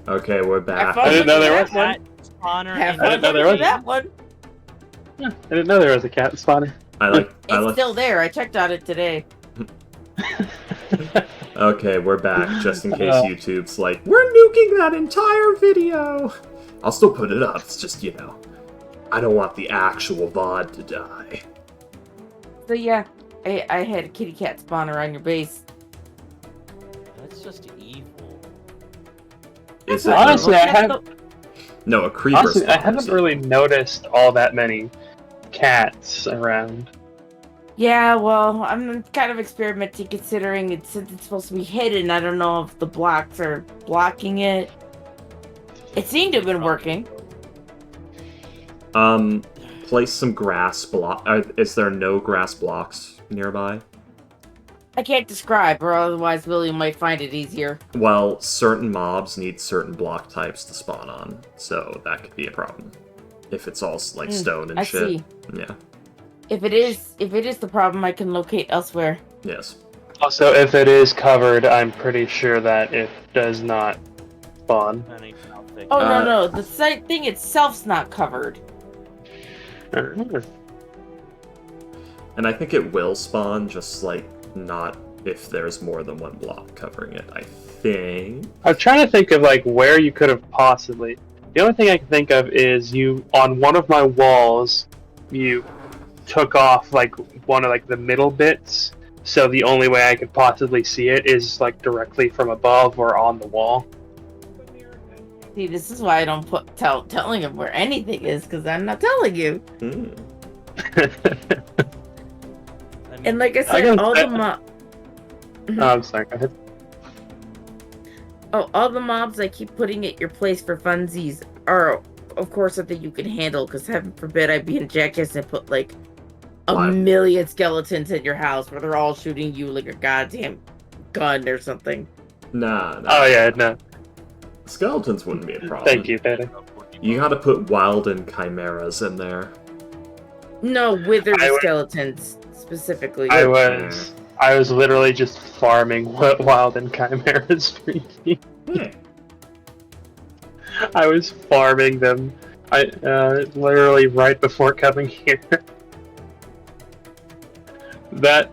Okay, we're back. I didn't know there was one. Spawner I didn't know there was that one. I didn't know there was a cat spawner. It's still there. I checked on it today. Okay, we're back, just in case YouTube's like, we're nuking that entire video! I'll still put it up, it's just, I don't want the actual VOD to die. So yeah, I had a kitty cat spawner on your base. That's just evil. Is it Honestly, No, a creeper honestly, I spawner, haven't see. really noticed all that many cats around. Yeah, well, I'm kind of experimenting considering since it's supposed to be hidden. I don't know if the blocks are blocking it. It seemed to have been working. Place some grass block. Is there no grass blocks nearby? I can't describe, or otherwise William might find it easier. Well, certain mobs need certain block types to spawn on, so that could be a problem. If it's all like stone and I shit. see. Yeah. If it is the problem, I can locate elsewhere. Yes. Also, if it is covered, I'm pretty sure that it does not spawn. Oh no, the site thing itself's not covered. And I think it will spawn, just like not if there's more than one block covering it, I think. I'm trying to think of like where you could have possibly. The only thing I can think of is you on one of my walls, you took off like one of like the middle bits, so the only way I could possibly see it is like directly from above or on the wall. See, this is why I don't telling him where anything is, because I'm not telling you. And like I said, all the mobs. Oh, I'm sorry. Go ahead. Oh, all the mobs I keep putting at your place for funsies are, of course, something you can handle. Because heaven forbid I be a jackass and put like a million skeletons at your house where they're all shooting you like a goddamn gun or something. Nah. Oh yeah, no. Skeletons wouldn't be a problem. Thank you, Petty. You gotta put wild and chimeras in there. No, withered skeletons specifically. I was literally just farming wild and chimeras for you. I was farming them. Literally right before coming here. The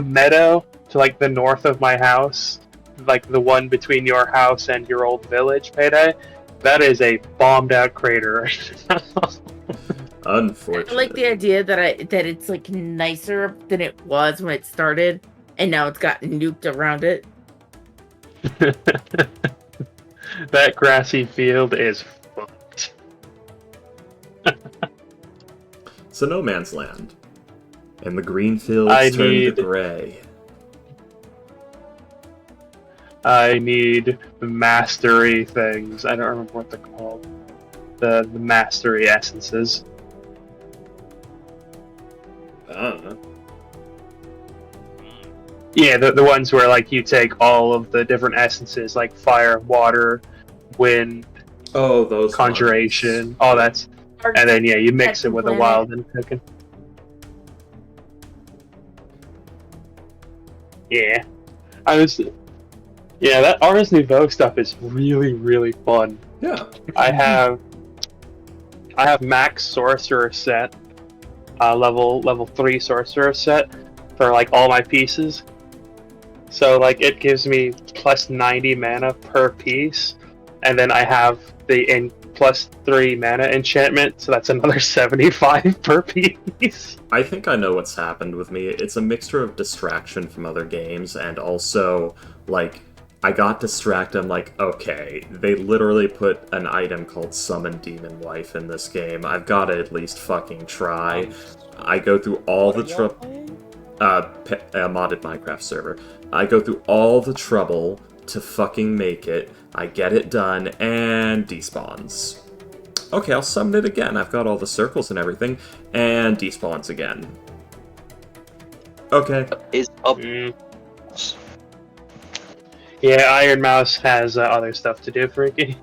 meadow to like the north of my house, like the one between your house and your old village, Payday, that is a bombed out crater. Unfortunately. I like the idea that it's like nicer than it was when it started, and now it's gotten nuked around it. That grassy field is fucked. So no man's land. And the green fields turn to gray. I need mastery things. I don't remember what they're called. The mastery essences. I don't know. Yeah, the ones where like you take all of the different essences, like fire, water, wind, those conjuration, all that's, and then you mix it with a wild and cooking. Yeah, that Ars Nouveau stuff is really, really fun. Yeah. I have max sorcerer set, level 3 sorcerer set for like all my pieces. So like it gives me plus 90 mana per piece, and then I have the plus 3 mana enchantment, so that's another 75 per piece. I think I know what's happened with me. It's a mixture of distraction from other games and also like I got distracted. I'm like, okay, they literally put an item called Summon Demon Wife in this game. I've got to at least fucking try. I go through all the trouble. A modded Minecraft server. I go through all the trouble to fucking make it. I get it done and despawns. Okay, I'll summon it again. I've got all the circles and everything, and despawns again. Okay. Is up. Yeah, Iron Mouse has other stuff to do, Freaky.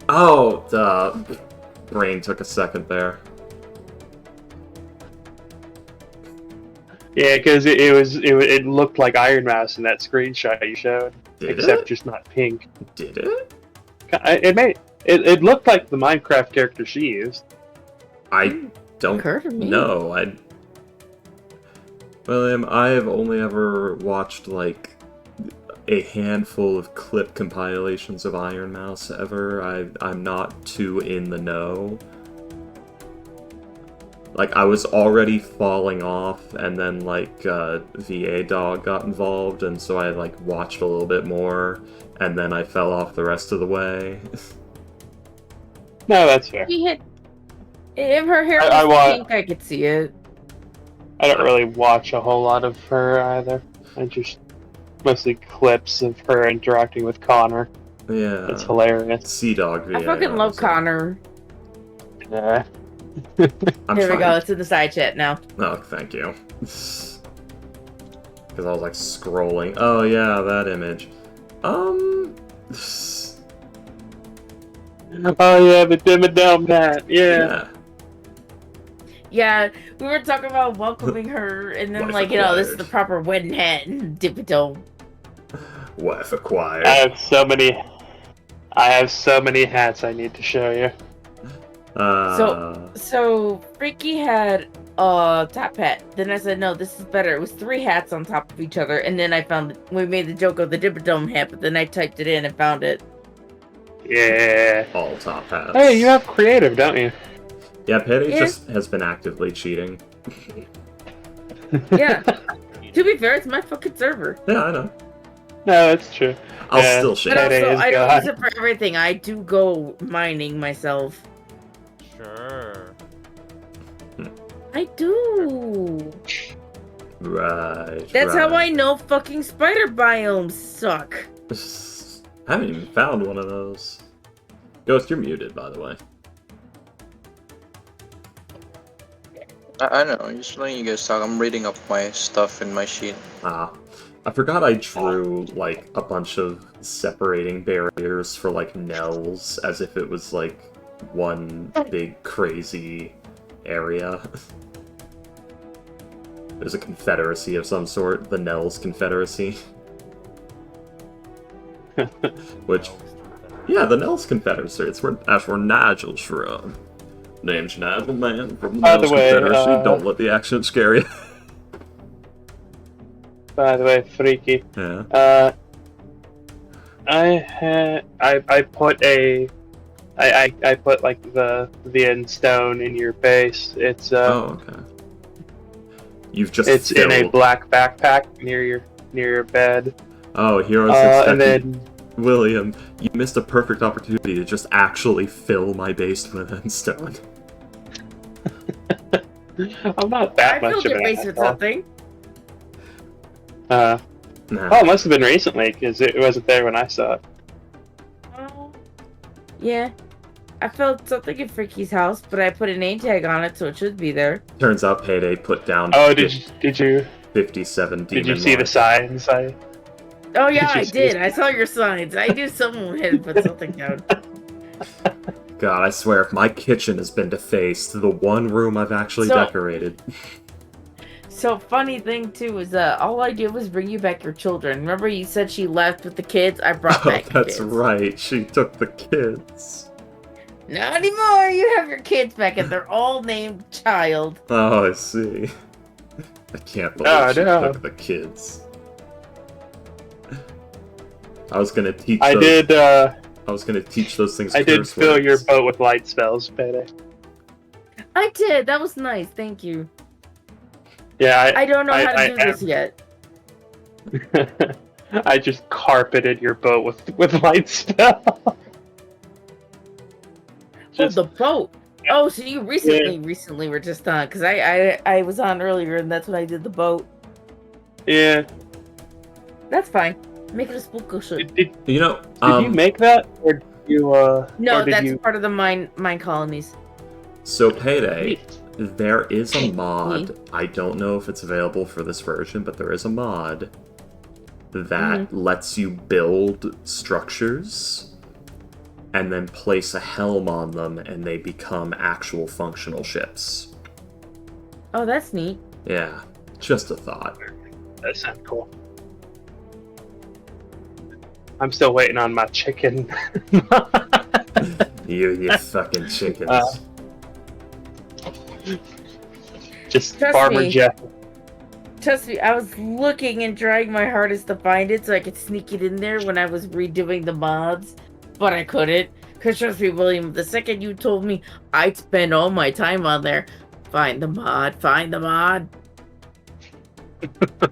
Oh, the brain took a second there. Yeah, because it looked like Iron Mouse in that screenshot you showed, Did except it? just not pink. Did it? It looked like the Minecraft character she used. I don't Occur to me. know. William, I have only ever watched like a handful of clip compilations of Iron Mouse ever. I'm not too in the know. Like, I was already falling off, and then, like, VA Dog got involved, and so I, like, watched a little bit more, and then I fell off the rest of the way. No, that's fair. She had. If her hair was I wa- pink, I could see it. I don't really watch a whole lot of her either. I just mostly clips of her interacting with Connor. Yeah. It's hilarious. Sea Dog VA. I fucking love Connor. Yeah. I'm There we trying- go. It's in the side chat now. Oh, thank you. Because I was, like, scrolling. Oh, yeah, that image. Oh yeah, the dim and down Pat. Yeah. Yeah, we were talking about welcoming her, and then, Wife like, you know, this is acquired. the proper wedding hat and dip it dome. Wife acquired. I have so many hats I need to show you. So Freaky had a top hat. Then I said, no, this is better. It was 3 hats on top of each other, and then I found we made the joke of the Dipper-Dome hat, but then I typed it in and found it. Yeah. all top hats. Hey, you have creative, don't you? Yeah, Petty Yeah. just has been actively cheating. Yeah. To be fair, it's my fucking server. Yeah, I know. No, that's true. I'll Yeah. still shit. And also, Payday is I don't God. use it for everything. I do go mining myself. Sure. I do. Right. That's how I right. know fucking spider biomes suck. I haven't even found one of those. Ghost, you're muted, by the way. I know, just letting you guys talk. I'm reading up my stuff in my sheet. Ah. I forgot I drew, like, a bunch of separating barriers for, like, Nells, as if it was, like, one big, crazy area. There's a confederacy of some sort, the Nells Confederacy. Which, yeah, the Nells Confederacy, that's where Nigel's from. Name's Nigel, man, from the By the Nells way, Confederacy. Don't let the accent scare you. By the way, Freaky. Yeah. I put like the end stone in your base. It's Oh, okay. You've just it's in a filled- black backpack near your bed. Oh, Heroes And expecting... then William, you missed a perfect opportunity to just actually fill my base with endstone. I'm not that I much filled of your an base with asshole. something. Nah. Oh, it must have been recently because it wasn't there when I saw it. Oh. Yeah. I filled something in Freaky's house, but I put a name tag on it, so it should be there. Turns out Payday put down Oh, did you 57 demon did you see the lines. signs? Oh yeah, Did you I see did. this? I saw your signs. I knew someone had put something down. God, I swear, if my kitchen has been defaced, the one room I've actually So- decorated. So funny thing too is all I did was bring you back your children. Remember you said she left with the kids? I brought Oh, back your that's kids. right. She took the kids. Not anymore. You have your kids back, and they're all named Child. Oh, I see. I can't believe Oh, she no. took the kids. I was gonna teach. I those, did. I was gonna teach those things. I did curse fill your words. boat with light spells, Payday. I did. That was nice. Thank you. Yeah, I don't know how to I do this yet. I just carpeted your boat with light spell. Oh, the boat. Oh, so you recently were just on, because I was on earlier, and that's when I did the boat. Yeah. That's fine. Make it a spook cushion. Did You know, you make that, or did you? No, or did that's you... part of the mine colonies. so Payday, Neat. there is a mod. I don't know if it's available for this version, but there is a mod that lets you build structures and then place a helm on them, and they become actual functional ships. Oh, that's neat. Yeah, Just a thought. That sounds cool. I'm still waiting on my chicken. You fucking chickens. Just Trust Farmer me. Jeff. Trust me, I was looking and trying my hardest to find it so I could sneak it in there when I was redoing the mods, but I couldn't. Because trust me, William, the second you told me, I'd spend all my time on there. Find the mod, find the mod. Because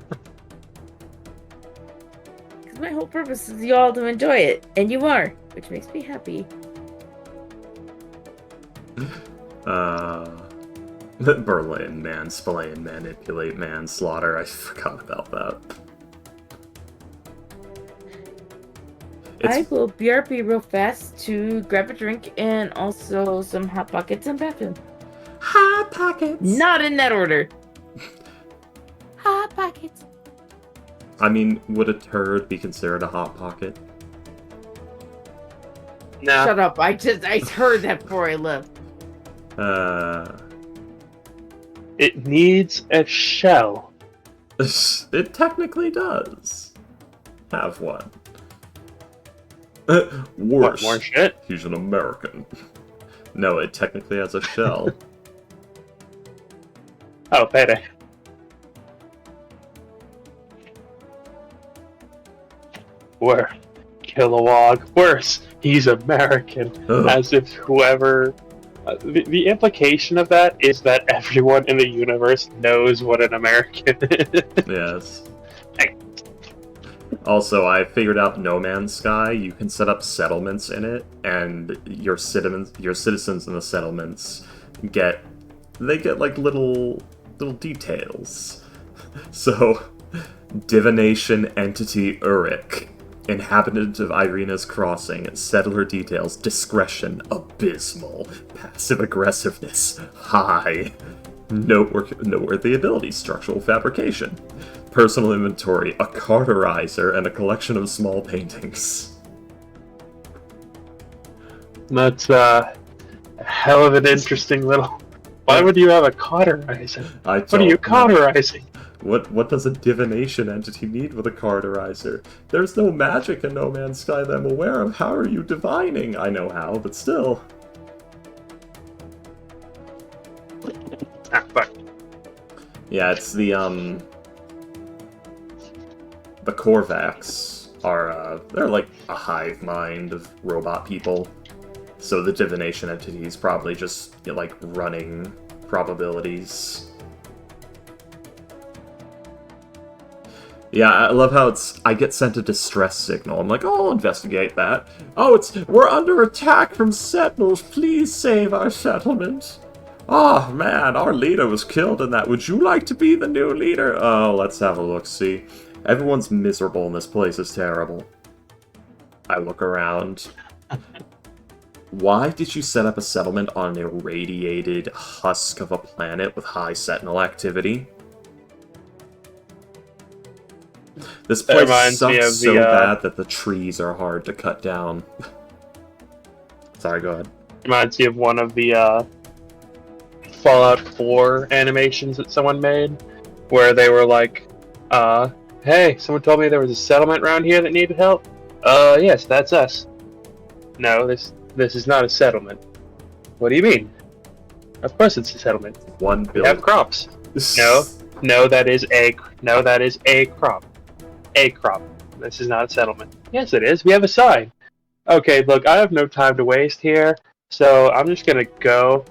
my whole purpose is you all to enjoy it, and you are, which makes me happy. Berlin, mansplain, manipulate, manslaughter. I forgot about that. I will BRB real fast to grab a drink and also some Hot Pockets and bathroom. Hot Pockets! Not in that order. Hot Pockets. I mean, would a turd be considered a Hot Pocket? No. Shut up. I heard that before I left. It needs a shell. It technically does have one. What, Worse. more shit? He's an American. No, it technically has a shell. Oh, payday. Where? Kilowog. Worse. He's American. Ugh. As if whoever... the implication of that is that everyone in the universe knows what an American is. Yes. Also, I figured out No Man's Sky. You can set up settlements in it, and your citizens in the settlements get like little details. So, divination entity Uric, inhabitant of Irina's Crossing, settler details, discretion abysmal, passive aggressiveness high, noteworthy abilities, structural fabrication. Personal inventory, a carterizer, and a collection of small paintings. That's a hell of an interesting little... Why would you have a cauterizer? What are you cauterizing? What does a divination entity need with a carterizer? There's no magic in No Man's Sky that I'm aware of. How are you divining? I know how, but still. Ah, fuck. Yeah, it's the Korvax are, they're like a hive mind of robot people. So the divination entity is probably just, you know, like, running probabilities. Yeah, I love how I get sent a distress signal. I'm like, oh, I'll investigate that. Oh, we're under attack from Sentinels. Please save our settlement. Oh, man, our leader was killed in that. Would you like to be the new leader? Oh, let's have a look-see. Everyone's miserable and this place is terrible. I look around. Why did you set up a settlement on an irradiated husk of a planet with high Sentinel activity? This place sucks so bad that the trees are hard to cut down. Sorry, go ahead. Reminds me of one of the Fallout 4 animations that someone made, where they were like, hey, someone told me there was a settlement around here that needed help. Yes, that's us. No, this is not a settlement. What do you mean? Of course it's a settlement. 1 We billion. have crops. No, that is a crop. A crop. This is not a settlement. Yes, it is. We have a sign. Okay, look, I have no time to waste here, so I'm just gonna go.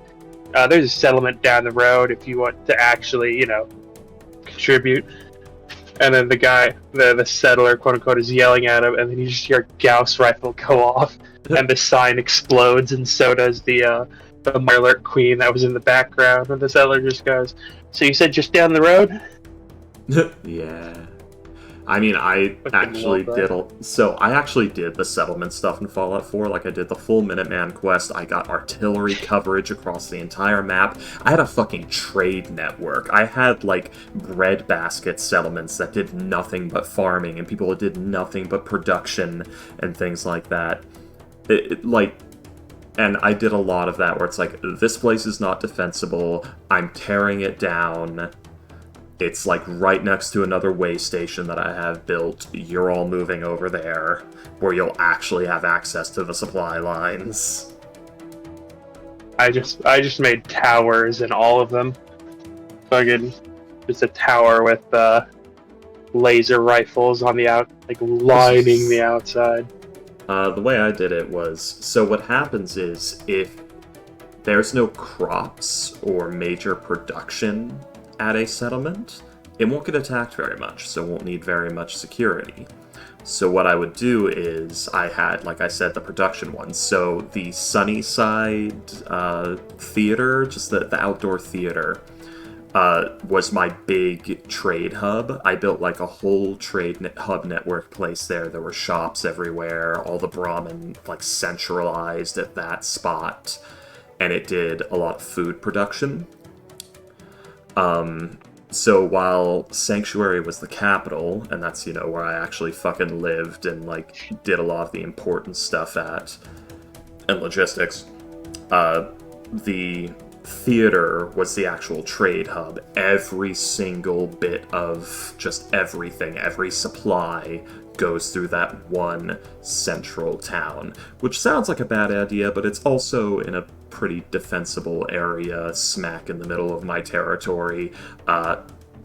There's a settlement down the road if you want to actually, contribute. And then the guy, the settler, quote unquote, is yelling at him, and then you just hear a Gauss rifle go off, and the sign explodes, and so does the Mirelurk Queen that was in the background, and the settler just goes, "So you said just down the road?" Yeah. I mean, I actually did the settlement stuff in Fallout 4, like I did the full Minuteman quest. I got artillery coverage across the entire map. I had a fucking trade network. I had, like, breadbasket settlements that did nothing but farming, and people that did nothing but production and things like that. And I did a lot of that where it's like, this place is not defensible, I'm tearing it down. It's like right next to another way station that I have built. You're all moving over there, where you'll actually have access to the supply lines. I just made towers in all of them. Fucking just a tower with laser rifles on the like lining the outside. The way I did it was, so what happens is, if there's no crops or major production at a settlement, it won't get attacked very much, so it won't need very much security. So what I would do is, I had, like I said, the production ones. So the Sunnyside theater, just the outdoor theater, was my big trade hub. I built like a whole hub network place there. There were shops everywhere, all the Brahmin like centralized at that spot, and it did a lot of food production. So while Sanctuary was the capital, and that's, you know, where I actually fucking lived and like did a lot of the important stuff at, and logistics, the theater was the actual trade hub. Every single bit of just everything, every supply goes through that one central town, which sounds like a bad idea, but it's also in a pretty defensible area, smack in the middle of my territory,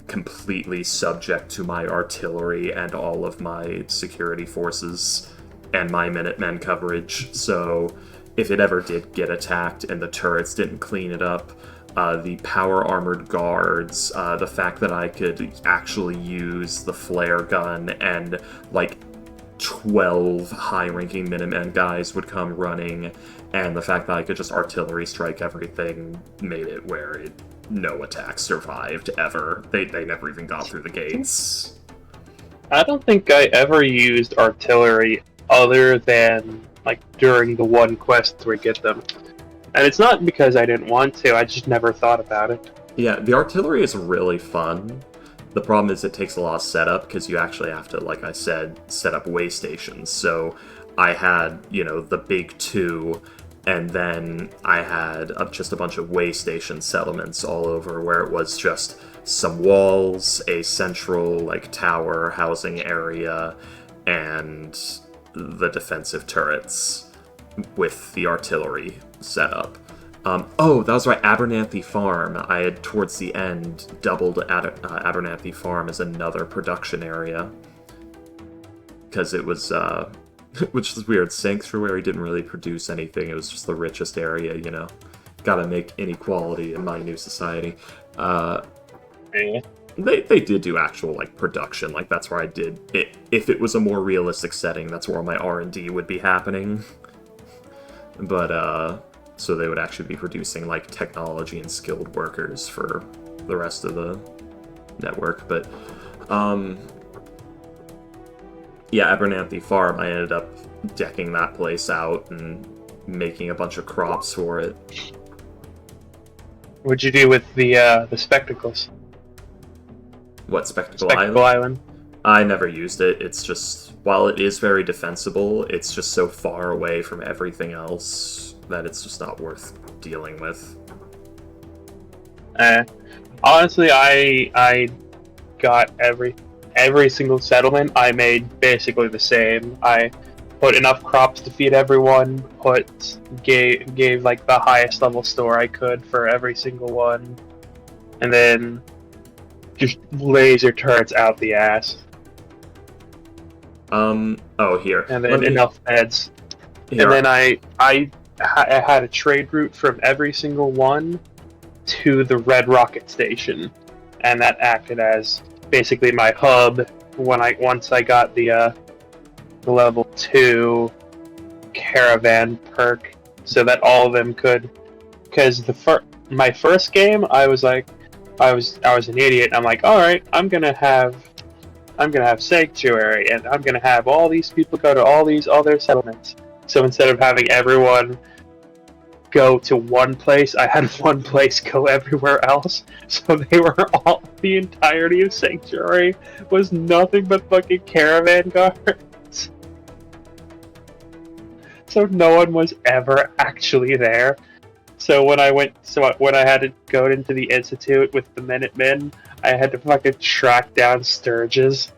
completely subject to my artillery and all of my security forces and my Minutemen coverage. So if it ever did get attacked and the turrets didn't clean it up, the power armored guards, the fact that I could actually use the flare gun and like 12 high-ranking Minutemen guys would come running, and the fact that I could just artillery strike everything made it where no attack survived ever. They never even got through the gates. I don't think I ever used artillery other than like during the one quest where we get them. And it's not because I didn't want to, I just never thought about it. Yeah, the artillery is really fun. The problem is it takes a lot of setup, because you actually have to, like I said, set up way stations. So I had, you know, the big two, and then I had just a bunch of way station settlements all over, where it was just some walls, a central, like, tower housing area, and the defensive turrets with the artillery set up. Oh, that was right, Abernathy Farm. I had, towards the end, doubled Abernathy Farm as another production area. Because it was, which is weird, Sanctuary didn't really produce anything, it was just the richest area, you know. Gotta make inequality in my new society. They did do actual, like, production, like, that's where I did it. If it was a more realistic setting, that's where my R&D would be happening. But, so they would actually be producing, like, technology and skilled workers for the rest of the network. But, yeah, Abernathy Farm, I ended up decking that place out and making a bunch of crops for it. What'd you do with the spectacles? What, Spectacle Island? I never used it. It's just, while it is very defensible, it's just so far away from everything else that it's just not worth dealing with. Honestly, I got every single settlement I made basically the same. I put enough crops to feed everyone, gave like the highest level store I could for every single one, and then just laser turrets out the ass. Oh, here. And then enough beds. Here. And then I had a trade route from every single one to the Red Rocket Station, and that acted as basically my hub once I got the level 2 caravan perk, so that all of them could. Because my first game, I was an idiot. I'm like, all right, I'm gonna have Sanctuary, and I'm gonna have all these people go to all these other settlements. So instead of having everyone go to one place, I had one place go everywhere else. So the entirety of Sanctuary was nothing but fucking caravan guards. So no one was ever actually there. So when I had to go into the Institute with the Minutemen, I had to fucking track down Sturges.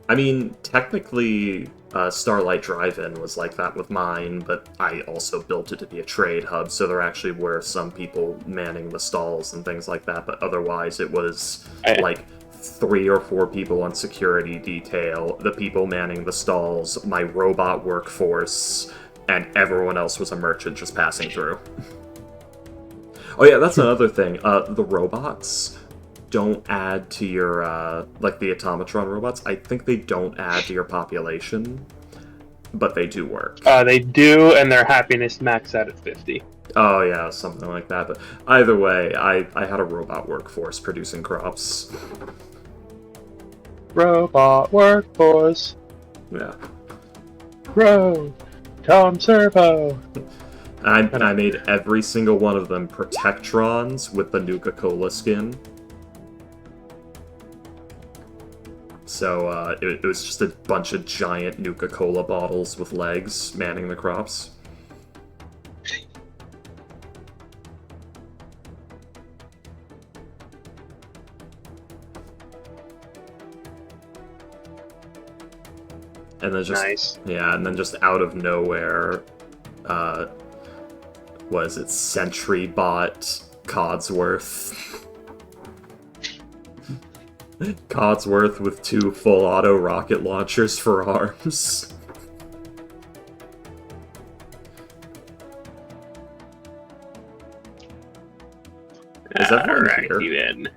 I mean, technically, Starlight Drive-In was like that with mine, but I also built it to be a trade hub, so there actually were some people manning the stalls and things like that, but otherwise it was like 3 or 4 people on security detail, the people manning the stalls, my robot workforce, and everyone else was a merchant just passing through. Oh yeah, that's another thing. The robots don't add to your, like the automatron robots, I think they don't add to your population, but they do work. They do, and their happiness max out at 50. Oh yeah, something like that, but either way, I had a robot workforce producing crops. Robot workforce. Yeah. Grow. Tom Servo. I made every single one of them Protectrons with the Nuka-Cola skin. So, it was just a bunch of giant Nuka-Cola bottles with legs manning the crops. And then just Nice. Yeah, and then just out of nowhere, was it Sentry bot Codsworth? Codsworth with 2 full auto rocket launchers for arms. Is everyone here?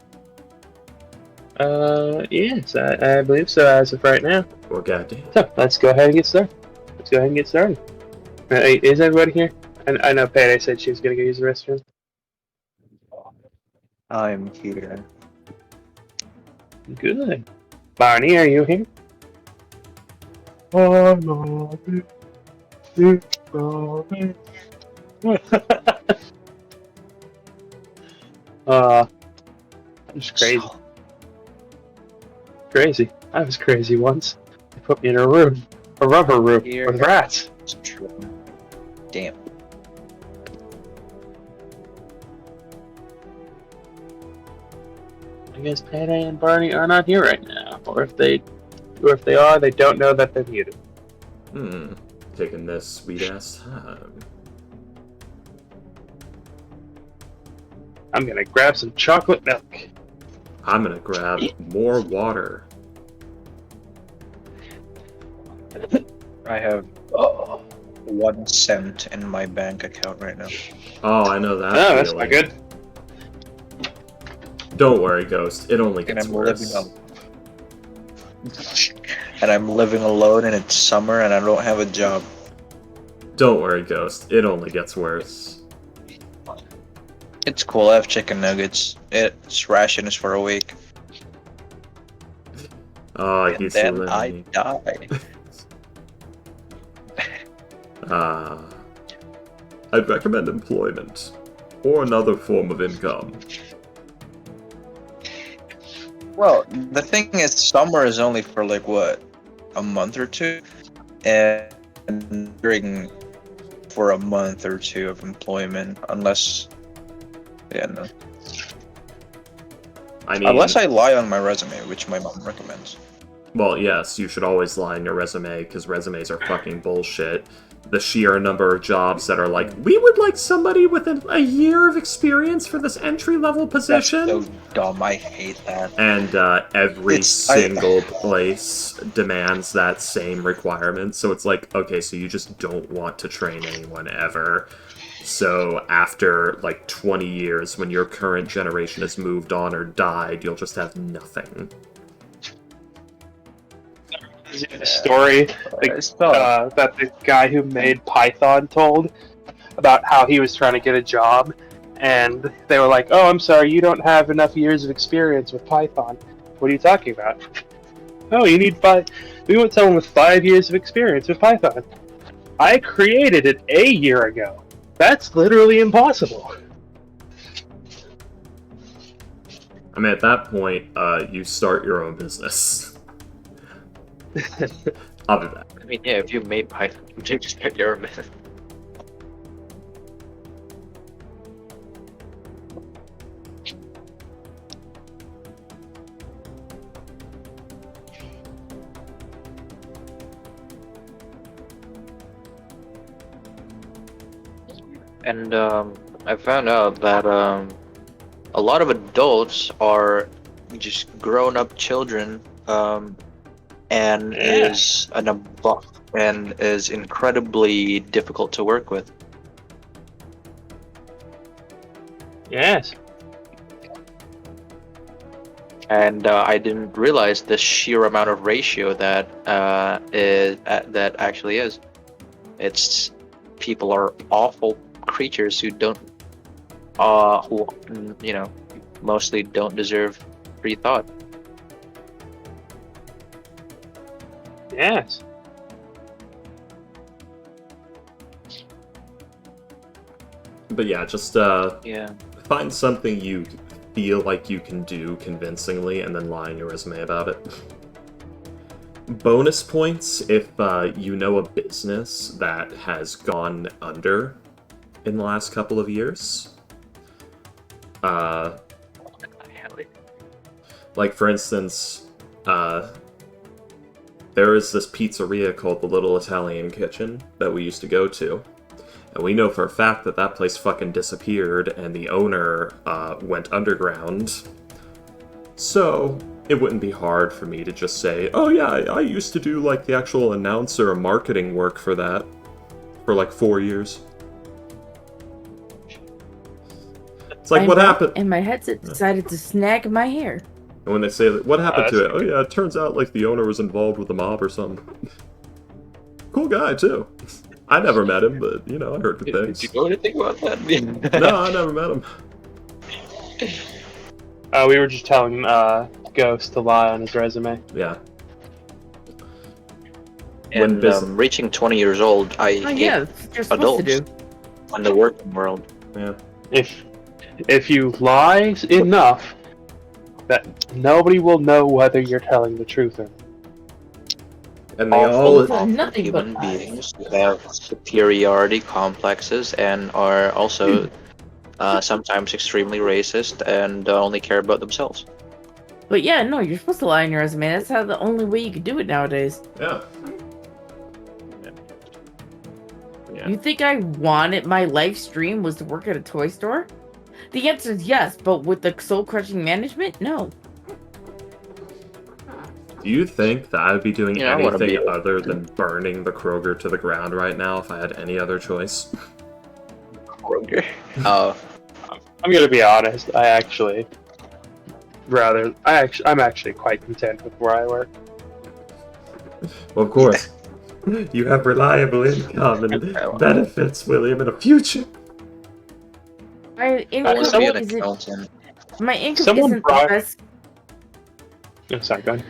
Then. Yes, I believe so as of right now. Well, goddamn. So, let's go ahead and get started. Is everybody here? I know Payday said she was gonna go use the restroom. I'm here. Good. Barney, are you here? It's crazy. Crazy. I was crazy once. They put me in a room. A rubber room Here. with rats. It's true. Damn. I guess Payday and Barney are not here right now. Or if they are, they don't know that they're muted. Taking this sweet-ass time. I'm gonna grab some chocolate milk. I'm gonna grab more water. I have 1 cent in my bank account right now. Oh, I know that Oh, that's feeling. not good. Don't worry, Ghost. It only And gets I'm worse. living alone, and it's summer, and I don't have a job. Don't worry, Ghost. It only gets worse. It's cool. I have chicken nuggets. Its ration is for a week. Oh, And he's then living. I die. I'd recommend employment or another form of income. Well, the thing is, summer is only for like what, a month or two, and during for a month or two of employment, unless, yeah, no, I mean, unless I lie on my resume, which my mom recommends. well, yes, you should always lie in your resume because resumes are fucking bullshit. The sheer number of jobs that are like, we would like somebody with a year of experience for this entry-level position. That's so dumb. I hate that. And every I- single place demands that same requirement. So it's like, okay, so you just don't want to train anyone ever. So after like 20 years, when your current generation has moved on or died, you'll just have nothing. The story that the guy who made Python told about how he was trying to get a job, and they were like, "Oh, I'm sorry, you don't have enough years of experience with Python." What are you talking about? Oh, you need 5. We want someone with 5 years of experience with Python. I created it a year ago. That's literally impossible. I mean, at that point, you start your own business. I'll do that. I mean, yeah, if you made Python, you just get your method. And I found out that a lot of adults are just grown-up children, and Yeah. is incredibly difficult to work with. Yes. And I didn't realize the sheer amount of ratio that that actually is. It's people are awful creatures who don't, who, mostly don't deserve free thought. Yes. But yeah, just Yeah. find something you feel like you can do convincingly and then lie in your resume about it. Bonus points if you know a business that has gone under in the last couple of years. Like, for instance, there is this pizzeria called the Little Italian Kitchen that we used to go to. And we know for a fact that that place fucking disappeared and the owner went underground. So, it wouldn't be hard for me to just say, oh yeah, I used to do like the actual announcer and marketing work for that for like 4 years. It's like, what happened? And my headset decided to snag my hair. And when they say, what happened to it? that's Oh yeah, it turns out like the owner was involved with the mob or something. Cool guy too. I never met him, but you know, I heard good things. Did you know anything about that? No, I never met him. We were just telling Ghost to lie on his resume. Yeah. And reaching 20 years old, I Oh hate yeah, that's what you're supposed adults to do. in the working world. Yeah. If you lie enough, that nobody will know whether you're telling the truth or not. And they Awful, all... Nothing but human lies. beings who have superiority complexes and are also sometimes extremely racist and only care about themselves. But yeah, no, you're supposed to lie on your resume. That's how the only way you can do it nowadays. Yeah. Yeah. You think I wanted my life stream was to work at a toy store? The answer is yes, but with the soul-crushing management, no. Do you think that I would be doing Yeah, I wanna anything be- other than burning the Kroger to the ground right now if I had any other choice? Oh, I'm gonna be honest. I'm actually quite content with where I work. Well, of course. You have reliable income and benefits, William, in a future. My I income want to be an isn't, accountant. my income Someone isn't brought- the best. I'm sorry, go ahead.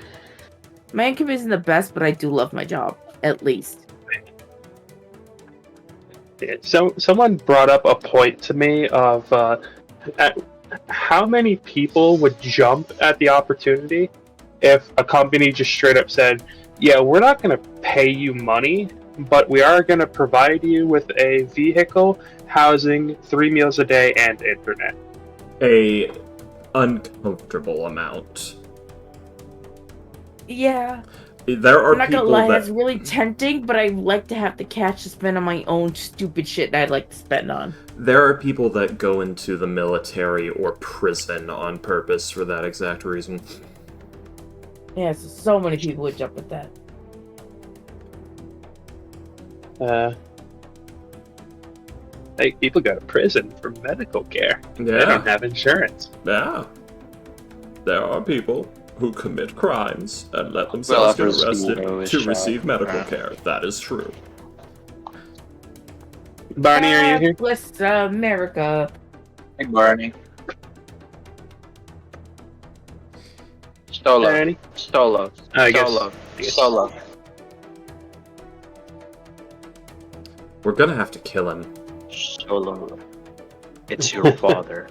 My income isn't the best, but I do love my job, at least. Yeah, so someone brought up a point to me of how many people would jump at the opportunity if a company just straight up said, yeah, we're not going to pay you money, but we are going to provide you with a vehicle, housing, 3 meals a day, and internet. A uncomfortable amount. Yeah, There are I'm not people gonna lie, that... that's really tempting, but I like to have the cash to spend on my own stupid shit that I'd like to spend on. There are people that go into the military or prison on purpose for that exact reason. Yeah, so many people would jump at that. Hey, people go to prison for medical care. They Yeah, don't have insurance. yeah. There are people who commit crimes and let themselves get after arrested school, to it's receive medical yeah. care. That is true. Barney, are you here? Bless America. Hey, Barney. Solo. Barney? Solo. I guess- Solo. Solo. We're gonna have to kill him. Solo. It's your father.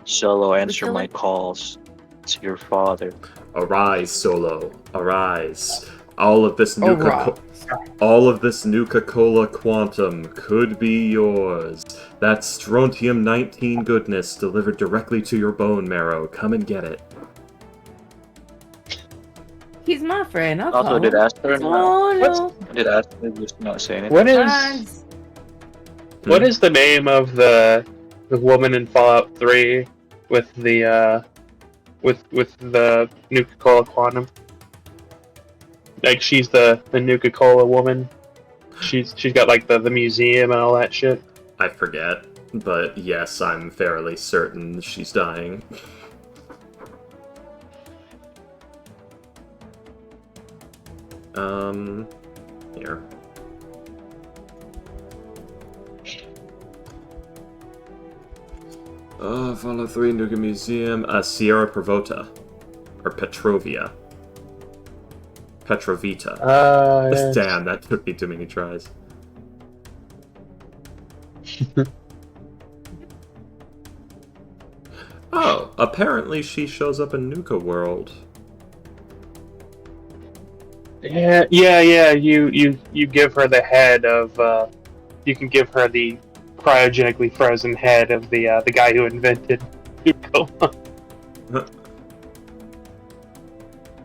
Solo, answer my calls. It's your father. Arise, Solo. Arise. All of this Oh, Nuka-Cola Quantum could be yours. That strontium 19 goodness delivered directly to your bone marrow. Come and get it. He's my friend. I'll Also, call did him. Aster Oh no. did Aster just not say anything? What is Hans. what is the name of the woman in Fallout 3 with the with the Nuka-Cola Quantum? Like she's the Nuka-Cola woman. She's got like the museum and all that shit. I forget, but yes, I'm fairly certain she's dying. Here. Fallout 3 Nuka Museum, Sierra Provota. Or Petrovia. Petrovita. Yes. Damn, that took me too many tries. Oh, apparently she shows up in Nuka World. Yeah. You give her the head of. You can give her the cryogenically frozen head of the guy who invented Nuka.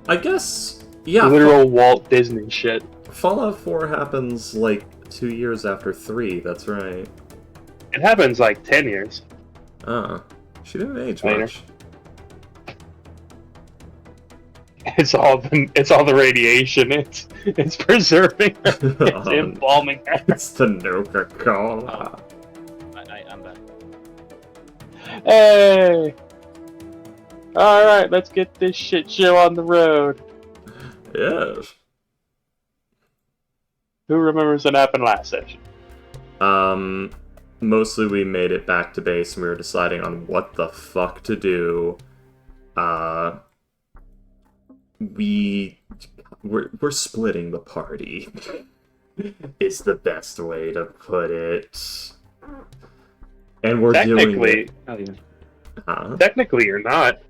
I guess, yeah. Literal Walt Disney shit. Fallout 4 happens like 2 years after 3, that's right. It happens like 10 years. She didn't age Later. much. It's all the radiation. It's preserving her. It's embalming her. It's the Nuka-Cola. I'm back. Hey! Alright, let's get this shit show on the road. Yes. Who remembers what happened last session? Mostly we made it back to base and we were deciding on what the fuck to do. We're splitting the party. Is the best way to put it. And we're doing it. Technically you're not.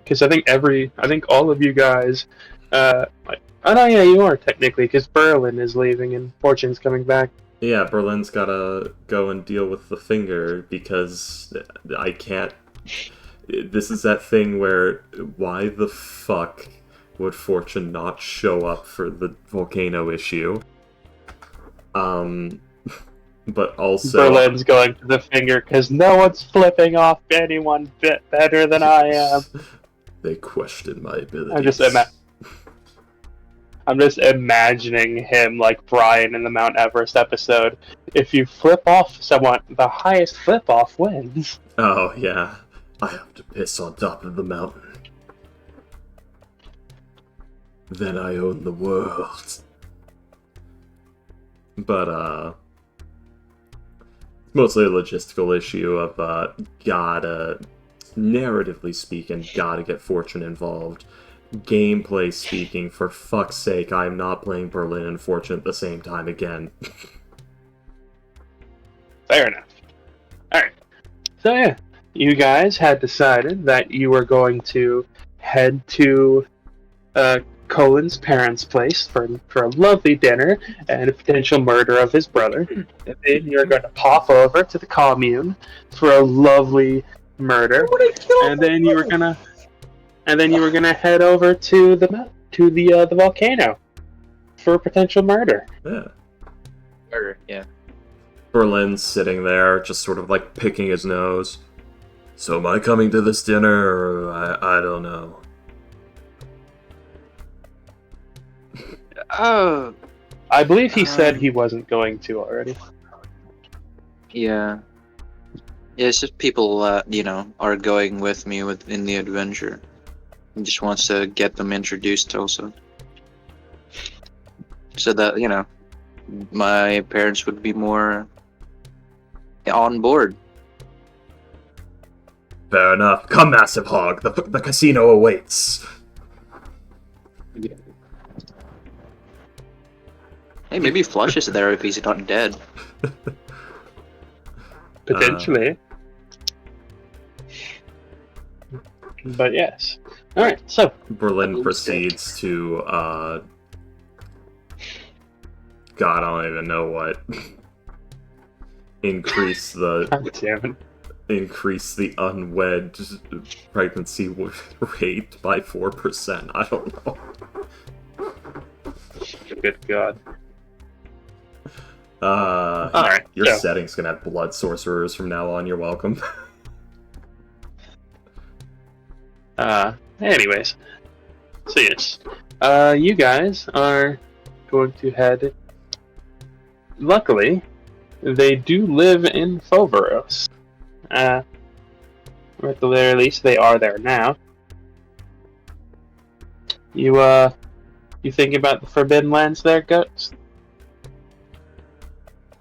Because I think all of you guys, oh no, yeah, you are technically, because Berlin is leaving and Fortune's coming back. Yeah, Berlin's gotta go and deal with the finger because I can't. This is that thing where why the fuck would Fortune not show up for the volcano issue? But also Berlin's going to the finger because no one's flipping off anyone bit better than I am. They question my abilities. I'm just imagining him like Brian in the Mount Everest episode. If you flip off someone, the highest flip off wins. Oh yeah, I have to piss on top of the mountain. Then I own the world. But mostly a logistical issue of narratively speaking, gotta get Fortune involved. Gameplay speaking, for fuck's sake, I'm not playing Berlin and Fortune at the same time again. Fair enough. Alright. So yeah, you guys had decided that you were going to head to Colin's parents' place for a lovely dinner and a potential murder of his brother. And then you're going to pop over to the commune for a lovely murder. And then you were gonna head over to the volcano for a potential murder. Yeah. Murder, yeah. Berlin's sitting there, just sort of like picking his nose. So am I coming to this dinner, or I don't know. Oh, I believe he said he wasn't going to already. yeah. Yeah, it's just people, are going with me in the adventure. He just wants to get them introduced also. So that, my parents would be more on board. Fair enough. Come, Massive Hog. The casino awaits. Hey, maybe Flush is there if he's not dead. Potentially. But yes. Alright, so. Berlin proceeds to, God, I don't even know what. Increase the... God damn it. increase the unwed pregnancy rate by 4%. I don't know. Good God. Alright. Your so- setting's gonna have blood sorcerers from now on. You're welcome. Anyways. So yes. You guys are going to head... Luckily, they do live in Foveros. Or at the very least, they are there now. You thinking about the Forbidden Lands there, Goats?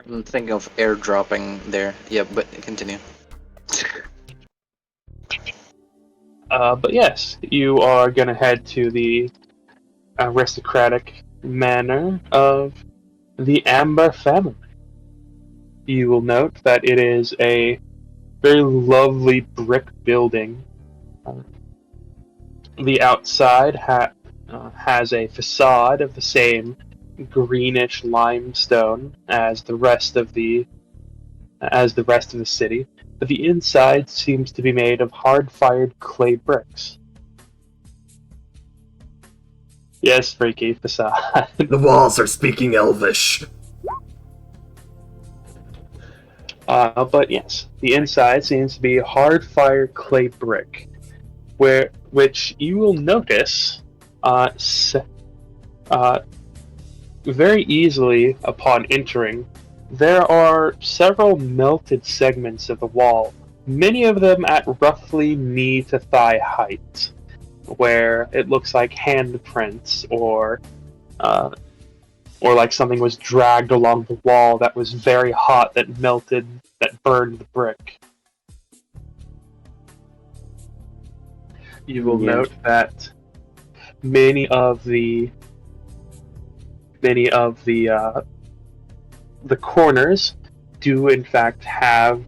I'm thinking of airdropping there. Yeah, but continue. But yes, you are gonna head to the aristocratic manor of the Amber family. You will note that it is a very lovely brick building. The outside has a facade of the same greenish limestone as the rest of the city, but the inside seems to be made of hard-fired clay bricks. Yes, freaky facade. The walls are speaking Elvish. But yes, the inside seems to be hard-fired clay brick, which you will notice very easily upon entering. There are several melted segments of the wall, many of them at roughly knee to thigh height, where it looks like handprints or like something was dragged along the wall that was very hot, that melted, that burned the brick. You will note that many of the corners do in fact have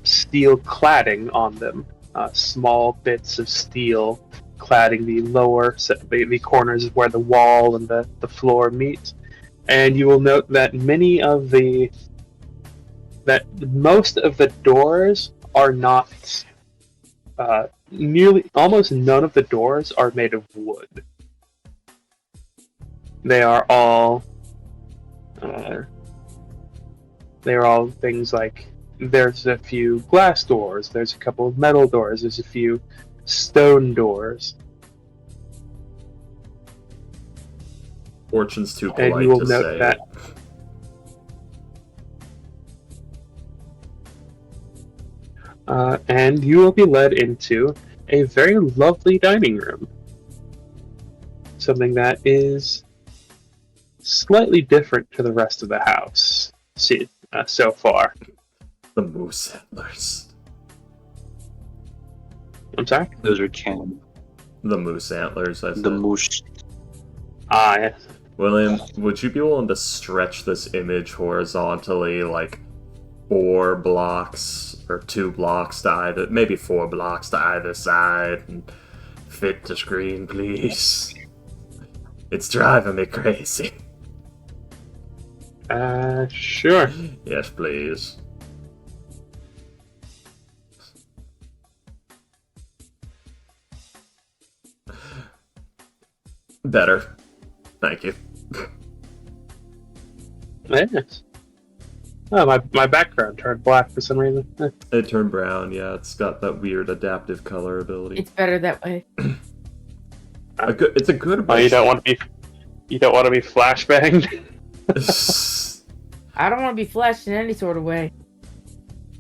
steel cladding on them, small bits of steel cladding the corners where the wall and the floor meet. And you will note that most of the doors are not almost none of the doors are made of wood. They are all things like, there's a few glass doors, there's a couple of metal doors, there's a few stone doors. Fortune's too And polite you will to note say. that and you will be led into a very lovely dining room. Something that is slightly different to the rest of the house so far. The moose antlers. I'm sorry? Those are canon. The moose antlers, I said. The moose. Ah, yes. William, would you be willing to stretch this image horizontally, like 4 blocks or 2 blocks to either, maybe 4 blocks to either side, and fit the screen, please? It's driving me crazy. Sure. Yes, please. Better. Thank you. Yes. Oh, my background turned black for some reason. It turned brown, yeah. It's got that weird adaptive color ability. It's better that way. It's a good. Oh, you don't want to be flashbanged? I don't want to be flashed in any sort of way.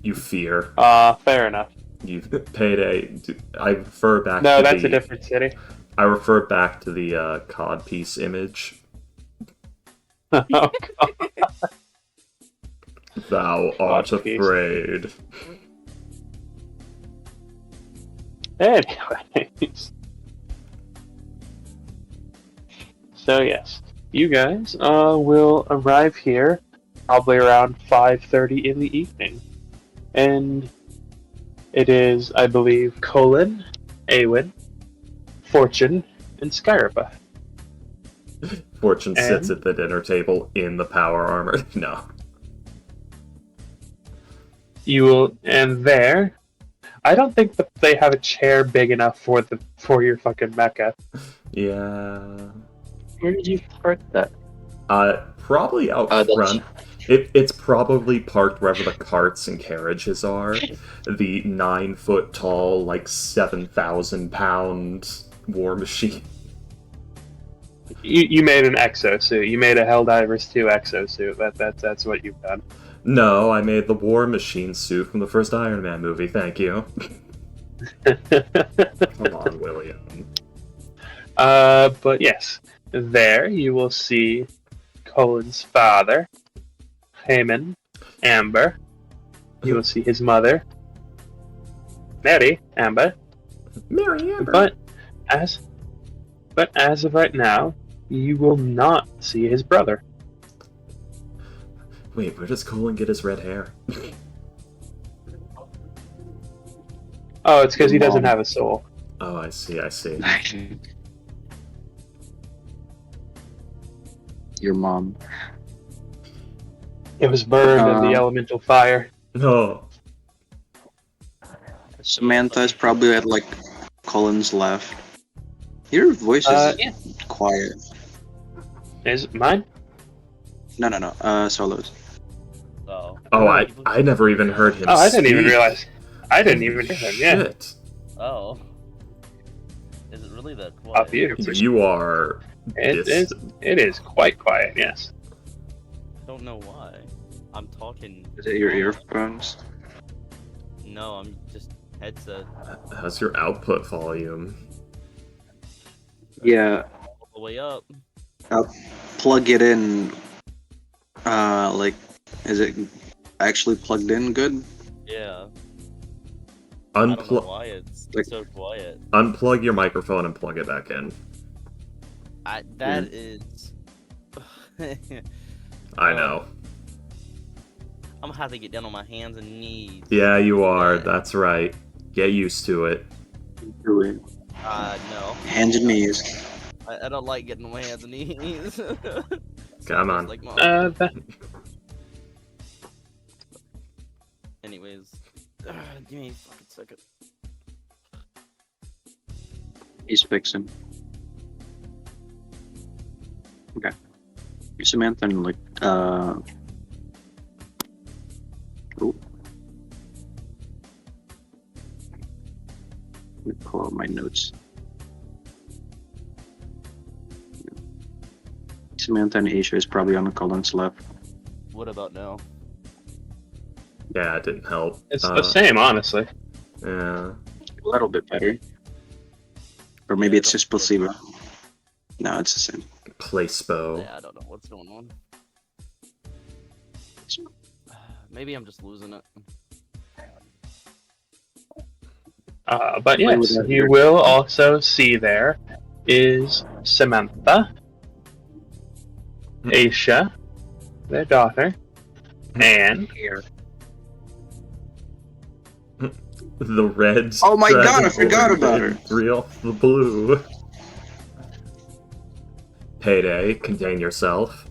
You fear. Fair enough. You payday. I refer back. No, to that's a different city. I refer back to the codpiece image. Oh, God. Thou art Codpiece. afraid. Anyways. So yes, you guys will arrive here probably around 5:30 in the evening. And it is, I believe, Colin, Awen, Fortune, and Skyripa. Fortune sits And? at the dinner table in the power armor. No. you will, and there. I don't think that they have a chair big enough for your fucking mecha. Yeah. Where did you park that? Probably out That's- front. It's probably parked wherever the carts and carriages are. The 9-foot tall, like 7,000-pound war machine. You made an exosuit. You made a Helldivers 2 exosuit. That's what you've done. No, I made the war machine suit from the first Iron Man movie. Thank you. Come on, William. But yes, there you will see Colin's father, Heyman, Amber. You will see his mother, Mary Amber. Mary Amber. But as of right now, you will not see his brother. Wait, where does Colin get his red hair? Oh, it's because he Your doesn't mom. have a soul. Oh, I see. Your mom. It was burned in the elemental fire. No. Samantha's probably at like Colin's left. Your voice is Yeah. quiet. Is it mine? No. Solos. Oh. Oh, I never even heard him Oh, I didn't even speak. realize. I didn't even hear him. Yeah. Shit. Oh. Is it really that Oh, quiet? beautiful. You are It distant. is quite quiet. Yes. I don't know why. I'm talking. Is it your earphones? No, I'm just headset How's your output volume? Yeah. all the way up. Plug it in. Like, is it actually plugged in good? Yeah. I don't know Unplug why it's Like- so quiet. unplug your microphone and plug it back in. That is. I know. I'm gonna have to get down on my hands and knees. Yeah, you are. Yeah. That's right. Get used to it. Do it. No. Hands and knees. I don't like getting on my hands and knees. Come on. Like, That, anyways. Give me a fucking second. He's fixing. Okay. Samantha and like ooh. Let me pull out my notes. Samantha and Aisha is probably on Colin's left. What about now? Yeah, it didn't help. it's the same, honestly. Yeah. A little bit better. Or maybe Yeah, it's just placebo. No, it's the same. Placebo. Yeah, I don't know what's going on. Maybe I'm just losing it. But Play with yes, that you here. will also see there is Samantha, Aisha, their daughter, and Here. The red. Oh my God, I dragonborn forgot about and her. Real the blue. Payday, contain yourself.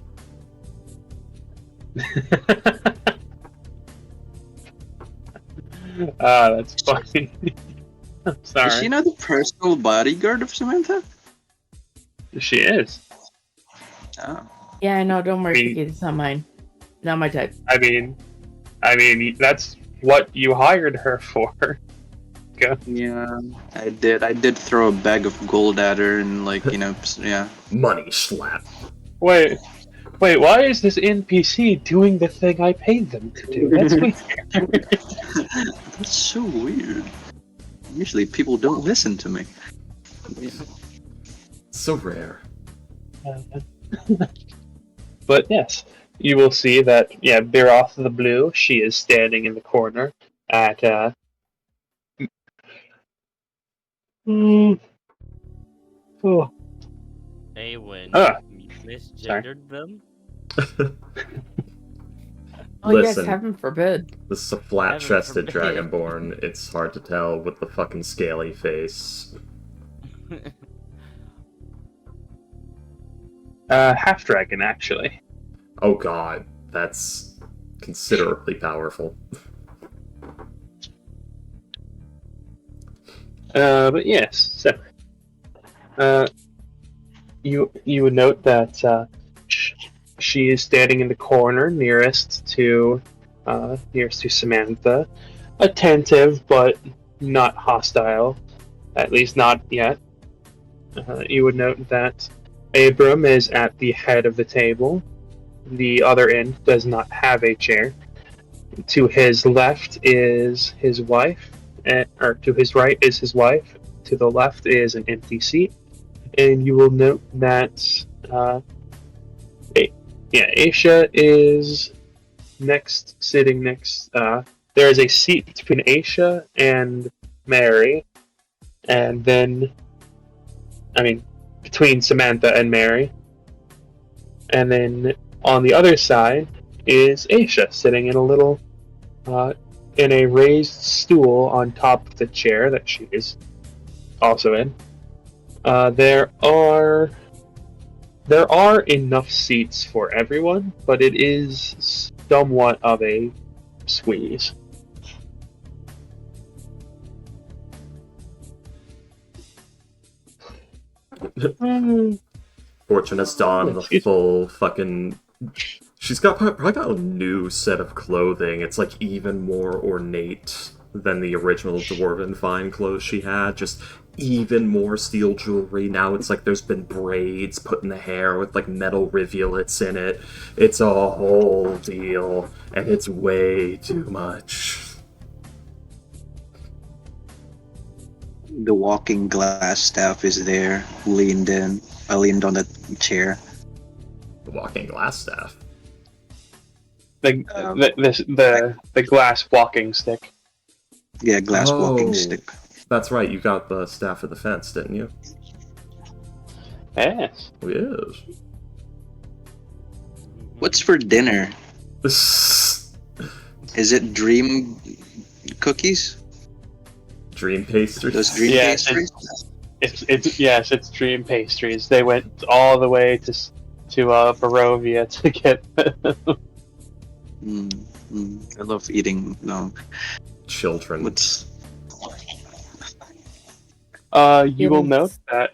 that's funny. I'm Is sorry. she not the personal bodyguard of Samantha? She is. Oh. Yeah, I know. Don't worry, Me- Cookie, it's not mine. Not my type. I mean, that's what you hired her for. Go. Yeah, I did. I did throw a bag of gold at her and like, yeah. Money slap. Wait, why is this NPC doing the thing I paid them to do? That's weird. That's so weird. Usually people don't listen to me. So rare. But yes, you will see that, yeah, Biroth the Blue, she is standing in the corner at, oh, Hey, when you misgendered them? Oh, Listen. yes, heaven forbid. This is a flat-chested Heaven forbid. dragonborn. It's hard to tell with the fucking scaly face. half dragon, actually. Oh god, that's considerably powerful. But yes, so you would note that she is standing in the corner nearest to Samantha, attentive but not hostile, at least not yet. You would note that Abram is at the head of the table. The other end does not have a chair. To his left is his wife, or to his right is his wife. To the left is an empty seat, and you will note that Aisha is sitting next. There is a seat between Aisha and Mary, and then, between Samantha and Mary, and then on the other side is Aisha sitting in in a raised stool on top of the chair that she is also in. There are enough seats for everyone, but it is somewhat of a squeeze. Fortune has donned the full fucking. She's probably got a new set of clothing. It's like even more ornate than the original Dwarven fine clothes she had. Just even more steel jewelry. Now it's like there's been braids put in the hair with like metal rivulets in it. It's a whole deal, and it's way too much. The walking glass staff is there, leaned in. I leaned on the chair. The walking glass staff. The glass walking stick. Yeah, glass walking stick. That's right, you got the staff of the fence, didn't you? Yes. Yes. What's for dinner? Is it dream cookies? Dream pastries? Those dream pastries? It's dream pastries. They went all the way to Barovia to get them. I love eating children. You will note that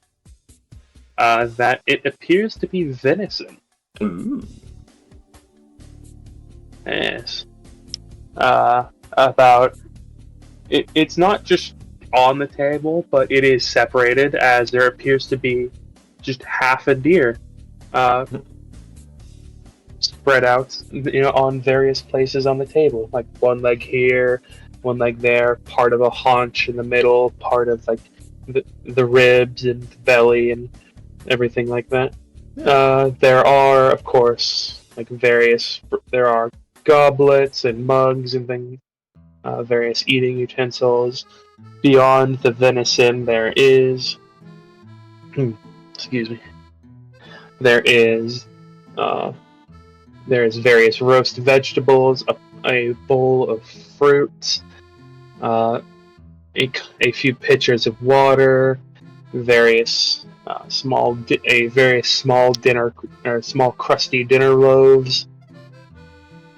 that it appears to be venison. Ooh. Yes. It's not just on the table, but it is separated, as there appears to be just half a deer spread out, on various places on the table. Like one leg here, one leg there, part of a haunch in the middle, part of like the ribs and the belly and everything like that. Yeah. There are, of course, there are goblets and mugs and things. Various eating utensils. Beyond the venison, there is excuse me. There is various roast vegetables, a bowl of fruit, a few pitchers of water, various small dinner or small crusty dinner loaves.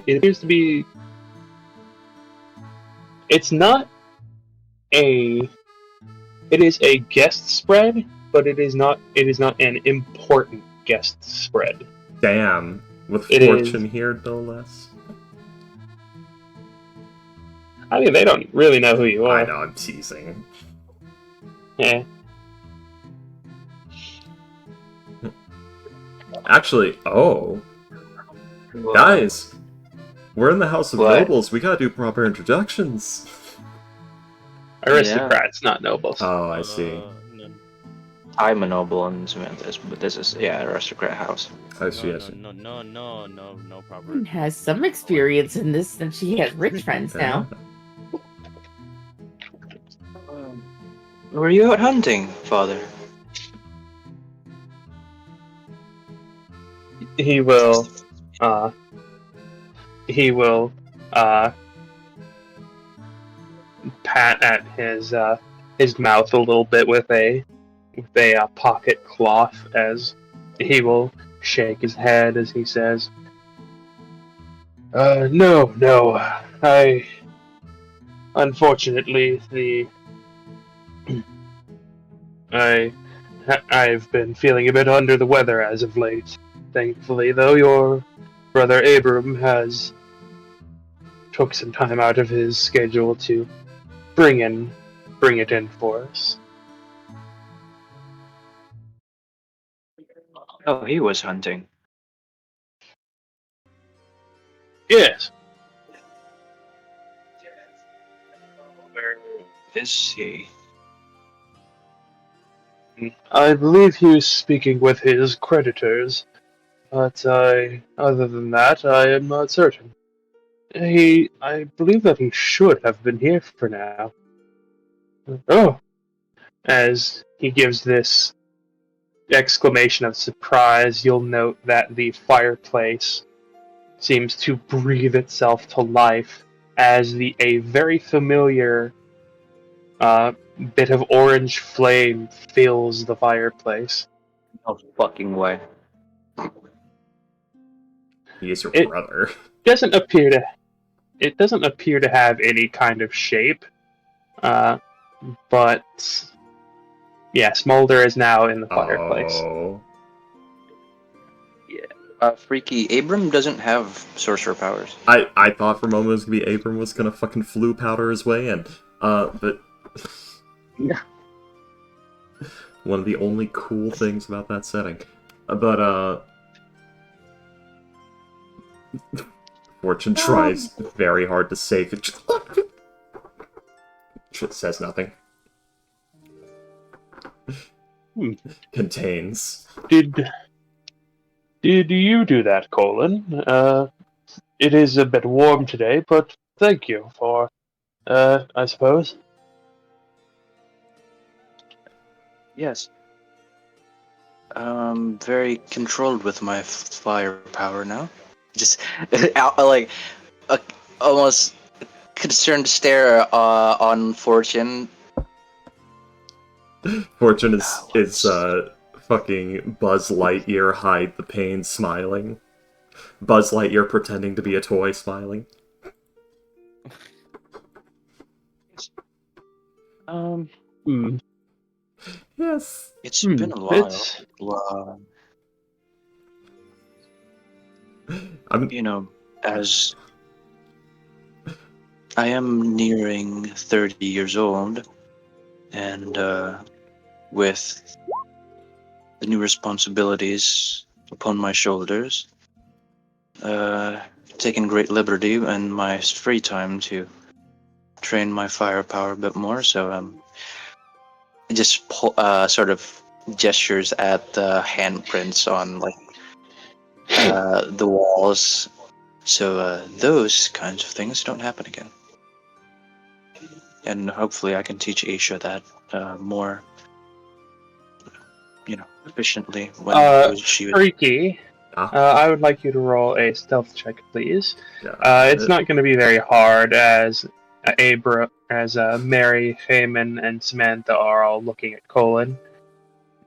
It appears to be. It is a guest spread, but it is not an important guest spread. Damn. With Fortune here, no less. I mean, they don't really know who you are. I know, I'm teasing. Yeah. Actually, guys, we're in the House of Nobles. We gotta do proper introductions. Aristocrats, not nobles. Oh, I see. I'm a noble in Samantha's, but this is aristocrat house. I see. No proper. She has some experience in this, and she has rich friends now. Were you out hunting, Father? He will pat at his mouth a little bit with a pocket cloth, as he will shake his head as he says, no, unfortunately, I've been feeling a bit under the weather as of late. Thankfully, though, your brother Abram has took some time out of his schedule to bring it in for us. Oh, he was hunting. Yes. Where is he? I believe he was speaking with his creditors, but other than that, I am not certain. I believe that he should have been here for now. Oh, as he gives this exclamation of surprise, you'll note that the fireplace seems to breathe itself to life as a very familiar bit of orange flame fills the fireplace. No fucking way. He is your It brother. doesn't appear to it doesn't appear to have any kind of shape, but yeah, Smolder is now in the fireplace. Oh. Freaky, Abram doesn't have sorcerer powers. I thought for a moment it was gonna be Abram was gonna fucking flu powder his way in. But Yeah. one of the only cool things about that setting. But Fortune tries very hard to save it. Just says nothing. Contains. Did you do that, Colin? It is a bit warm today, but thank you for, I suppose. Yes. Very controlled with my firepower now. Just like a almost concerned stare on Fortune. Fortune is fucking Buzz Lightyear hide the pain smiling. Buzz Lightyear pretending to be a toy smiling. Yes. It's been a while. It's You know, as I am nearing 30 years old, and with the new responsibilities upon my shoulders, taking great liberty in my free time to train my firepower a bit more. So just sort of gestures at the handprints on like the walls, so those kinds of things don't happen again. And hopefully, I can teach Aisha that more, efficiently when she was. Freaky. I would like you to roll a stealth check, please. It's not going to be very hard, as Mary, Heyman, and Samantha are all looking at Colin.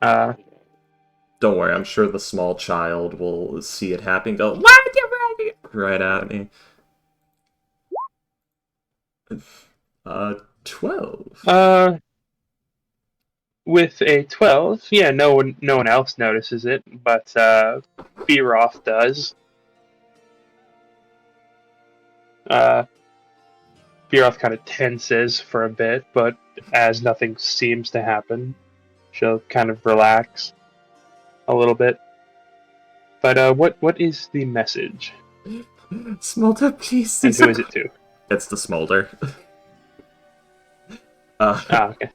Don't worry, I'm sure the small child will see it happen and go, "Why are you ready?" right at me. 12. With a 12, yeah, no one else notices it, but Beroth does. Beroth kind of tenses for a bit, but as nothing seems to happen, she'll kind of relax a little bit. But what is the message? Smolder, please. And who is it to? It's the Smolder. Okay.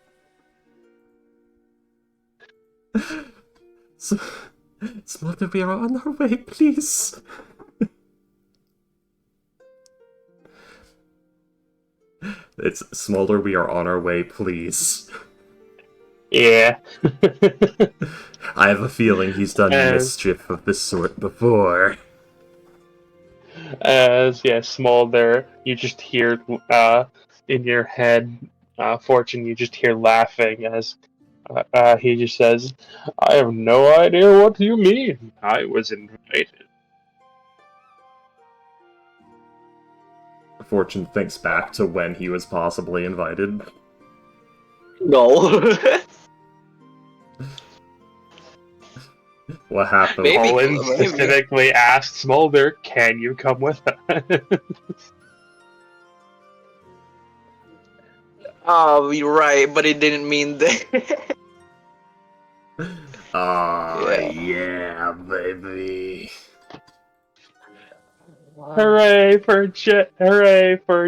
Smolder, we are on our way, please. It's Smolder, we are on our way, please. Yeah. I have a feeling he's done mischief of this sort before. Smolder, you just hear in your head, Fortune, you just hear laughing as he just says, "I have no idea what you mean. I was invited." Fortune thinks back to when he was possibly invited. No. What happened? Maybe- Colin maybe. specifically asked Smolder, "Can you come with us?" Oh, you're right, but it didn't mean that. Oh, Yeah. yeah, baby. Hooray for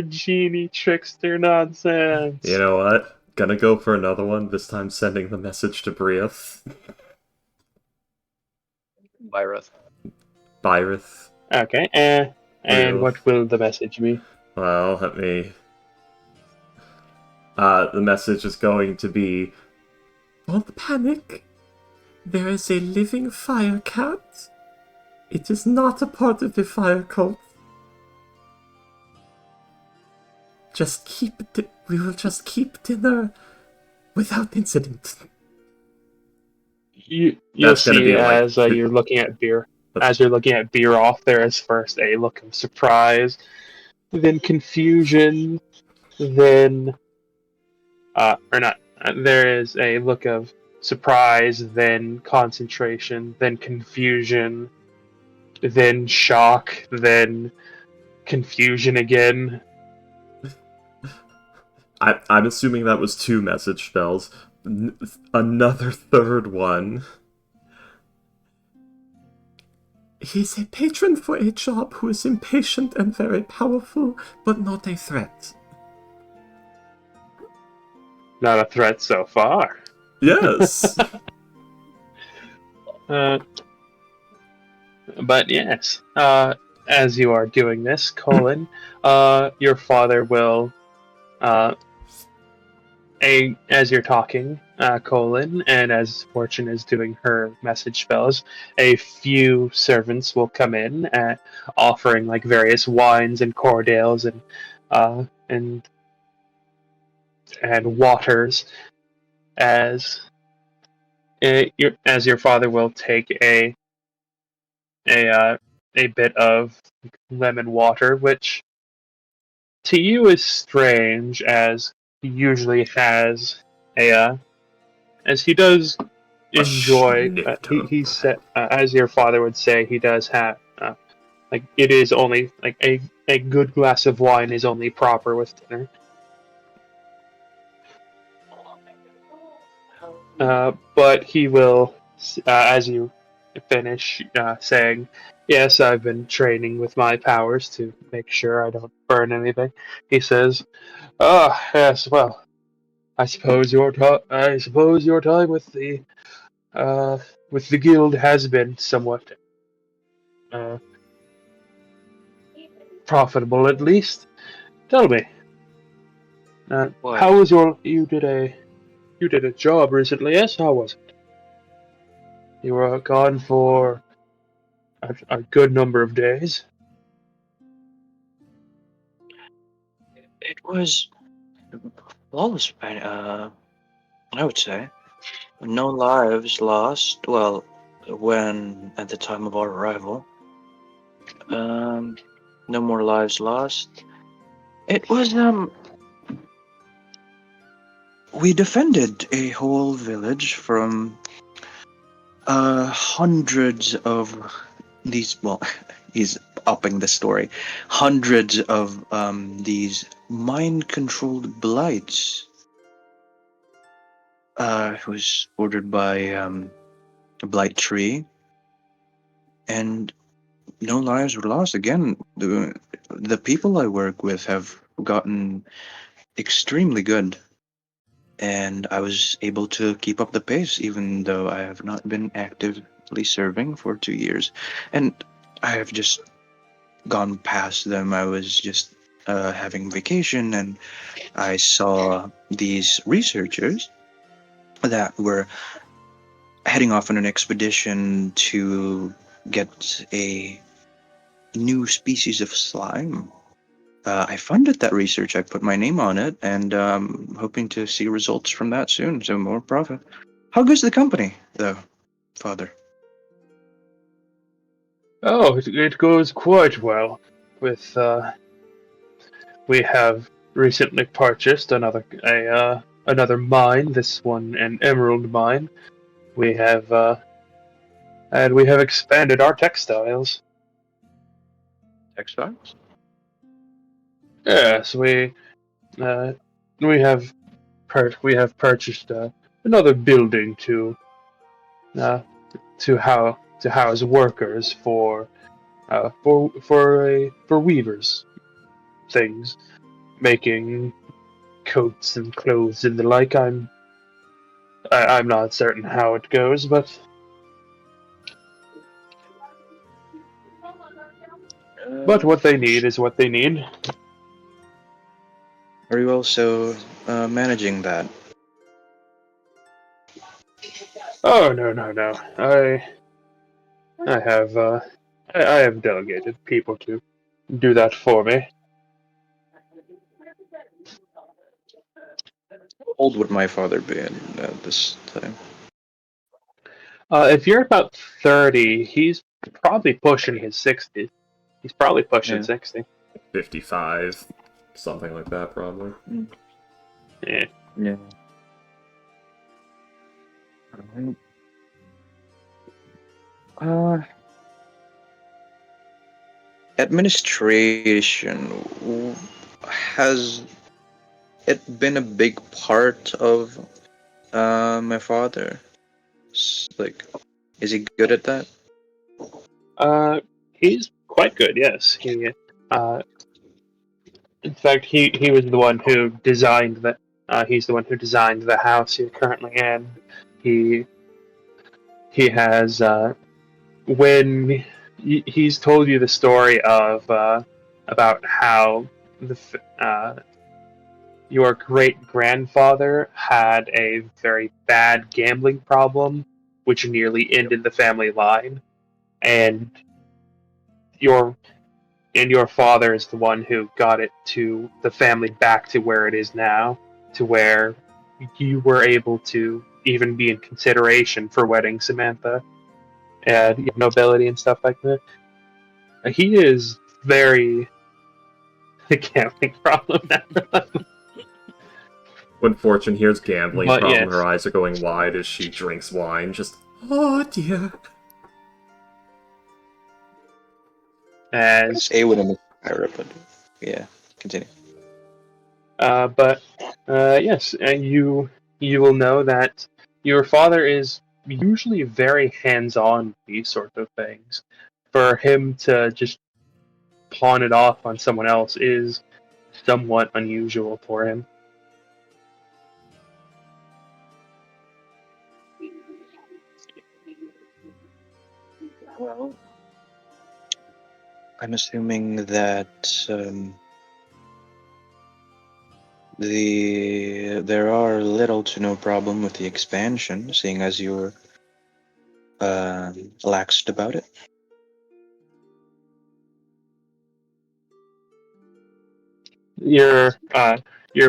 genie trickster nonsense! You know what? Gonna go for another one, this time sending the message to Briath. Byreth. Byrith. Okay, and what will the message be? Well, let me... the message is going to be... Don't panic. There is a living fire cat. It is not a part of the fire cult. We will just keep dinner without incident. You'll That's gonna see be like- as you're looking at beer. As you're looking at beer off, there is first a look of surprise, then confusion, then or not. There is a look of surprise, then concentration, then confusion, then shock, then confusion again. I'm assuming that was 2 message spells. Another third one. He's a patron for a job who is impatient and very powerful, but not a threat. Not a threat so far. Yes! But yes, as you are doing this, Colin, your father will, as you're talking, Colin, and as Fortune is doing her message spells, a few servants will come in, offering like various wines and cordials and waters, as your father will take a bit of lemon water, which to you is strange, as he usually has as he does enjoy. He said, as your father would say, he does have like it is only like a good glass of wine is only proper with dinner. But he will, as you finish saying, "Yes, I've been training with my powers to make sure I don't burn anything." He says, "Ah, yes. Well, I suppose your time with the guild has been somewhat profitable, at least. Tell me, What? how was you did a job recently? Yes, how was it? You were gone for a good number of days." It was flawless, I would say. No lives lost. Well, when at the time of our arrival, no more lives lost. It was we defended a whole village from hundreds of these. Well, he's upping the story. Hundreds of these mind-controlled blights. It was ordered by a blight tree, and no lives were lost. Again, the people I work with have gotten extremely good, and I was able to keep up the pace, even though I have not been actively serving for 2 years, and I have just gone past them. I was just having vacation, and I saw these researchers that were heading off on an expedition to get a new species of slime. I funded that research. I put my name on it, and hoping to see results from that soon. So more profit. How goes the company, though, Father? Oh, it goes quite well. With we have recently purchased another mine. This one, an emerald mine. We have And we have expanded our textiles. Textiles? Yes, we have purchased another building uh, to house workers for weavers things, making coats and clothes and the like. I'm not certain how it goes, but what they need is what they need. Are you also managing that? Oh no! I have I have delegated people to do that for me. How old would my father be at this time? If you're about 30, he's probably pushing his 60s. He's probably pushing Yeah. 60. 55, something like that, probably. Yeah. Yeah. Uh, administration, has it been a big part of my father? Like, is he good at that? He's quite good. Yes. Uh, in fact, he was the one who designed the. He's the one who designed the house you're currently in. He he has when he's told you the story of about how your great grandfather had a very bad gambling problem, which nearly ended the family line, and your your father is the one who got it to the family back to where it is now, to where you were able to even be in consideration for wedding Samantha and nobility and stuff like that. He is very the gambling problem now. When Fortune hears gambling But problem, yes. her eyes are going wide as she drinks wine, just, oh dear. As A would inspire, but yeah, continue. but yes, and you will know that your father is usually very hands-on with these sort of things. For him to just pawn it off on someone else is somewhat unusual for him. Well, I'm assuming that there are little to no problem with the expansion, seeing as you're laxed about it. Your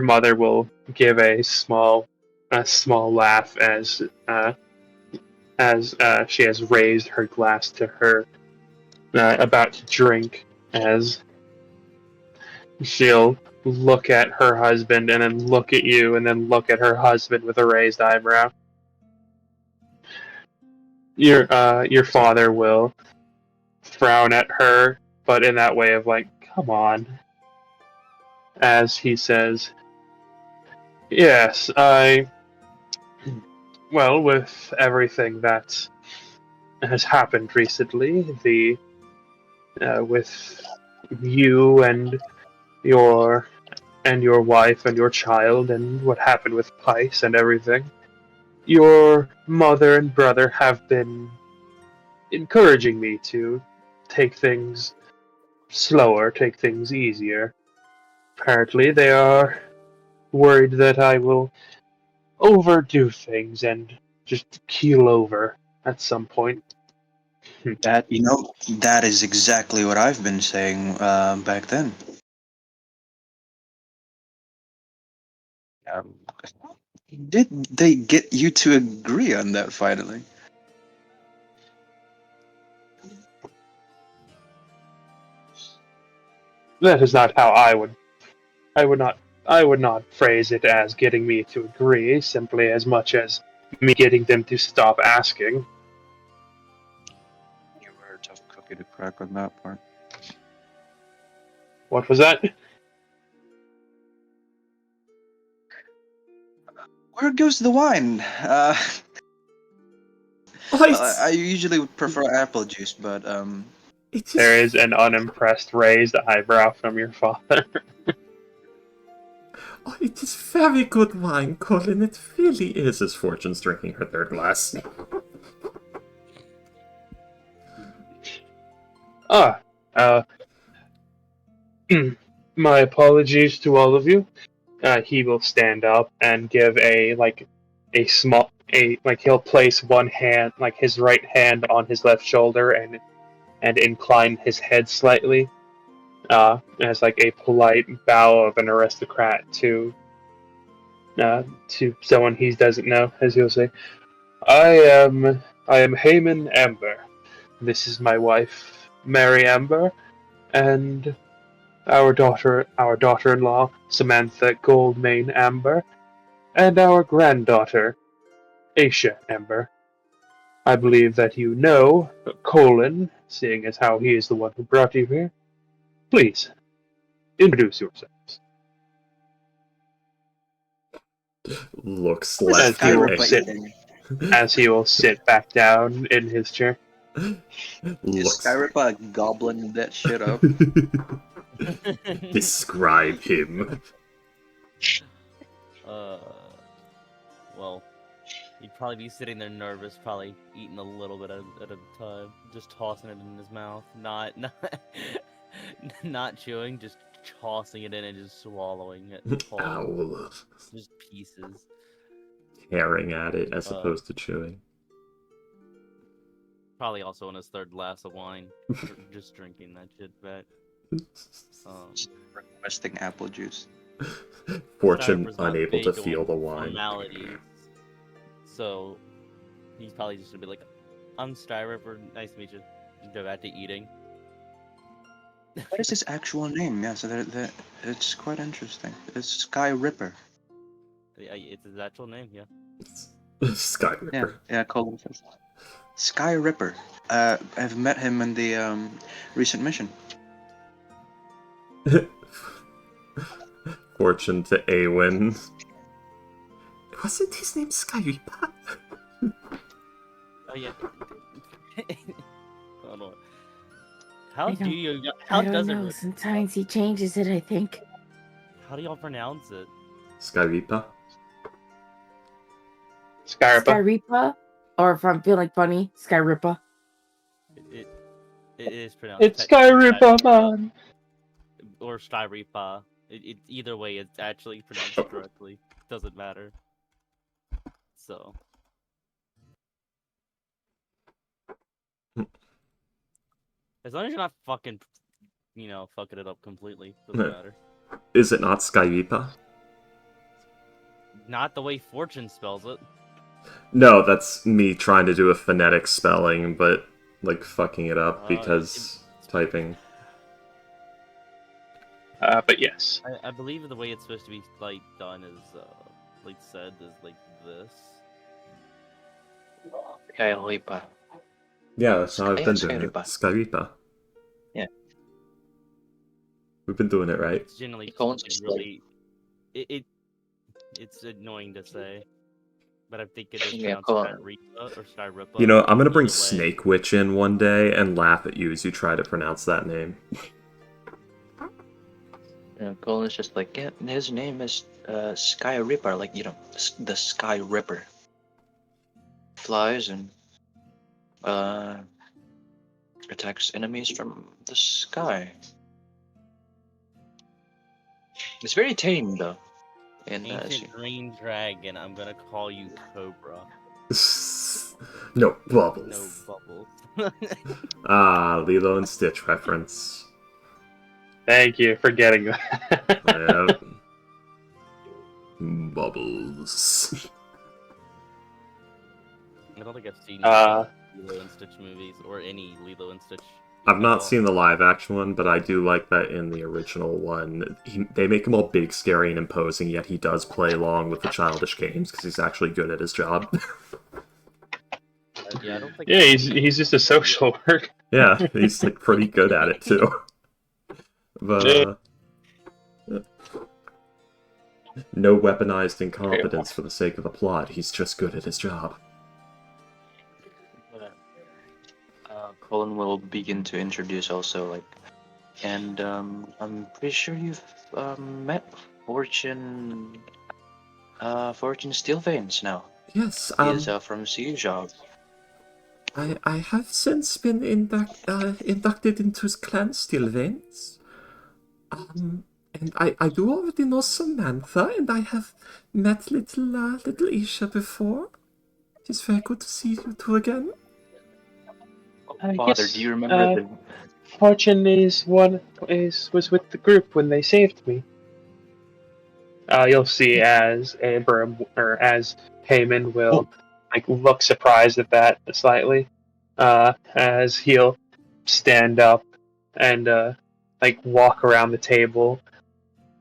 mother will give a small laugh as she has raised her glass to her, about to drink, as she'll look at her husband and then look at you and then look at her husband with a raised eyebrow. Your father will frown at her, but in that way of like, come on, as he says, yes, well, with everything that has happened recently, with you and your wife and your child and what happened with Pice and everything, your mother and brother have been encouraging me to take things slower, take things easier. Apparently, they are worried that I will overdo things and just keel over at some point. That is exactly what I've been saying back then. Um, did they get you to agree on that finally? That is not how I would not phrase it as getting me to agree, simply as much as me getting them to stop asking. get a crack on that part. What was that? Where goes the wine? I usually would prefer apple juice, but it There is an unimpressed raised eyebrow from your father. Oh, it is very good wine, Colin. It really is. As Fortune's drinking her third glass. My apologies to all of you. He will stand up and give he'll place one hand, like his right hand on his left shoulder and incline his head slightly, as like a polite bow of an aristocrat to someone he doesn't know, as he'll say, I am Heyman Amber. This is my wife, Mary Amber, and our daughter-in-law, Samantha Goldmane Amber, and our granddaughter, Aisha Amber. I believe that you know Colin, seeing as how he is the one who brought you here. Please, introduce yourselves. Looks What left he will and sit- As he will sit back down in his chair. is looks. Skyripa gobbling that shit up? Describe him. Well, he'd probably be sitting there nervous, probably eating a little bit at a time, just tossing it in his mouth, not chewing, just tossing it in and just swallowing it whole, Owl. just pieces. Tearing at it as opposed to chewing. Probably also in his third glass of wine, just drinking that shit back. Requesting apple juice. Fortune Starper's not unable big to on feel the wine. formalities, so he's probably just gonna be like, "I'm Sky Ripper. Nice to meet you." Just go back to eating. What is his actual name? Yeah, so that it's quite interesting. It's Sky Ripper. It's his actual name, yeah. Sky Ripper. Yeah, Colin says. Sky Ripper. I've met him in the recent mission. Fortune to Awen. Wasn't his name Sky Ripper? Oh yeah. Hold on. I don't know. Sometimes he changes it, I think. How do y'all pronounce it? Sky Ripper? Skyripa. Skyripa? Or if I'm feeling funny, Skyripa. It is pronounced. It's Skyripa, man. Or Skyripa. Either way, it's actually pronounced correctly. Doesn't matter. So. As long as you're not fucking, fucking it up completely, doesn't matter. Is it not Sky Ripper? Not the way Fortune spells it. No, that's me trying to do a phonetic spelling, but like fucking it up because typing. But yes. I believe the way it's supposed to be like done is said is like this. Skyripa. Yeah, that's how I've been Sky doing it. Ripper. Sky Ripper. Yeah. We've been doing it right. It's generally Colin's like, just really it's annoying to say, but I think it is Yeah, pronounced Colin. Skyripa or Skyripa. You know, I'm gonna bring Either way. Snake Witch in one day and laugh at you as you try to pronounce that name. Colin's just like, yeah, his name is Sky Ripper, like, the Sky Ripper. Flies and attacks enemies from the sky. It's very tame, though. And Ancient green dragon, I'm gonna call you Cobra. No No bubbles. bubbles. Ah, Lilo and Stitch reference. Thank you for getting that. Yep. Bubbles. I don't think I've seen Lilo and Stitch movies or any Lilo and Stitch. I've not at all. seen the live action one, but I do like that in the original one. They make him all big, scary, and imposing, yet he does play along with the childish games because he's actually good at his job. Yeah, I don't think. Yeah, he's just a social worker. Yeah, he's like pretty good at it too. But no weaponized incompetence for the sake of the plot. He's just good at his job. Colin will begin to introduce also, like, and I'm pretty sure you've met Fortune, Fortune Steelveins now. Yes, He is from Sea Job. I have since been inducted into his clan Steelveins. And I do already know Samantha, and I have met little Isha before. It's very good to see you two again. Father, Yes, do you remember the? Fortune was with the group when they saved me. You'll see as Abram or as Heyman will look surprised at that slightly, as he'll stand up and walk around the table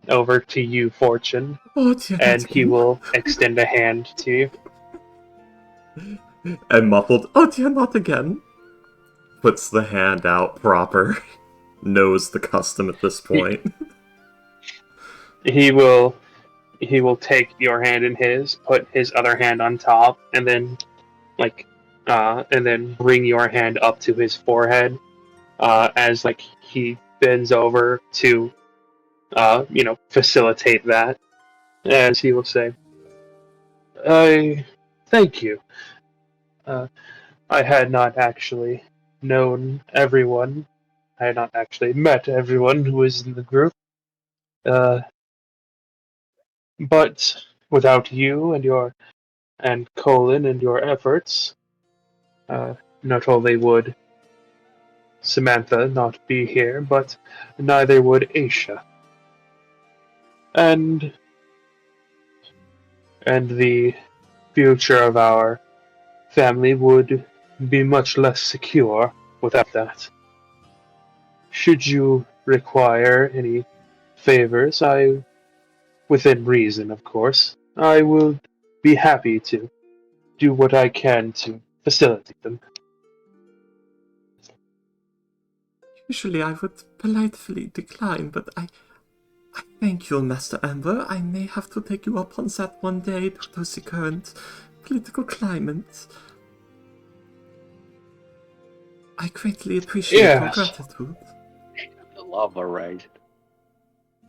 over to you, Fortune, Oh dear, and not he again. will extend a hand to you. And muffled, oh dear, not again. Puts the hand out proper. Knows the custom at this point. He will take your hand in his, put his other hand on top, and then bring your hand up to his forehead, as he bends over to facilitate that. As he will say, I thank you. Uh, I had not actually known everyone. I had not actually met everyone who was in the group. Uh, but without you and Colin and your efforts, not only would Samantha not be here, but neither would Aisha. And the future of our family would be much less secure without that. Should you require any favors, within reason, of course, I will be happy to do what I can to facilitate them. Usually I would politely decline, but I thank you, Master Amber. I may have to take you up on that one day due to the current political climate. I greatly appreciate your Yes. gratitude. The lava ride.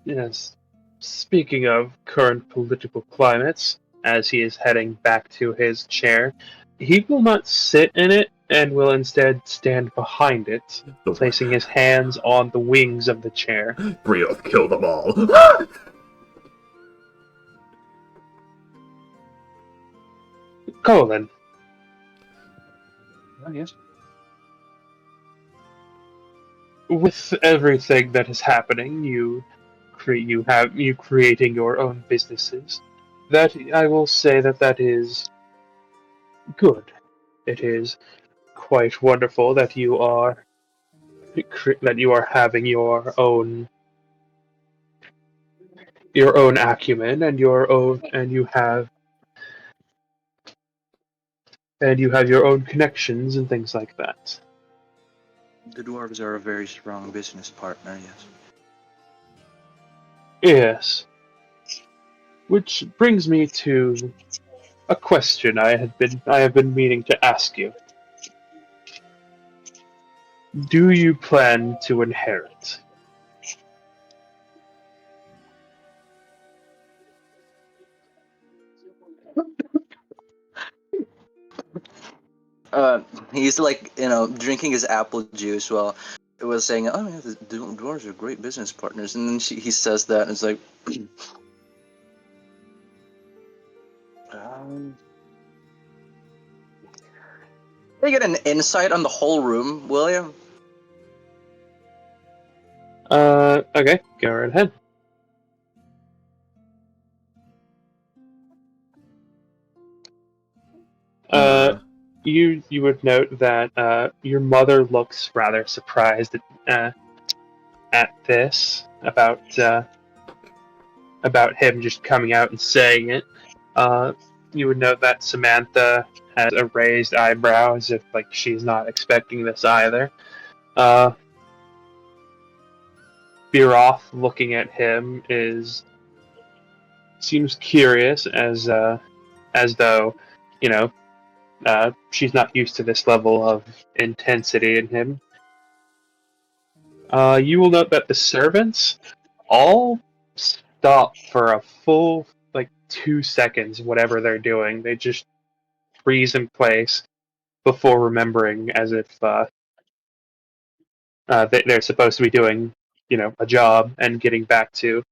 Yes. Speaking of current political climates, as he is heading back to his chair, he will not sit in it and will instead stand behind it, placing his hands on the wings of the chair. Brioth, kill them all. Colin, Oh yes. with everything that is happening, you creating your own businesses. That I will say that is good. It is quite wonderful that you are having your own acumen and you have your own connections and things like that. The dwarves are a very strong business partner, yes. Yes. Which brings me to a question I have been meaning to ask you. Do you plan to inherit? He's like, drinking his apple juice while it was saying, oh yeah, the dwarves are great business partners. And then he says that, and it's like, can I get an insight on the whole room, William? Okay, go right ahead. You would note that your mother looks rather surprised at this about him just coming out and saying it. You would note that Samantha has a raised eyebrow as if she's not expecting this either. Biroth, looking at him, seems curious, as though, you know, she's not used to this level of intensity in him. You will note that the servants all stop for a full, 2 seconds, whatever they're doing. They just freeze in place before remembering, as if they're supposed to be doing, a job and getting back to,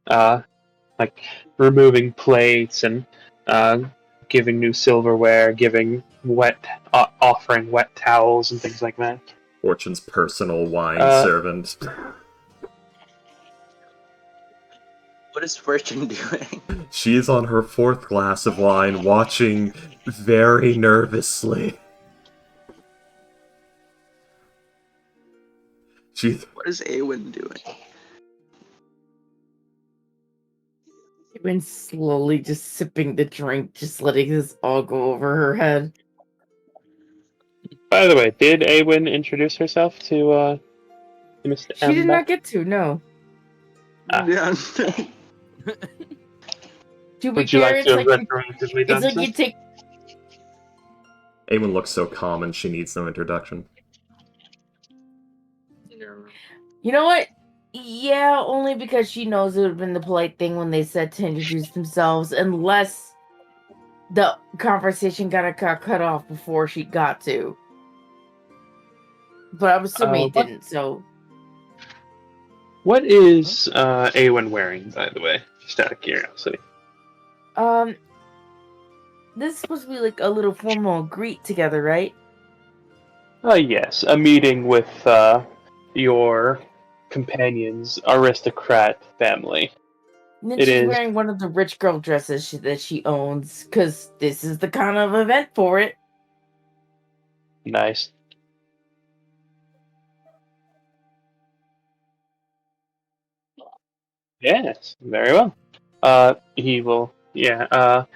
like, removing plates and giving new silverware, offering wet towels and things like that. Fortune's personal wine servant. What is Fortune doing? She's on her 4th glass of wine, watching very nervously. What is Awen doing? Been slowly just sipping the drink, just letting this all go over her head. By the way, did Awen introduce herself to Mr. She did not get to, no. Yeah. To be Would you fair, like it's to have like retroactively done it's like so? you take. Aemon looks so calm and she needs no introduction. You know what? Yeah, only because she knows it would have been the polite thing when they said to introduce themselves, unless the conversation got cut off before she got to. But I'm assuming it didn't, so... What is Awen wearing, by the way? Just out of curiosity. This is supposed to be like a little formal greet together, right? Yes, a meeting with your companion's aristocrat family. And then It she's is- wearing one of the rich girl dresses that she owns, because this is the kind of event for it. Nice. Yes, very well. He will, Heyman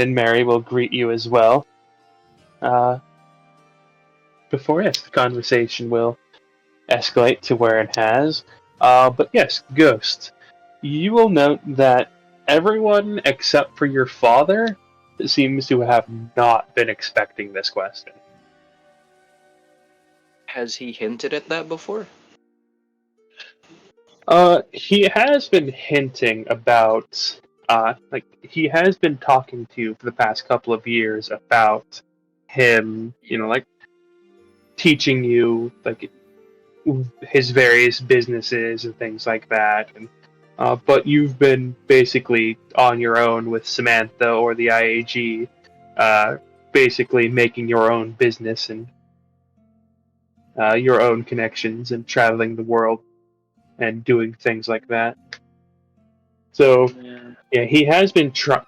and Mary will greet you as well. Before, yes, the conversation will escalate to where it has. But yes, Ghost, you will note that everyone except for your father seems to have not been expecting this question. Has he hinted at that before? He has been hinting about, he has been talking to you for the past couple of years about him, teaching you, his various businesses and things like that. And, but you've been basically on your own with Samantha or the IAG, basically making your own business and your own connections and traveling the world and doing things like that. So yeah, he has been trying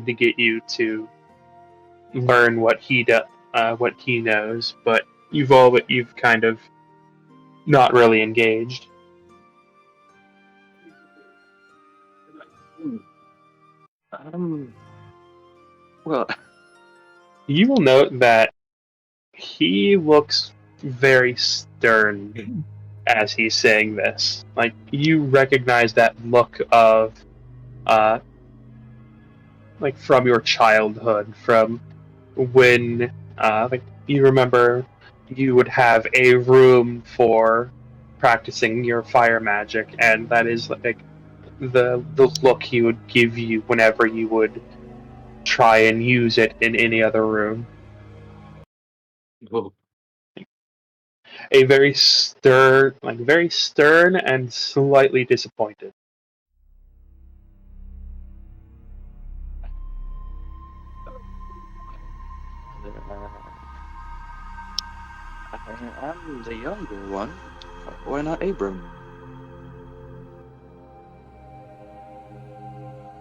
to get you to learn what he knows, but you've kind of not really engaged. Well, You will note that he looks very stern as he's saying this. Like, you recognize that look of, from your childhood, from when, you remember you would have a room for practicing your fire magic, and that is, the look he would give you whenever you would try and use it in any other room. whoa. A very stern and slightly disappointed. I'm the younger one. Why not Abram?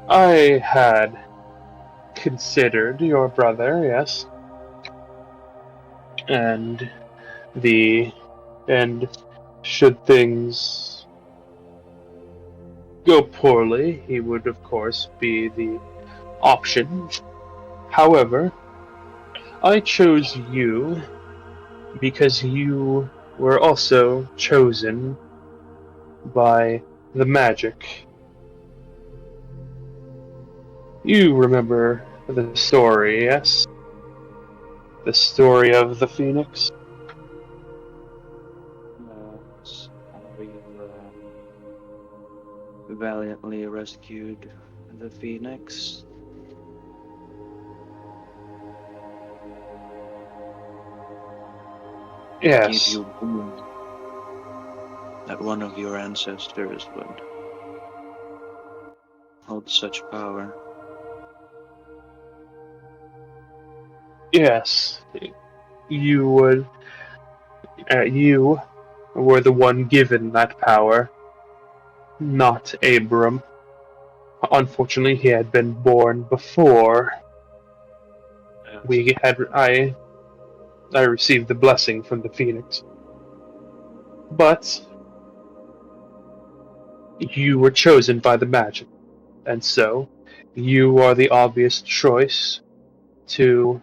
I had considered your brother, yes. And should things go poorly, he would of course be the option. However, I chose you because you were also chosen by the magic. You remember the story, yes? The story of the Phoenix? We valiantly rescued the Phoenix. Gave Yes. you boom that one of your ancestors would hold such power. Yes. You would. You were the one given that power, not Abram. Unfortunately, he had been born before we had. I received the blessing from the Phoenix. But you were chosen by the magic, and so you are the obvious choice to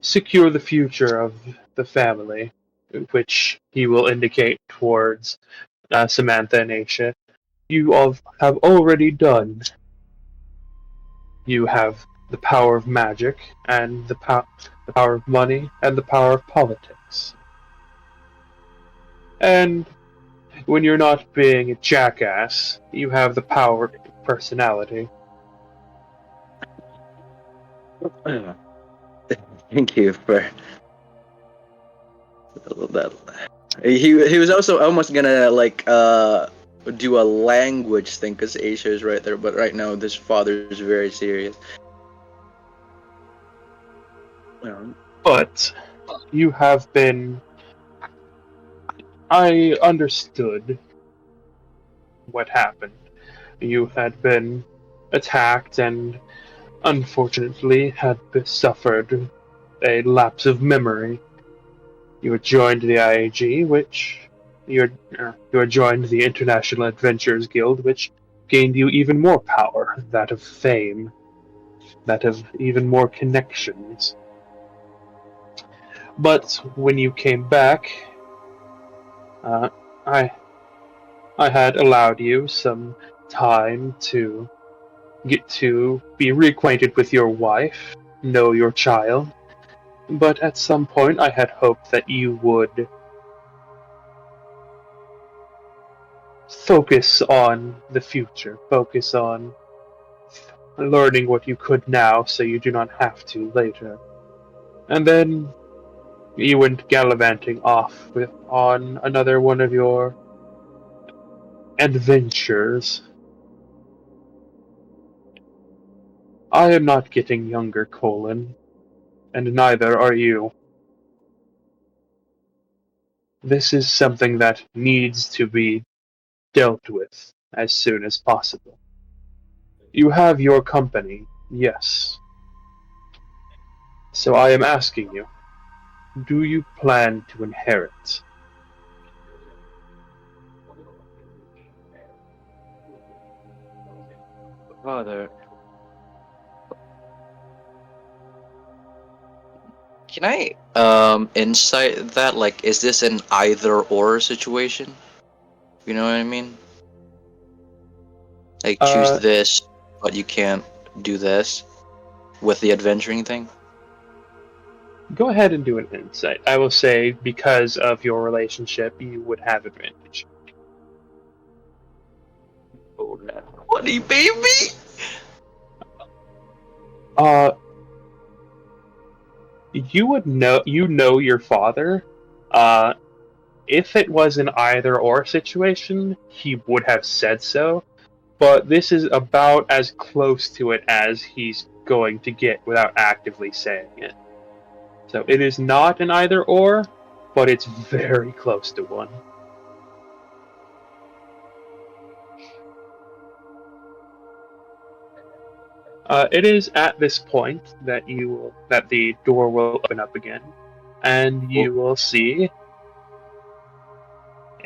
secure the future of the family, which he will indicate towards Samantha and Aisha. You all have already done. You have the power of magic, and the power of money, and the power of politics. And when you're not being a jackass, you have the power of personality. Thank you for that. He was also almost gonna do a language thing because Asia is right there, but right now this father is very serious. But you have been. I understood what happened. You had been attacked and unfortunately had suffered a lapse of memory. You had joined the IAG, which you had joined the International Adventurers Guild, which gained you even more power, that of fame, that of even more connections. But when you came back, uh, I I had allowed you some time to get to be reacquainted with your wife, know your child, but at some point I had hoped that you would focus on the future, focus on learning what you could now so you do not have to later. And then you went gallivanting off on another one of your adventures. I am not getting younger, Colin, and neither are you. This is something that needs to be dealt with as soon as possible. You have your company, yes. So I am asking you, do you plan to inherit? Father, can I insight that? Like, is this an either or situation? You know what I mean? Like, choose Uh, this, but you can't do this with the adventuring thing. Go ahead and do an insight. I will say because of your relationship, you would have advantage. Oh, that 20, baby! Uh, you know your father. Uh, if it was an either or situation, he would have said so. But this is about as close to it as he's going to get without actively saying it. So it is not an either or, but it's very close to one. It is at this point that the door will open up again, and you will see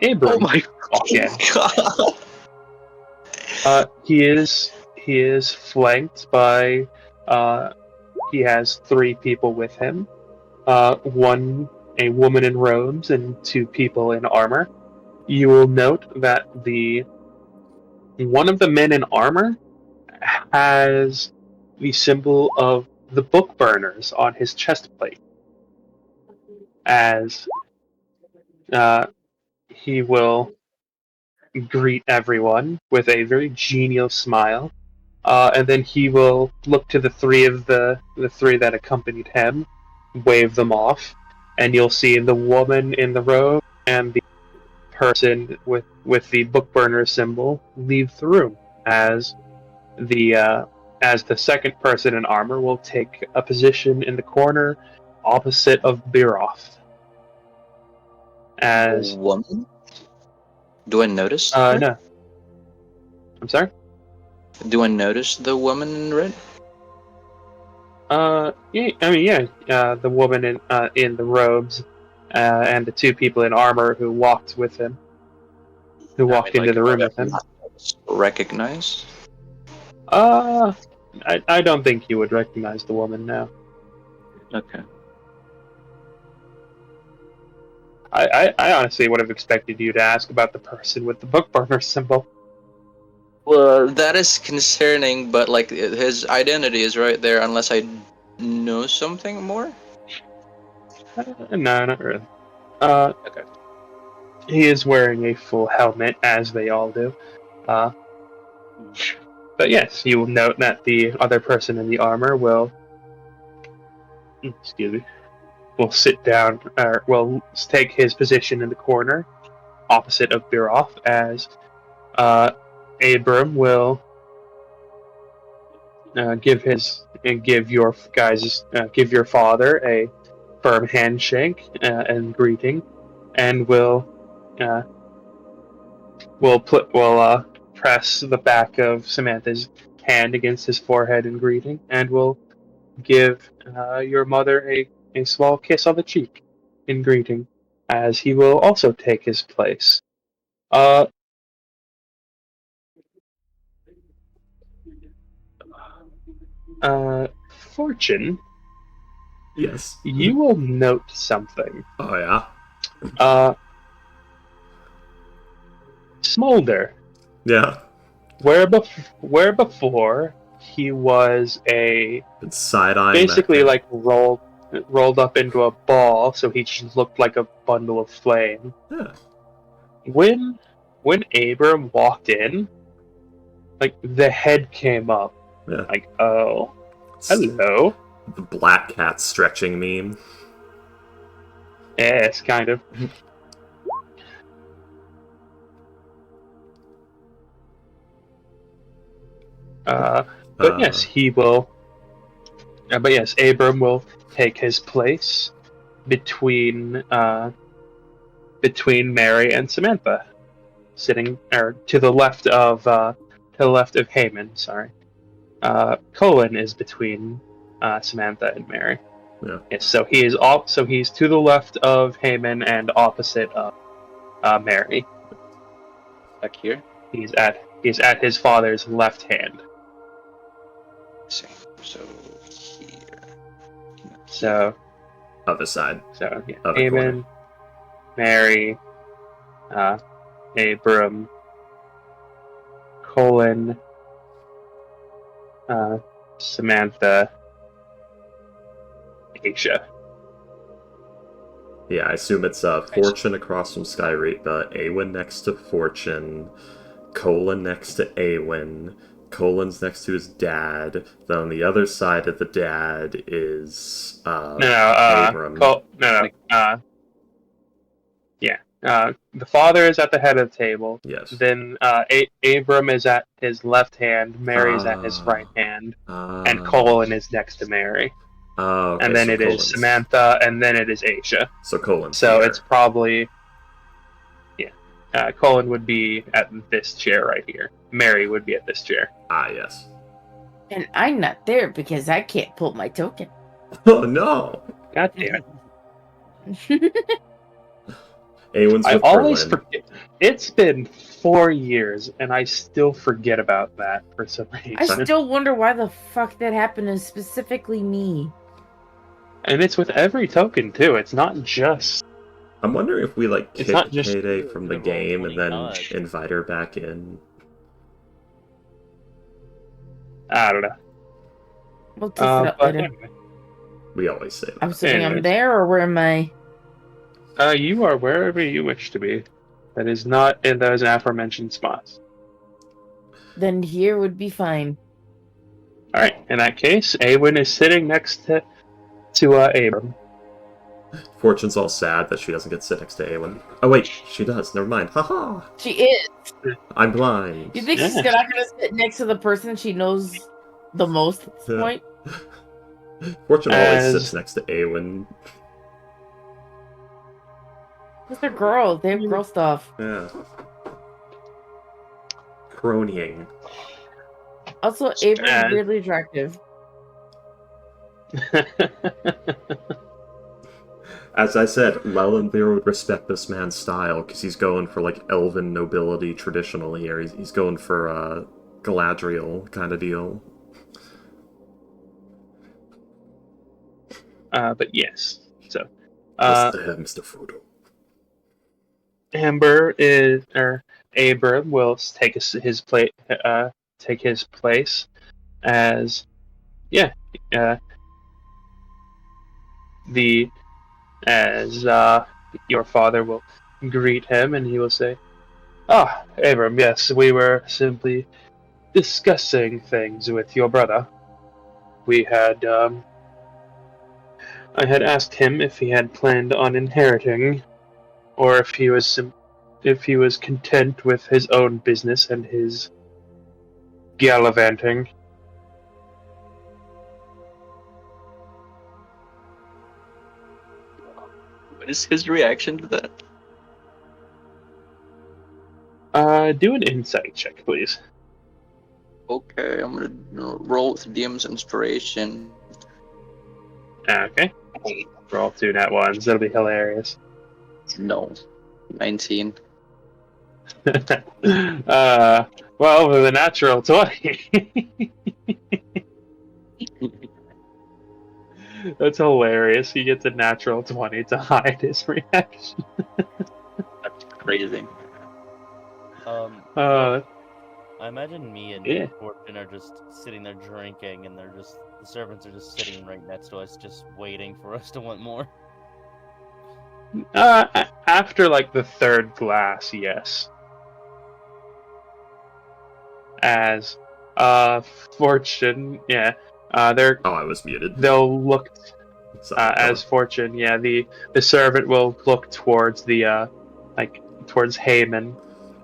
Oh Abram my walk in. god! He is flanked by he has three people with him. a woman in robes and 2 people in armor. You will note that one of the men in armor has the symbol of the book burners on his chest plate, as he will greet everyone with a very genial smile, and then he will look to the three that accompanied him, wave them off, and you'll see the woman in the robe and the person with the book burner symbol leave the room, as the second person in armor will take a position in the corner opposite of Biroth. As Woman? Do I notice? no, I'm sorry. Do I notice the woman in red? The woman in the robes, and the 2 people in armor who walked with him, who walked into the room with him. Recognize? I don't think you would recognize the woman now. Okay. I honestly would have expected you to ask about the person with the book burner symbol. Well, that is concerning, but like his identity is right there unless I know something more? No, not really. Okay. He is wearing a full helmet, as they all do. But yes, you will note that the other person in the armor will sit down, or will take his position in the corner, opposite of Biroth, as Abram will give your father a firm handshake and greeting, and will press the back of Samantha's hand against his forehead in greeting, and will give your mother a small kiss on the cheek in greeting, as he will also take his place. Fortune, Yes. you will note something. Oh yeah. Smolder, Yeah. where before he was It's side-eye. basically like rolled up into a ball, so he just looked like a bundle of flame. Yeah. When Abram walked in, like the head came up, Yeah. like, oh, hello. The black cat stretching meme. Yes, kind of. But yes, he will. But yes, Abram will take his place between Mary and Samantha, sitting to the left of Haman. Sorry, Colin is between Samantha and Mary. Yeah. Yes, so he's to the left of Haman and opposite of Mary. Back here? He's at his father's left hand. Let's see. So here. So Other side. So yeah, Other Haman, Mary, Abram, Colin, Samantha, Aisha. Yeah, I assume it's Fortune across from Skyreap, Awen next to Fortune, Colin next to Awen, Colin's next to his dad. Then on the other side of the dad is Abram. The father is at the head of the table. Yes. Then Abram is at his left hand, Mary is at his right hand, and Colin is next to Mary. Okay, And then so it Colin's. is Samantha, and then it is Aisha. So Colin's So here. it's probably, Colin would be at this chair right here. Mary would be at this chair. Ah, yes. And I'm not there because I can't pull my token. Oh no! God damn I Awen's I with always Berlin. forget. It's been 4 years, and I still forget about that for some reason. still wonder why the fuck that happened to specifically me. And it's with every token too. It's not just. I'm wondering if we like It's kick not just- Payday from the Could've rolled game and 20 then dodge. invite her back in. I don't know. We'll test it out But later. anyway, We always say that. I'm assuming I'm Anyways. there, or where am I? you are wherever you wish to be. That is not in those aforementioned spots. Then here would be fine. All right. In that case, Awen is sitting next to Abram. Fortune's all sad that she doesn't get to sit next to Awen. Oh wait, she does. Never mind. Haha. She is. I'm blind. You think she's Yeah. not gonna sit next to the person she knows the most at this Yeah. point? Fortune always As- sits next to Awen. Because they're girls. They have girl stuff. Yeah. Cronying. Also, Abram's And- weirdly attractive. As I said, Lelandir would respect this man's style because he's going for like elven nobility traditional here. He's going for Galadriel kind of deal. But yes. So, Mr. Frodo. Abram will take his place as your father will greet him, and he will say, "Ah, Abram, yes, we were simply discussing things with your brother. We had I had asked him if he had planned on inheriting, or if he was content with his own business and his gallivanting." What is his reaction to that? Do an insight check, please. Okay, I'm gonna roll with DM's inspiration. Okay. Roll 2 nat ones. That'll be hilarious. No, 19. Well, with a natural 20. That's hilarious. He gets a natural 20 to hide his reaction. That's crazy. Uh, I imagine me and Yeah. Fortune are just sitting there drinking, and the servants are just sitting right next to us, just waiting for us to want more. After like the third glass, yes. As Fortune, yeah, Oh, I was muted. they'll look Sorry, as Fortune, yeah. The servant will look towards the towards Haman,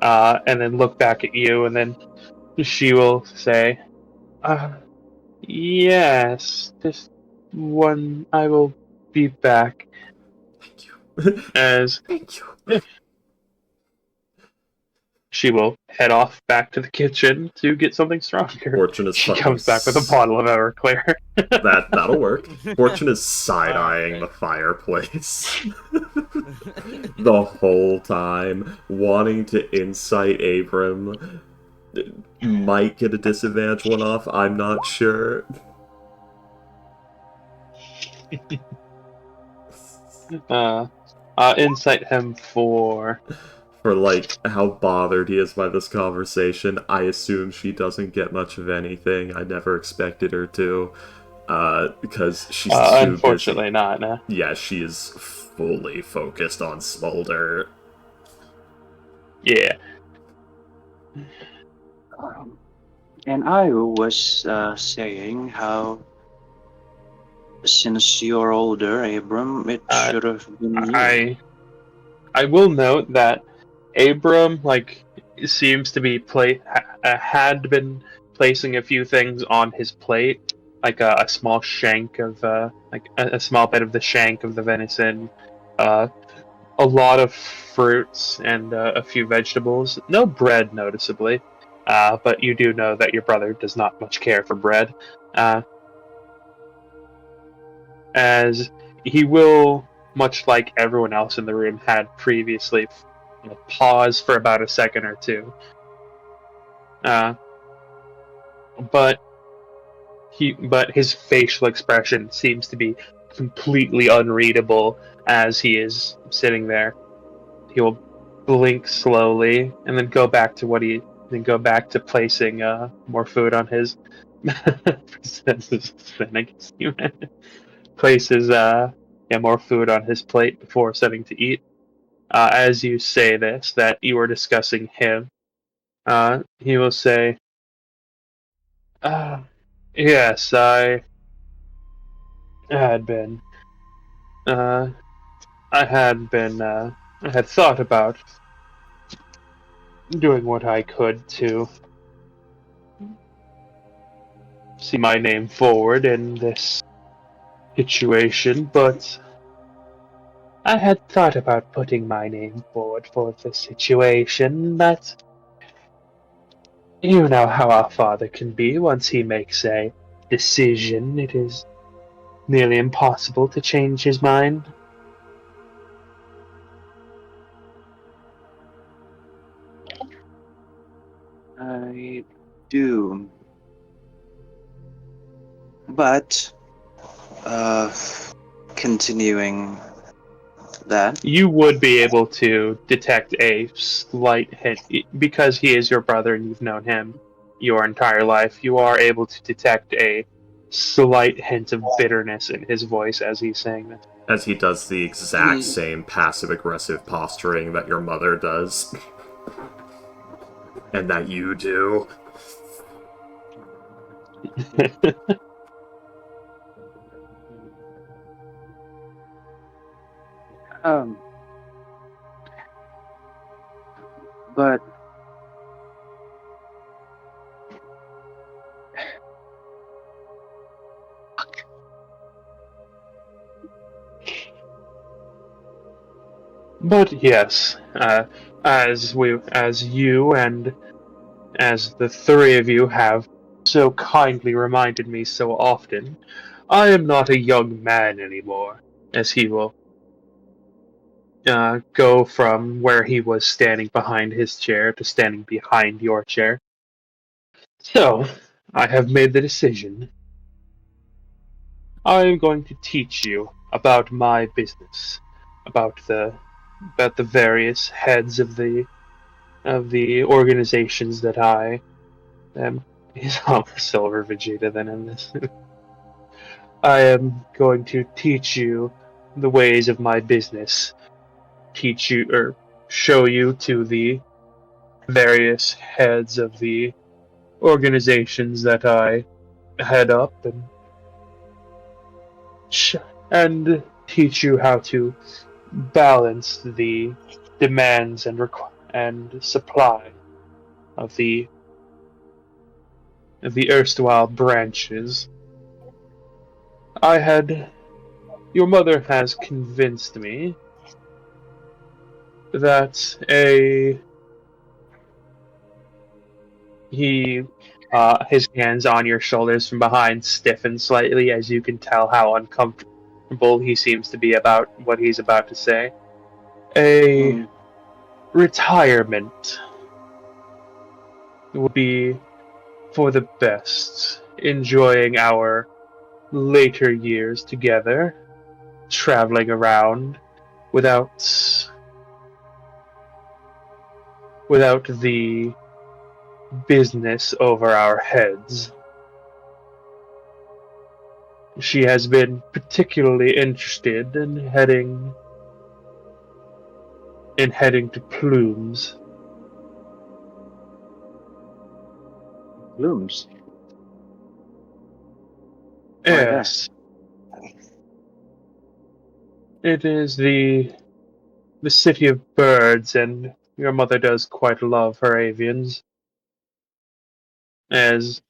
and then look back at you, and then she will say, "Yes, just one. I will be back." Thank you. As Thank you. she will head off back to the kitchen to get something stronger. Fortune is She fucking comes back with a bottle of Everclear. That'll work. Fortune is side-eyeing the fireplace the whole time, wanting to incite Abram. Might get a disadvantage one off, I'm not sure. Incite him for For, like, how bothered he is by this conversation. I assume she doesn't get much of anything. I never expected her to. Because she's too unfortunately busy. not. No. Yeah, she is fully focused on Smolder. Yeah. And I was saying how, since you're older, Abram, it should have been you. I will note that Abram seems to be had been placing a few things on his plate, like a small shank of a small bit of the shank of the venison, a lot of fruits and a few vegetables. No bread, noticeably, but you do know that your brother does not much care for bread, as he will, much like everyone else in the room had previously, pause for about a second or two. But his facial expression seems to be completely unreadable as he is sitting there. He will blink slowly and then go back to placing more food on his places more food on his plate before setting to eat. As you say this, that you were discussing him, he will say, "Yes, I had been. Uh, I had been. I had thought about doing what I could to see my name forward in this situation, but I had thought about putting my name forward for this situation, but you know how our father can be once he makes a decision. It is nearly impossible to change his mind." I do. But, uh, continuing that. You would be able to detect a slight hint, because he is your brother and you've known him your entire life. You are able to detect a slight hint of bitterness in his voice as he's saying this. As he does the exact same passive-aggressive posturing that your mother does. And that you do. But But yes, as you and as the three of you have so kindly reminded me so often, I am not a young man anymore. As he will go from where he was standing behind his chair to standing behind your chair. So, I have made the decision. I am going to teach you about my business, about the various heads of the organizations that I am. He's on Silver Vegeta then in this. I am going to teach you the ways of my business. Teach you or show you to the various heads of the organizations that I head up and teach you how to balance the demands and supply of the erstwhile branches. Your mother has convinced me that his hands on your shoulders from behind stiffen slightly as you can tell how uncomfortable he seems to be about what he's about to say. A retirement would be for the best, enjoying our later years together, traveling around without the business over our heads. She has been particularly interested in heading to Plumes. Blooms. Yes. It is the city of birds, and your mother does quite love her avians. As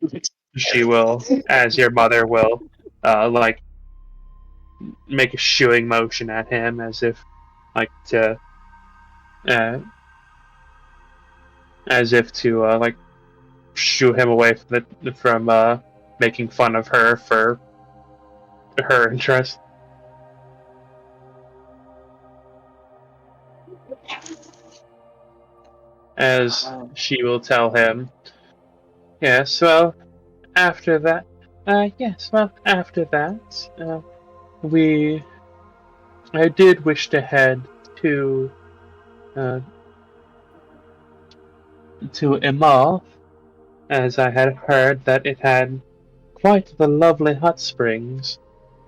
your mother will, like, make a shooing motion at him as if, like, to, like, shoo him away from making fun of her for her interest. As she will tell him, yes, well, after that, I did wish to head to uh, Imal, as I had heard that it had quite the lovely hot springs,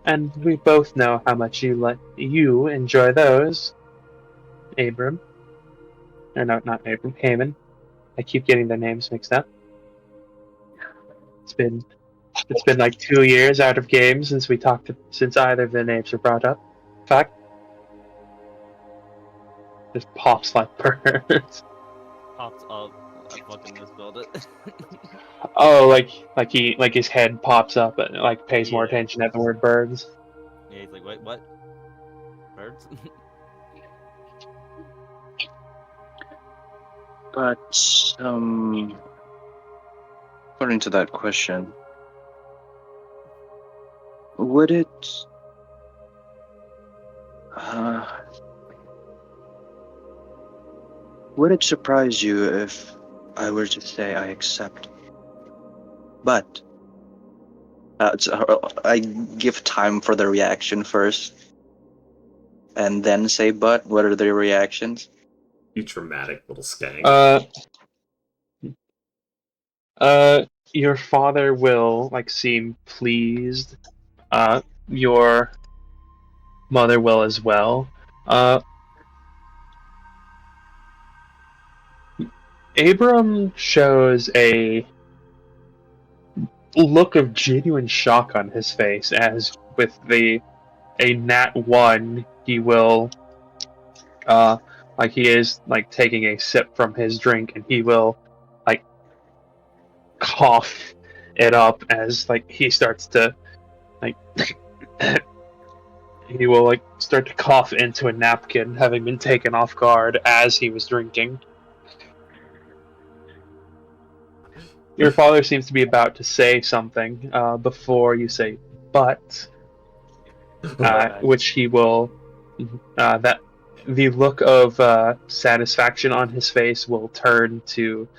and we both know how much you enjoy those, Abram. Or no, not Abram, Haman. I keep getting their names mixed up. It's been like 2 years out of game since either of their names were brought up. In fact, just pops like birds. Popped up. I fucking misspelled it. Oh, like his head pops up and like pays more Yeah. attention at the word birds. Yeah, he's like, wait, what? Birds? But according to that question, would it uh, would it surprise you if I were to say I accept? But I give time for the reaction first, and then say but. What are the reactions? You dramatic little skank. Your father will like seem pleased. Your mother will as well. Abram shows a look of genuine shock on his face as with a nat 1 he will like he is like taking a sip from his drink and he will like cough it up as like he starts to like he will like start to cough into a napkin having been taken off guard as he was drinking. Your father seems to be about to say something before you say but, which he will that the look of satisfaction on his face will turn to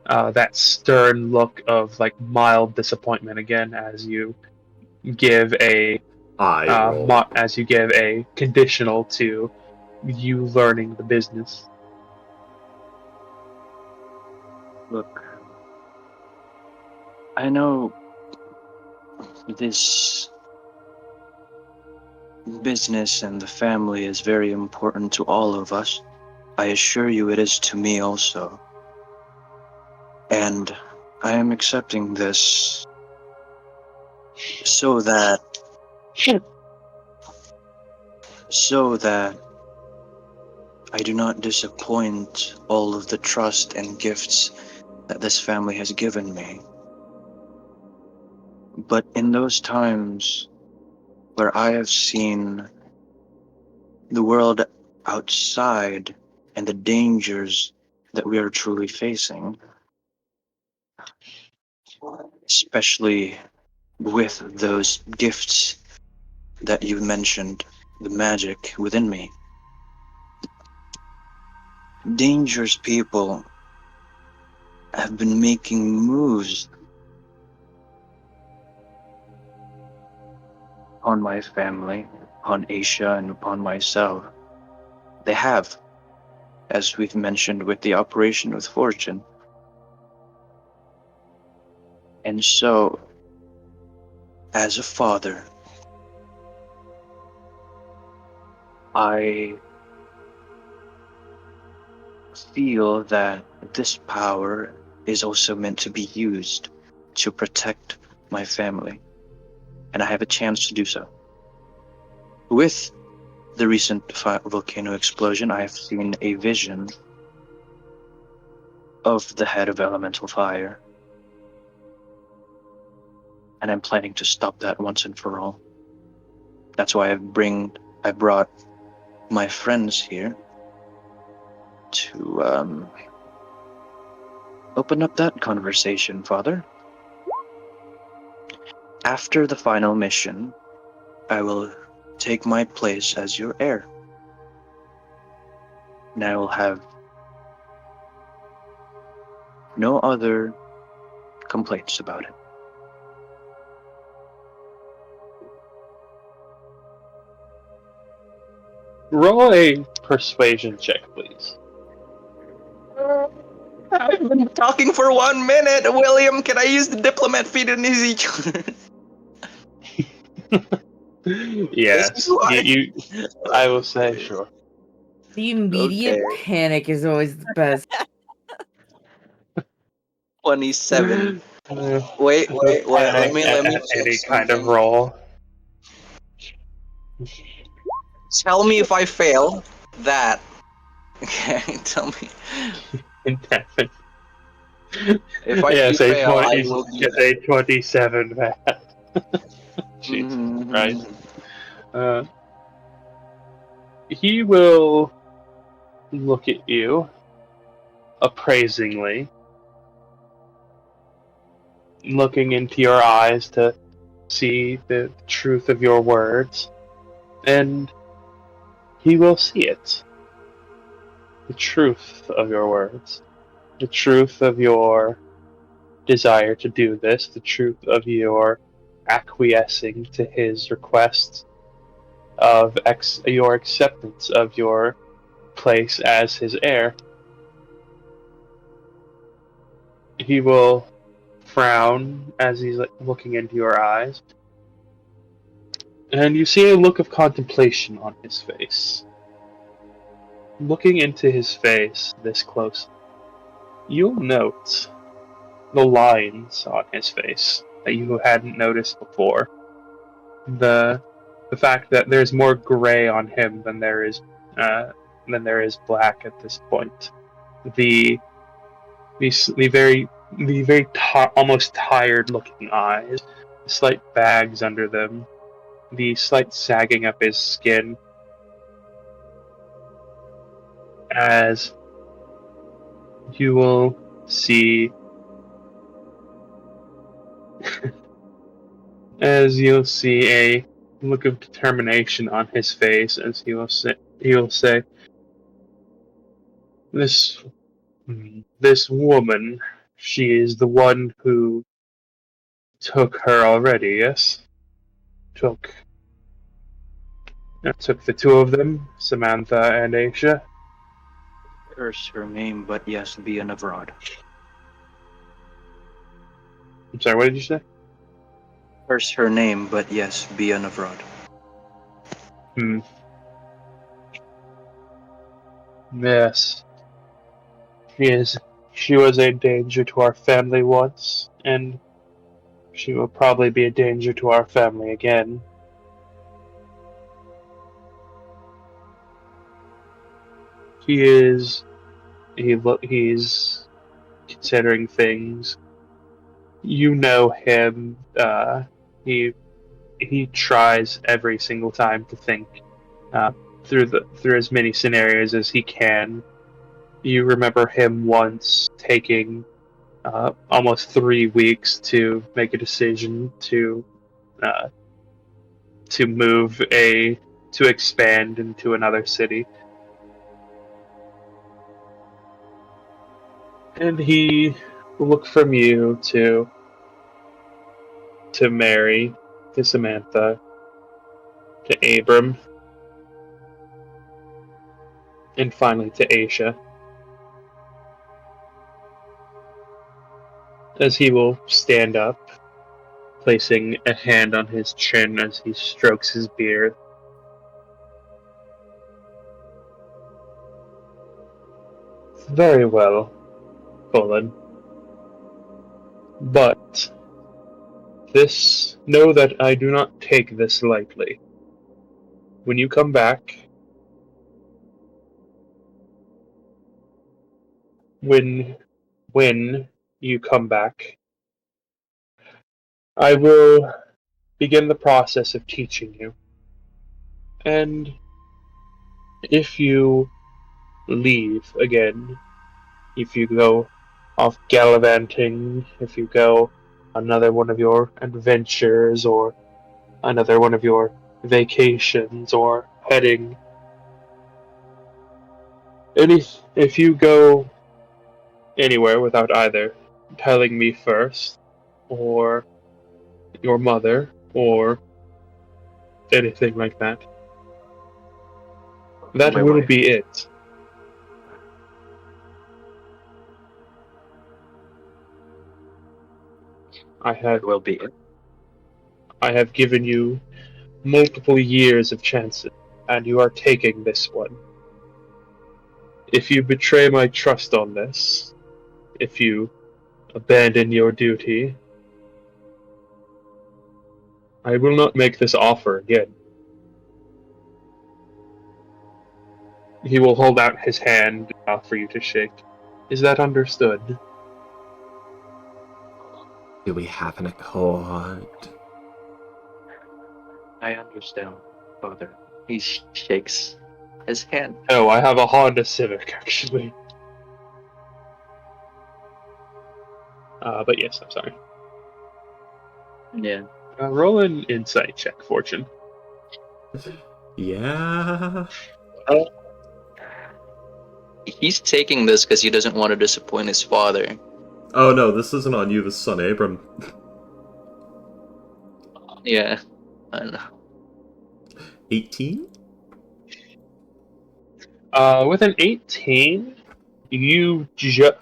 that stern look of like mild disappointment again as you give a I roll. as you give a conditional to you learning the business. Look, I know this business and the family is very important to all of us. I assure you it is to me also. And I am accepting this so that I do not disappoint all of the trust and gifts that this family has given me. But in those times where I have seen the world outside and the dangers that we are truly facing, especially with those gifts that you mentioned, the magic within me, dangerous people have been making moves on my family, on Asia, and upon myself. They have, as we've mentioned with the operation with Fortune. And so, as a father, I feel that this power is also meant to be used to protect my family, and I have a chance to do so. With the recent volcano explosion, I have seen a vision of the head of elemental fire, and I'm planning to stop that once and for all. That's why I brought my friends here to open up that conversation, Father. After the final mission, I will take my place as your heir, and I will have no other complaints about it. Roll a persuasion check, please. I've been talking for 1 minute. William, can I use the diplomat feat in his each? Yes, I will say sure. The immediate Okay. panic is always the best. 27. Uh, Wait. the Let panic me at check any kind of something. roll. Tell me if I fail that. Okay, tell me. If I do Yes, a fail, I 20. will be Yes, a 27. Matt. Jesus Christ. Mhm. He will look at you appraisingly, looking into your eyes to see the truth of your words, and he will see it. The truth of your words, the truth of your desire to do this, the truth of your acquiescing to his requests, of your acceptance of your place as his heir. He will frown as he's looking into your eyes, and you see a look of contemplation on his face. Looking into his face this close, you'll note the lines on his face that you hadn't noticed before. The fact that there's more gray on him uh, than there is black at this point. The almost tired looking eyes, the slight bags under them, the slight sagging of his skin, as you will see as you'll see a look of determination on his face as he will say this this woman, she is the one who took her already, yes? Took took the two of them, Samantha and Aisha. Curse her name, but yes, be an abroad. I'm sorry, what did you say? Curse her name, but yes, be an abroad. Yes. She was a danger to our family once, and she will probably be a danger to our family again. He's considering things. You know him. He he tries every single time to think through as many scenarios as he can. You remember him once taking almost 3 weeks to make a decision uh, to expand into another city, and he looked from you to Mary, to Samantha, to Abram, and finally to Aisha, as he will stand up, placing a hand on his chin as he strokes his beard. Very well, Colin. But know that I do not take this lightly. When you come back, when you come back, I will begin the process of teaching you. And if you leave again, if you go off gallivanting, if you go another one of your adventures or another one of your vacations or heading, if you go anywhere without either telling me first, or your mother, or anything like that, That My will wife. be it. I have That will be it. I have given you multiple years of chances, and you are taking this one. If you betray my trust on this, if you abandon your duty, I will not make this offer again. He will hold out his hand for you to shake. Is that understood? Do we have an accord? I understand, Father. He shakes his hand. Oh, I have a Honda Civic, actually. But yes, I'm sorry. Yeah. Roll an insight check, Fortune. Yeah. He's taking this because he doesn't want to disappoint his father. Oh no, this isn't on you, this is on Abram. Yeah, I know. 18? With an 18, you just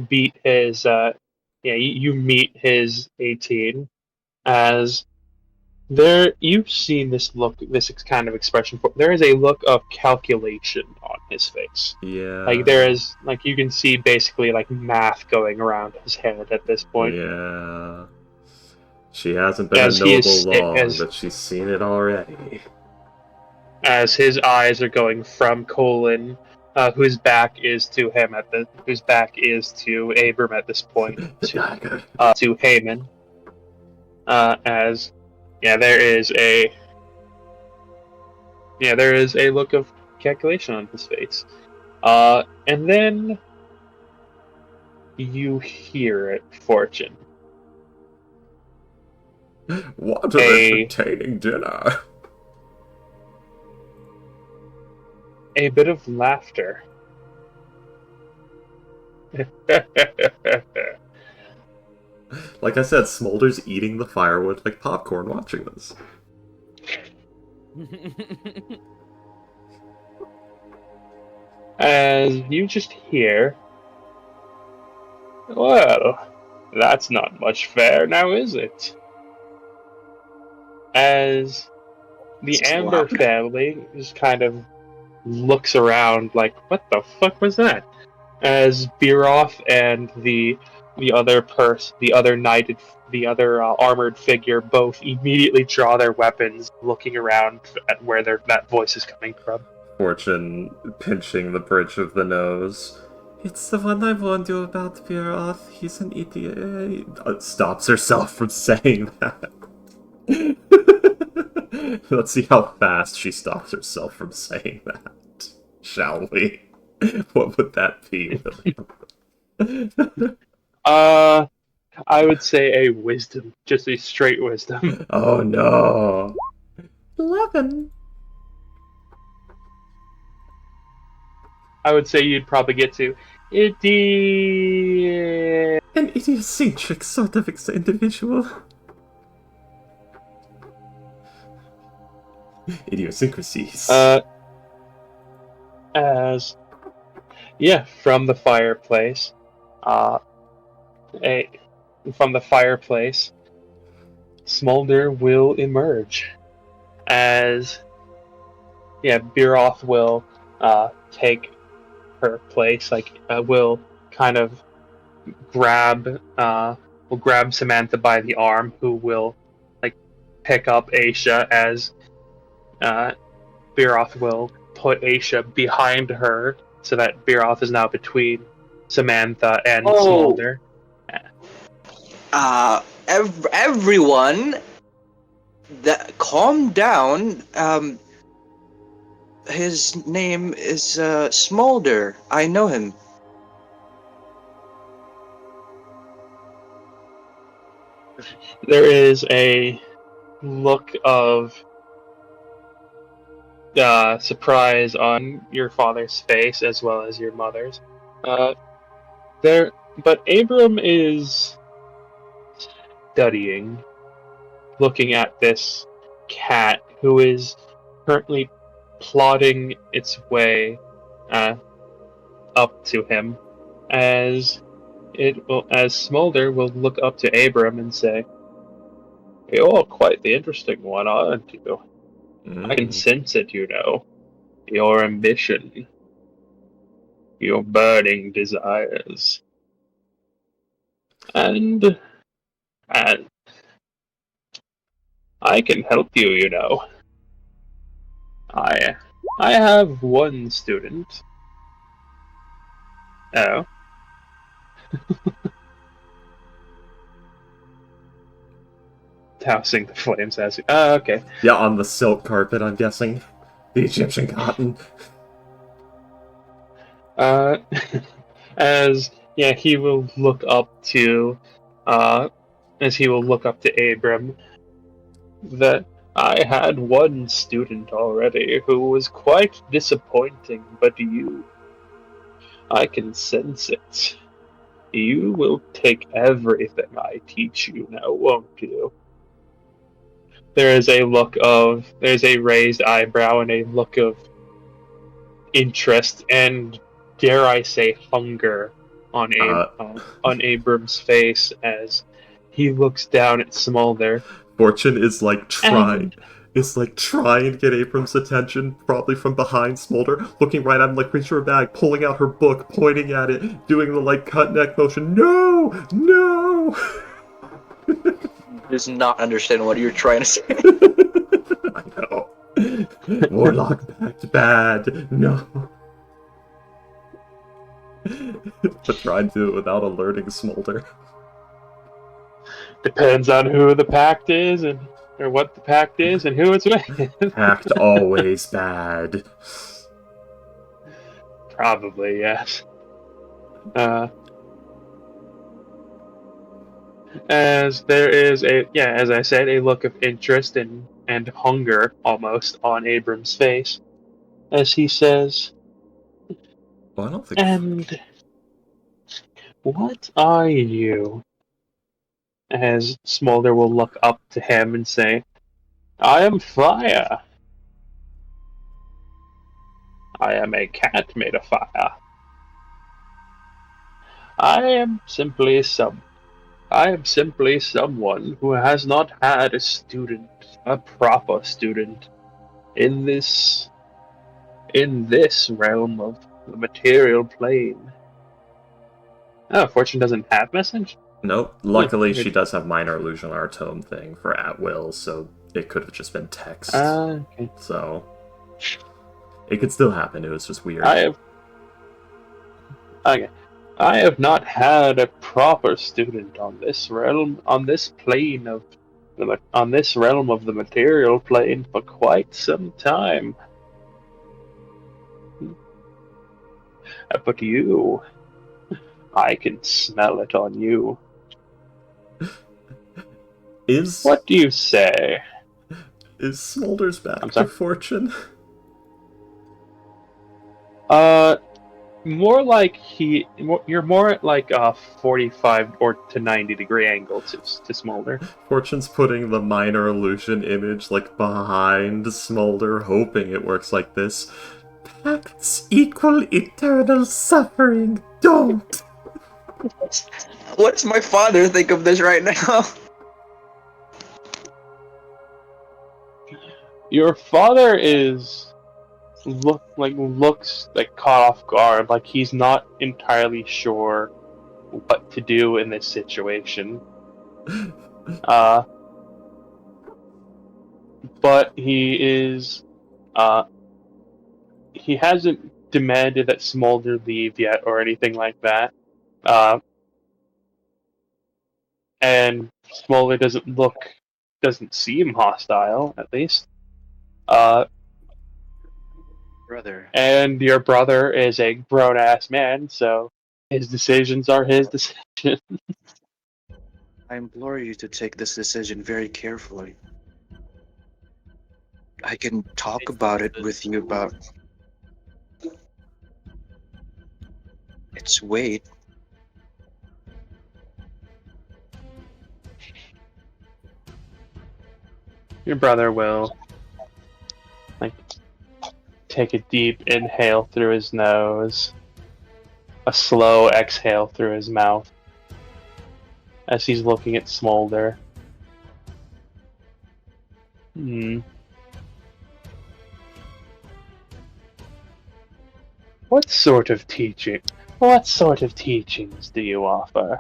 beat his you meet his 18 as there you've seen this kind of expression before. There is a look of calculation on his face. Yeah. Like there is you can see basically math going around his head at this point. Yeah. She hasn't been As a he noble is long, but she's seen it already. as his eyes are going from Colin, whose back is to him whose back is to Abram at this point, to Haman. As there is a look of calculation on his face, and then you hear it, Fortune. What an entertaining dinner! A bit of laughter. Like I said, Smolder's eating the firewood like popcorn watching this. As you just hear, well, that's not much fair now, is it? As the Amber family just kind of looks around like, what the fuck was that? As Biroth and the other armored figure both immediately draw their weapons, looking around at where that voice is coming from. Fortune pinching the bridge of the nose. It's the one I warned you about, Biroth. He's an idiot. Stops herself from saying that. Let's see how fast she stops herself from saying that. Shall we? What would that be, William? I would say a wisdom. Just a straight wisdom. Oh no. 11. I would say you'd probably get to idiot. An idiosyncratic sort of individual. Idiosyncrasies. From the fireplace. Smolder will emerge. As Biroth will take her place. Will kind of grab Samantha by the arm, who will pick up Aisha as Biroth will put Aisha behind her, so that Biroth is now between Samantha and Smolder. Everyone, calm down. His name is Smolder. I know him. There is a look of surprise on your father's face, as well as your mother's. But Abram is studying, looking at this cat who is currently plodding its way up to him, as Smolder will look up to Abram and say, "You're quite the interesting one, aren't you? I can sense it, you know. Your ambition, your burning desires, and I can help you, you know. I have one student." Oh. Dousing the flames as you. Oh, okay. Yeah, on the silk carpet, I'm guessing. The Egyptian cotton. As he will look up to, Abram, that I had one student already who was quite disappointing, but I can sense it. You will take everything I teach you now, won't you? There's a raised eyebrow and a look of interest and, dare I say, hunger on Abram's face as he looks down at Smolder. Fortune is like trying to get Abram's attention, probably from behind Smolder, looking right at him, like reaching for her bag, pulling out her book, pointing at it, doing the like cut neck motion. No! No! Does not understand what you're trying to say. I know. Warlock backed bad. No. But trying to do it without alerting Smolder. Depends on who the pact is or what the pact is and who it's with. Pact always bad. Probably, yes. As there is as I said, a look of interest and hunger almost on Abram's face as he says, Well, I don't think. "And what are you?" As Smolder will look up to him and say, "I am fire. I am a cat made of fire. I am simply someone who has not had a proper student, in this realm of the material plane." Oh, Fortune doesn't have message? Nope. Luckily, she does have minor illusion on her tome thing for at will, so it could have just been text. Okay. So it could still happen. It was just weird. I have not had a proper student on this realm of the material plane for quite some time. But you, I can smell it on you. What do you say? Is Smolder's back I'm to sorry? Fortune? More like you're more at like a 45 or to 90 degree angle to Smolder. Fortune's putting the minor illusion image like behind Smolder, hoping it works like this. Pacts equal eternal suffering. Don't! What's my father think of this right now? Your father looks like caught off guard, like he's not entirely sure what to do in this situation. But he hasn't demanded that Smolder leave yet or anything like that. And Smolder doesn't seem hostile, at least. Brother. And your brother is a grown-ass man, so his decisions are his decisions. I implore you to take this decision very carefully. I can talk about it with you about its weight. Your brother will take a deep inhale through his nose, a slow exhale through his mouth as he's looking at Smolder. What sort of teachings do you offer?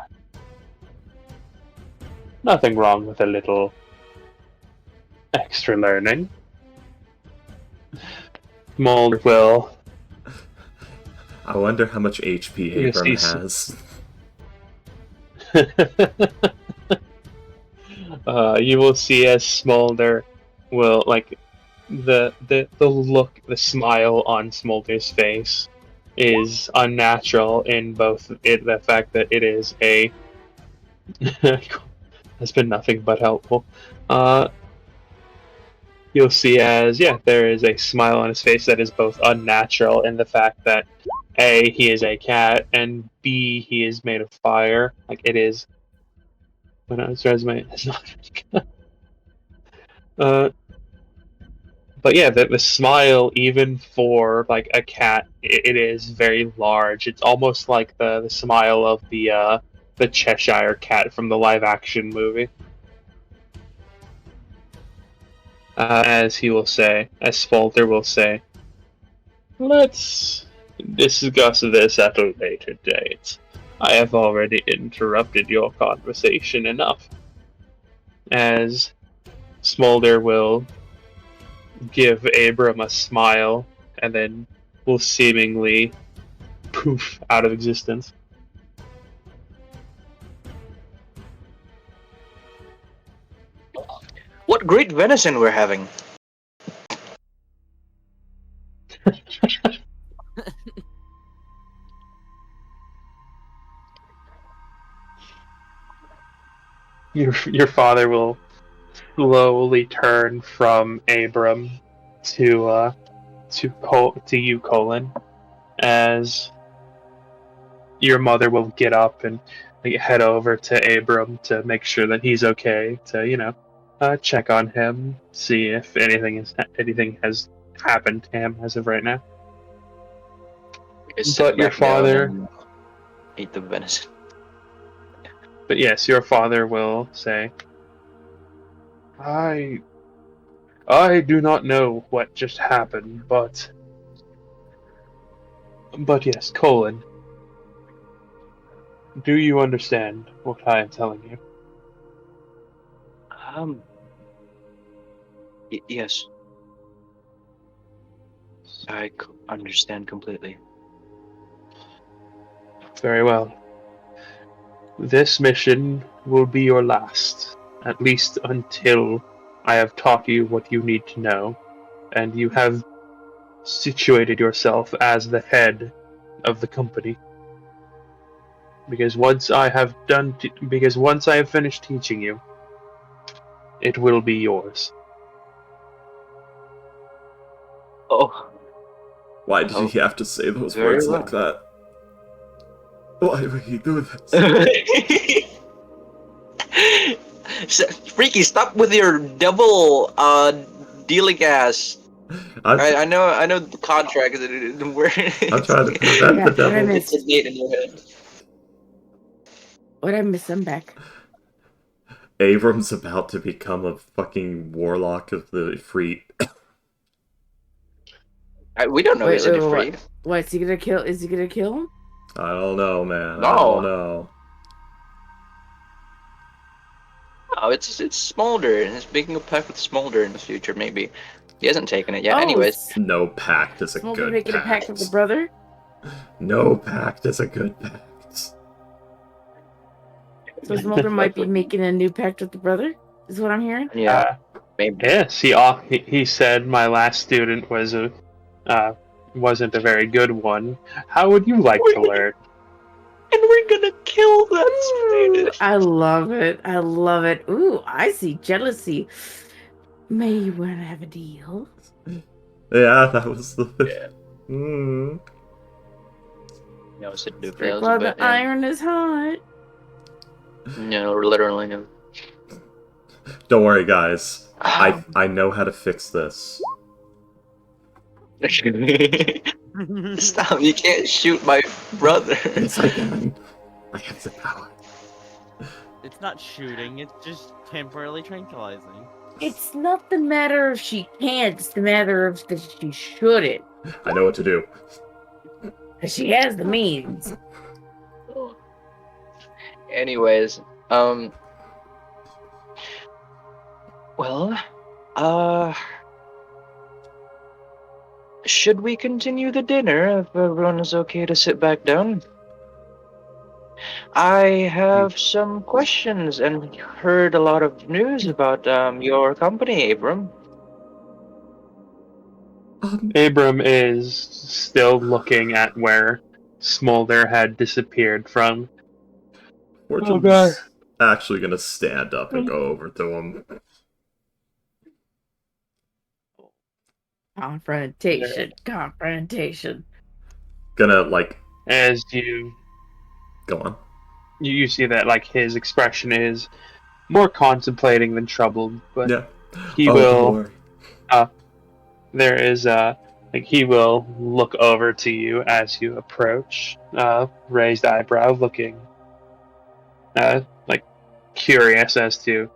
Nothing wrong with a little extra learning. Smolder will. I wonder how much HP Yes, Abram he's- has. You will see as Smolder will the look, the smile on Smolder's face is unnatural in both the fact that it is a has been nothing but helpful. You'll see as there is a smile on his face that is both unnatural in the fact that A, he is a cat, and B, he is made of fire. Like it is. But on his resume, it's not. But yeah, the smile, even for like a cat, it is very large. It's almost like the smile of the Cheshire Cat from the live action movie. As he will say, as Spalter will say, let's discuss this at a later date. I have already interrupted your conversation enough. As Smolder will give Abram a smile and then will seemingly poof out of existence. What great venison we're having! Your father will slowly turn from Abram to you, Colin, as your mother will get up and head over to Abram to make sure that he's okay, to check on him, see if anything has happened to him as of right now. Just But sit your back down father- and eat the venison. But yes, your father will say, I do not know what just happened, but yes, Colin, do you understand what I am telling you? Yes, I understand completely. Very well. This mission will be your last, at least until I have taught you what you need to know, and you have situated yourself as the head of the company. Because once I have finished teaching you, it will be yours. Oh, Why did Oh, he have to say those very words well. like that? Why would he do this? Freaky, stop with your double dealing ass. I know the contract where I'm trying to prevent Yeah, the what I devil. missed. it's a date in your head. What I miss, I'm back. Abram's about to become a fucking warlock of the Freet. We don't know he's a wait, free. what? Is he gonna kill? Is he gonna kill him? I don't know, man. No. I don't know. Oh, it's Smolder, and he's making a pact with Smolder in the future. Maybe he hasn't taken it yet. Oh, Anyways, No pact is a Smolder good making pact. a pact with the brother. No pact is a good pact. So Smolder might be making a new pact with the brother. Is what I'm hearing. yeah, maybe. Yes, he said my last student wasn't a very good one. How would you like to learn? And we're gonna kill that student. I love it. I love it. Ooh, I see jealousy. May you want to have a deal? Yeah, that was the. Yeah. No, it's a Strike details, while but the iron is hot. no, literally no. Don't worry, guys. I know how to fix this. Stop! You can't shoot my brother. Yes, I can. I have the power. It's not shooting, it's just temporarily tranquilizing. It's not the matter of she can't, it's the matter of that she shouldn't. I know what to do. 'Cause she has the means. Anyways, well, should we continue the dinner if everyone is okay to sit back down? I have some questions and heard a lot of news about your company, Abram. Abram is still looking at where Smolder had disappeared from. Fortune's actually gonna stand up and go over to him. Confrontation. Gonna, like, As you go on. you see that like his expression is more contemplating than troubled, but Yeah. he Oh, will. Lord. There is like he will look over to you as you approach, raised eyebrow, looking like curious as to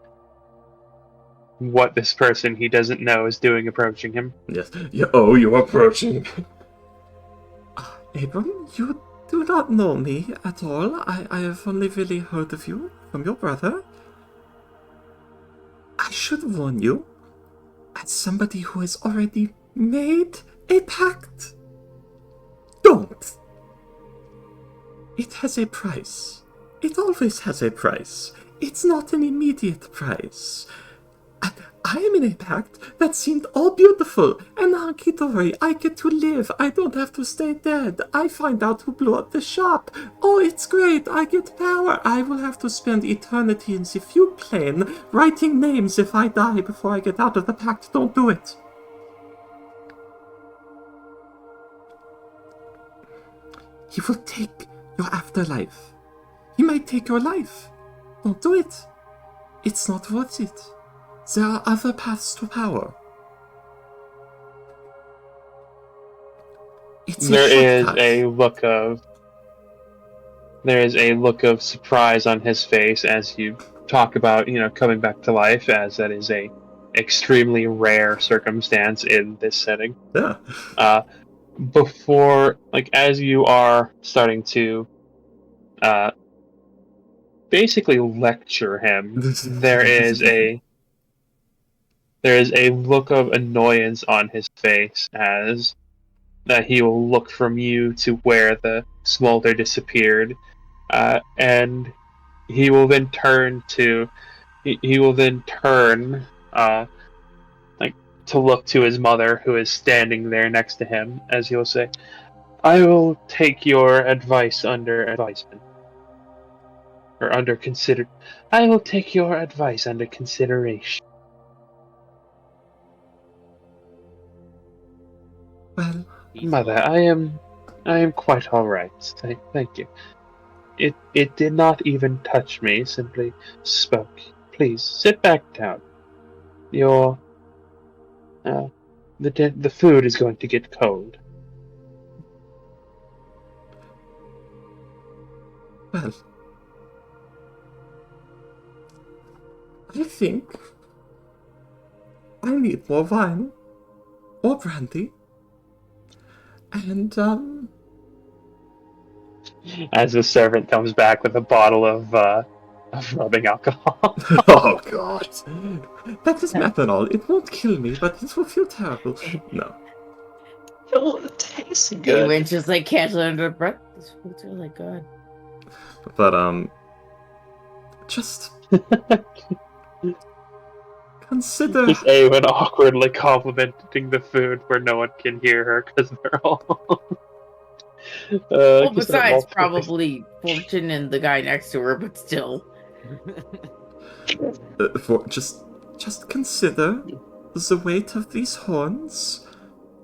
what this person he doesn't know is doing approaching him. Yes. Yeah, oh, you're approaching. Abram, you do not know me at all. I have only really heard of you from your brother. I should warn you, as somebody who has already made a pact, don't. It has a price. It always has a price. It's not an immediate price. I am in a pact that seemed all beautiful and hunky-dory. I get to live. I don't have to stay dead. I find out who blew up the shop. Oh, it's great. I get power. I will have to spend eternity in the fugue plane writing names if I die before I get out of the pact. Don't do it. He will take your afterlife. He might take your life. Don't do it. It's not worth it. There are other paths to power. There is a look of surprise on his face as you talk about, coming back to life, as that is a extremely rare circumstance in this setting. Yeah. Before, as you are starting to basically lecture him, there is a look of annoyance on his face as he will look from you to where the smolder disappeared, and he will then turn to to look to his mother, who is standing there next to him, as he'll say, "I will take your advice under advisement, or under consider. I will take your advice under consideration." Well, Mother, I am quite all right. Thank you. It did not even touch me. Simply spoke. Please sit back down. The food is going to get cold. well. I think I need more wine or brandy. And, As the servant comes back with a bottle of rubbing alcohol. oh god. That is methanol. It won't kill me, but it will feel terrible. No. Oh, it tastes He good. went just like catching under the breath. This food's really good. But, just consider. Just Awen awkwardly complimenting the food where no one can hear her because they're all. Well, besides probably Fortune and the guy next to her, but still. Just consider the weight of these horns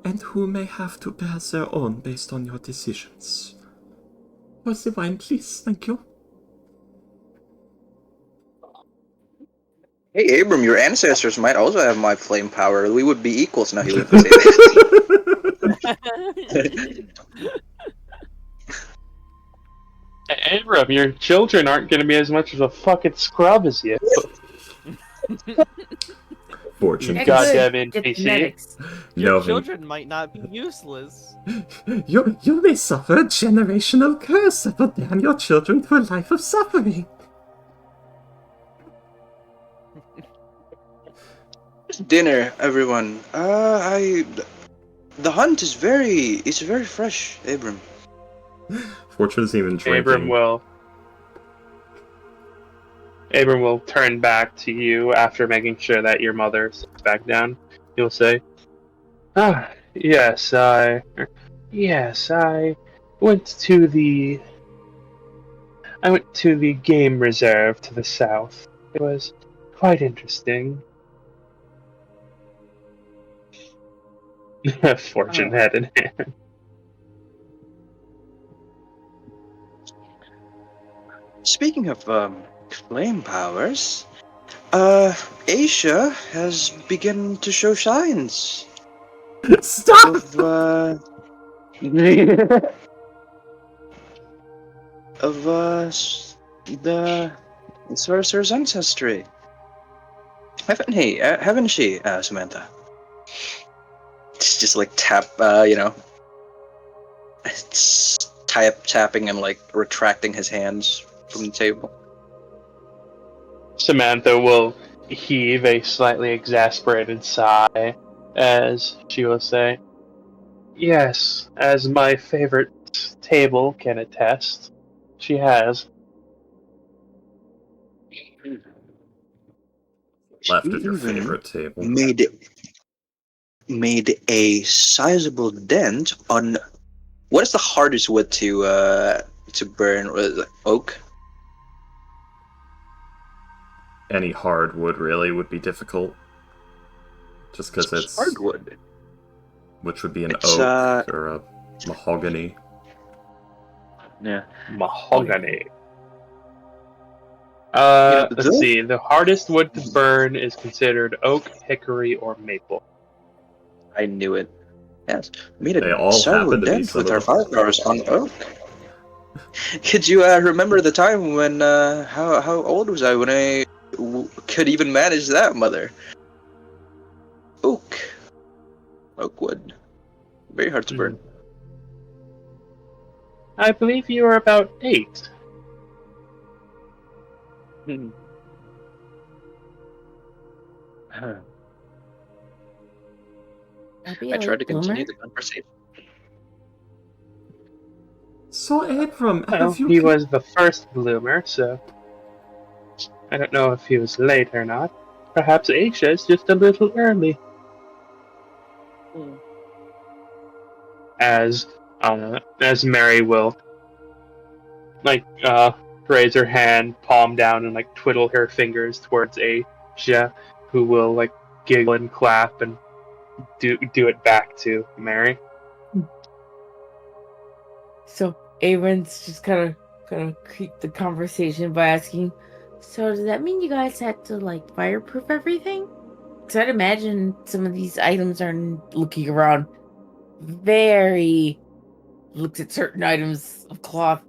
and who may have to bear their own based on your decisions. For the wine, please. Thank you. Hey, Abram, your ancestors might also have my flame power. We would be equals now. He would say that. Abram, your children aren't going to be as much of a fucking scrub as you. Fortune Heck, cons- Goddamn good. Get NPC. genetics. Your knowing children might not be useless. you may suffer a generational curse that will damn your children to a life of suffering. Dinner, everyone. The hunt is very fresh, Abram. Fortune isn't even drinking. Abram will turn back to you after making sure that your mother sits back down. He'll say, yes, I went to the game reserve to the south. It was quite interesting." Fortune head in hand. Speaking of flame powers, Asia has begun to show signs Stop! of the sorcerer's ancestry. Haven't she, Samantha? It's just like tapping and like retracting his hands from the table. Samantha will heave a slightly exasperated sigh as she will say, "Yes, as my favorite table can attest, she has." Left at your Even favorite table. made a sizable dent on what is the hardest wood to burn? Was it oak? Any hardwood really would be difficult. Just because it's hardwood. Which would be an It's, oak or a mahogany. Yeah. Mahogany. Let's the- see. The hardest wood to burn is considered oak, hickory, or maple. I knew it. Yes, made They a all sizable happen to be dent some with of our the- firearms on oak. Could you remember the time when how old was I when I could even manage that, mother? Oak wood, very hard to burn. I believe you were about 8. I tried to continue the conversation. So, Abram, Well, have you... he was the first bloomer, so I don't know if he was late or not. Perhaps Aisha is just a little early. As Mary will raise her hand, palm down, and twiddle her fingers towards Aisha, who will giggle and clap and do it back to Mary. So Aaron's just kind of keep the conversation by asking, "So does that mean you guys had to fireproof everything?" Because I'd imagine some of these items are looking around looks at certain items of cloth,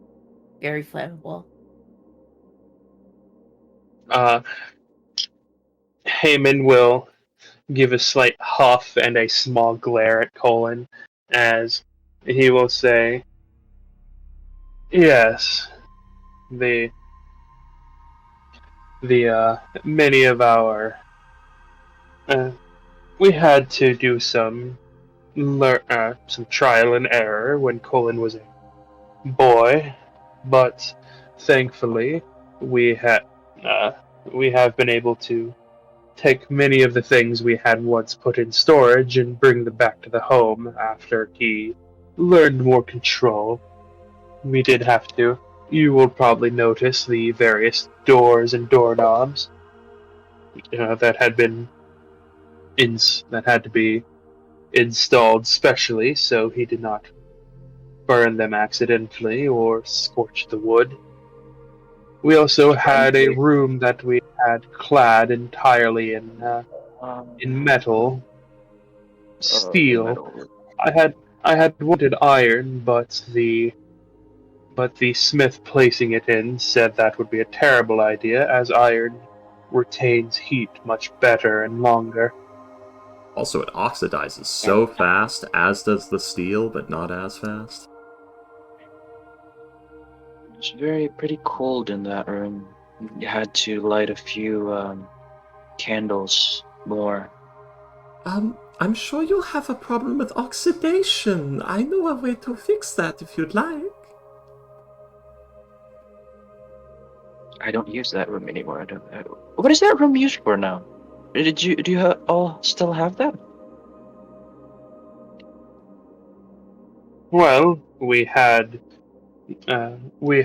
very flammable. Heyman will give a slight huff and a small glare at Colin as he will say, "Yes, the many of our we had to do some trial and error when Colin was a boy, but thankfully we have been able to take many of the things we had once put in storage and bring them back to the home after he learned more control. We did have to. You will probably notice the various doors and doorknobs that had to be installed specially so he did not burn them accidentally or scorch the wood. We also had a room that we had clad entirely in metal, steel. Metal. I had wanted iron, but the smith placing it in said that would be a terrible idea, as iron retains heat much better and longer. Also, it oxidizes so fast, as does the steel, but not as fast. It's pretty cold in that room. You had to light a few candles more. I'm sure you'll have a problem with oxidation. I know a way to fix that if you'd like. I don't use that room anymore. What is that room used for now? Do you all still have that? Well, we had it we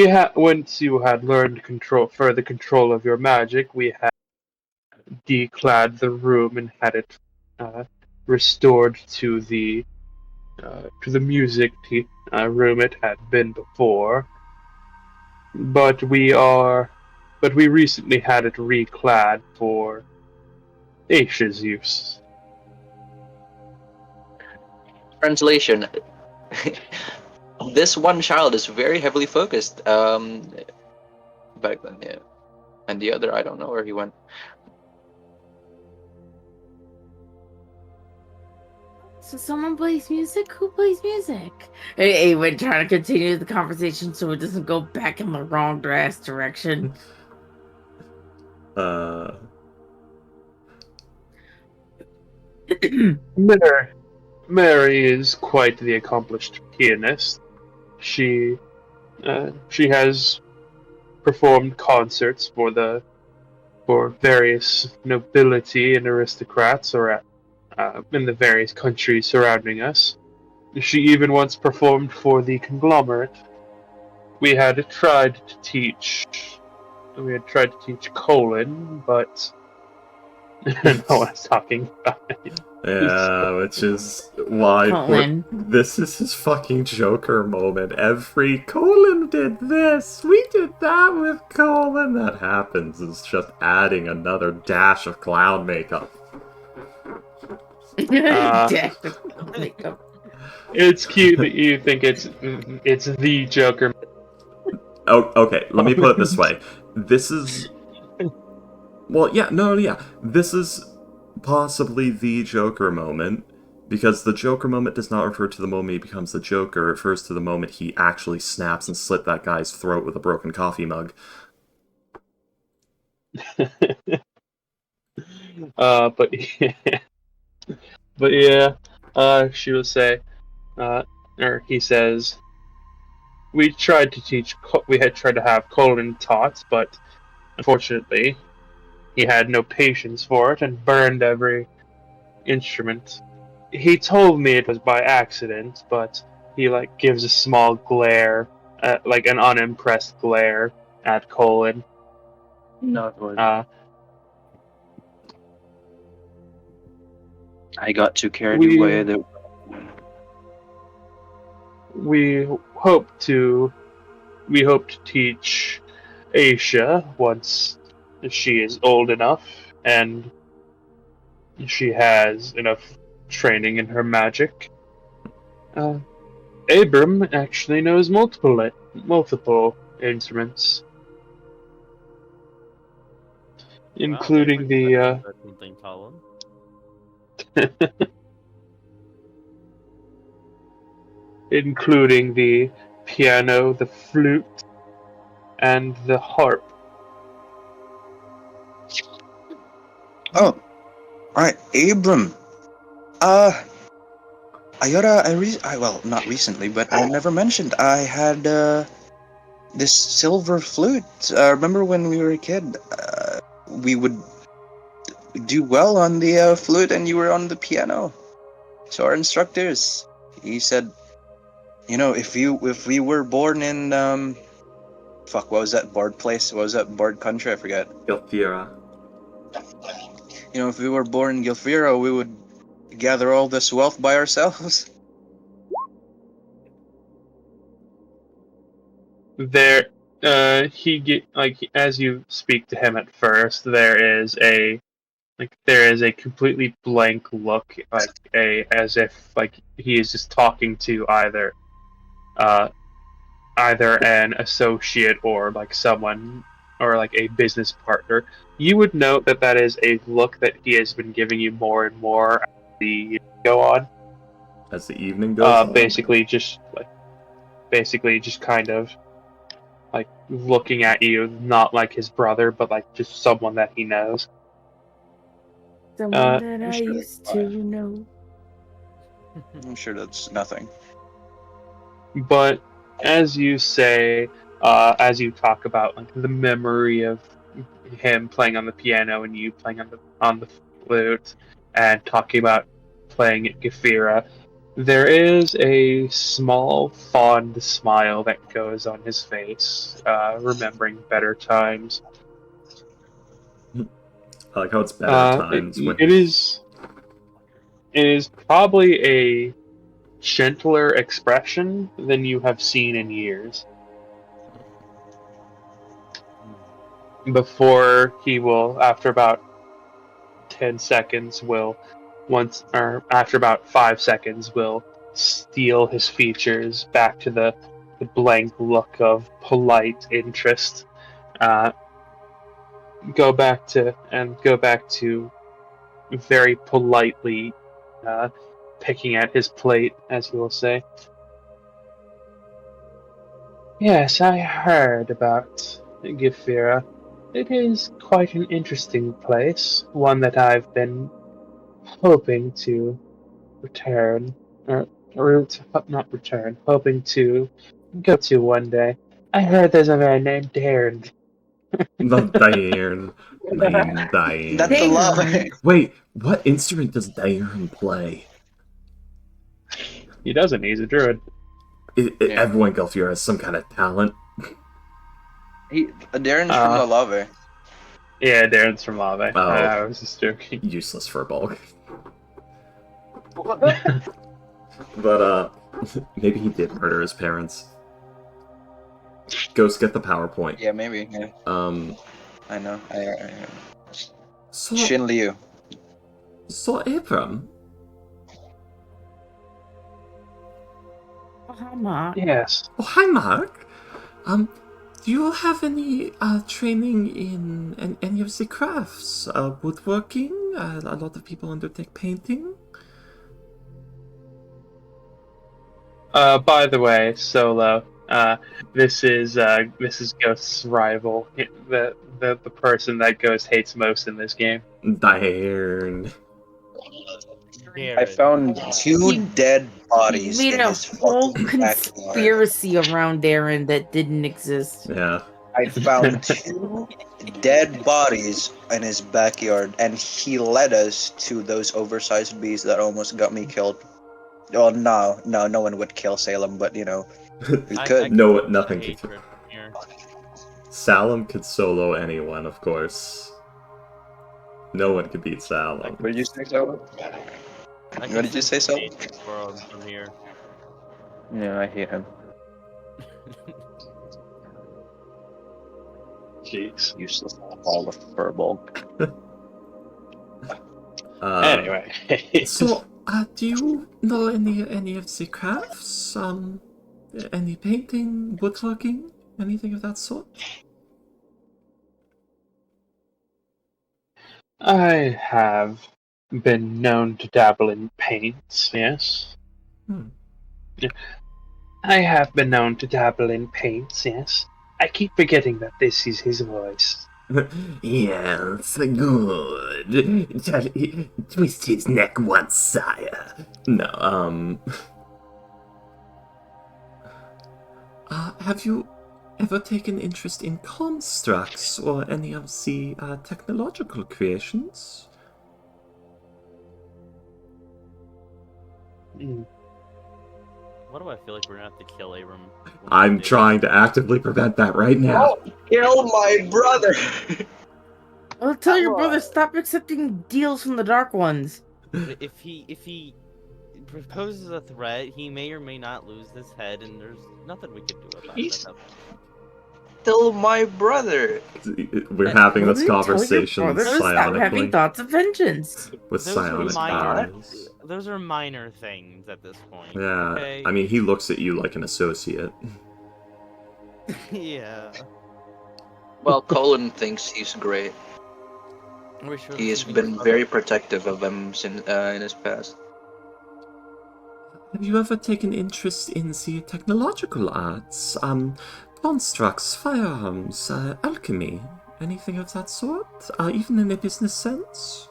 had once you had learned further control of your magic, we had declad the room and had it restored to the music room it had been before. But we recently had it reclad for Aisha's use. Translation. This one child is very heavily focused. Back then, yeah. And the other, I don't know where he went. So someone plays music? Who plays music? Hey, we're trying to continue the conversation so it doesn't go back in the wrong ass direction. Mary is quite the accomplished pianist. She has performed concerts for various nobility and aristocrats or in the various countries surrounding us. She even once performed for the conglomerate. We had tried to teach Colin, but no one's talking about it. Yeah, which is why this is his fucking Joker moment. Every Colin did this, we did that with Colin. That happens is just adding another dash of clown makeup. Dash of clown makeup. It's cute that you think it's the Joker. Oh, okay. Let me put it this way. This is. Well, yeah, yeah. This is possibly the Joker moment, because the Joker moment does not refer to the moment he becomes the Joker. It refers to the moment he actually snaps and slit that guy's throat with a broken coffee mug. But yeah, she will say, or he says, we had tried to have Colin taught, but unfortunately, he had no patience for it and burned every instrument. He told me it was by accident, but he gives a small glare, an unimpressed glare at Colin. I got too carried away. We hope to teach Aisha once she is old enough and she has enough training in her magic. Abram actually knows multiple instruments, including something, Colin. including the piano, the flute, and the harp. Oh, right, Abram. Well, not recently, but I never mentioned I had this silver flute. Remember when we were a kid? We would do well on the flute, and you were on the piano. So our instructors, he said, if we were born in what was that Bard place? What was that Bard country? I forget. Gilfira. If we were born in Gilfira, we would gather all this wealth by ourselves. There, as you speak to him at first, there is a Like there is a completely blank look, as if like he is just talking to either an associate or like someone or like a business partner. You would note that that is a look that he has been giving you more and more as the go on. As the evening goes on. Basically just kind of like looking at you, not like his brother, but like just someone that he knows. Someone that I'm I sure used that's to fine. know. I'm sure that's nothing. But as you say, as you talk about like the memory of him playing on the piano and you playing on the flute, and talking about playing at Gefira, there is a small fond smile that goes on his face, remembering better times. I like how it's better times when It is probably a gentler expression than you have seen in years. Before he will, after about 10 seconds, after about 5 seconds, will steal his features back to the blank look of polite interest. Go back to very politely picking at his plate, as he will say. Yes, I heard about Gefira. It is quite an interesting place, one that I've been hoping to return, not return, hoping to go to one day. I heard there's a man named Darren. the Diane named That's Diane. the love. Damn. Wait, what instrument does Diane play? He doesn't, he's a druid. Yeah. Everyone Gulfier has some kind of talent. Darren's from the lava. Yeah, Darren's from Lave. Oh. I was just joking. Useless for a bulk. But, maybe he did murder his parents. Ghost, get the PowerPoint. Yeah, maybe. Yeah. I know. So, Shin Liu. so Abram, Oh, hi, Mark. Yes. oh hi Mark. Do you have any training in any of the crafts? Woodworking? A lot of people undertake painting. By the way, Solo, this is Ghost's rival, the person that Ghost hates most in this game. Darn. I found 2 dead bodies He made in a his whole fucking backyard. conspiracy around Darren that didn't exist. Yeah. I found 2 dead bodies in his backyard, and he led us to those oversized bees that almost got me killed. Oh no one would kill Salem, but you know, we could. No, nothing could hatred here. Salem could solo anyone, of course. No one could beat Salem. What did you say, Salem? I What did you say, Sal? hate this world from here. Yeah, I hate him. Jeez. Useless ball of furball. Anyway. So, do you know any of the crafts? Any painting, woodworking, anything of that sort? I have been known to dabble in paints, yes. Hmm. I have been known to dabble in paints, yes. I keep forgetting that this is his voice. Yes, good. Twist his neck once, sire. No, have you ever taken interest in constructs or any of the technological creations? Why do I feel like we're gonna have to kill Abram? I'm trying to actively prevent that right now. Kill my brother! Well, tell your brother stop accepting deals from the Dark Ones. If he proposes a threat, he may or may not lose his head, and there's nothing we can do about He's- that. tell my brother. We're having this Wouldn't tell your conversation brother to stop having psionically thoughts of vengeance. with Those are psionic minor. eyes. Those are minor things at this point. Yeah, Okay? I mean, he looks at you like an associate. Yeah. Well, Colin thinks he's great. Are we sure He this has isn't been your very protective of him since in his past. Have you ever taken interest in the technological arts? Constructs, firearms, alchemy, anything of that sort? Even in a business sense?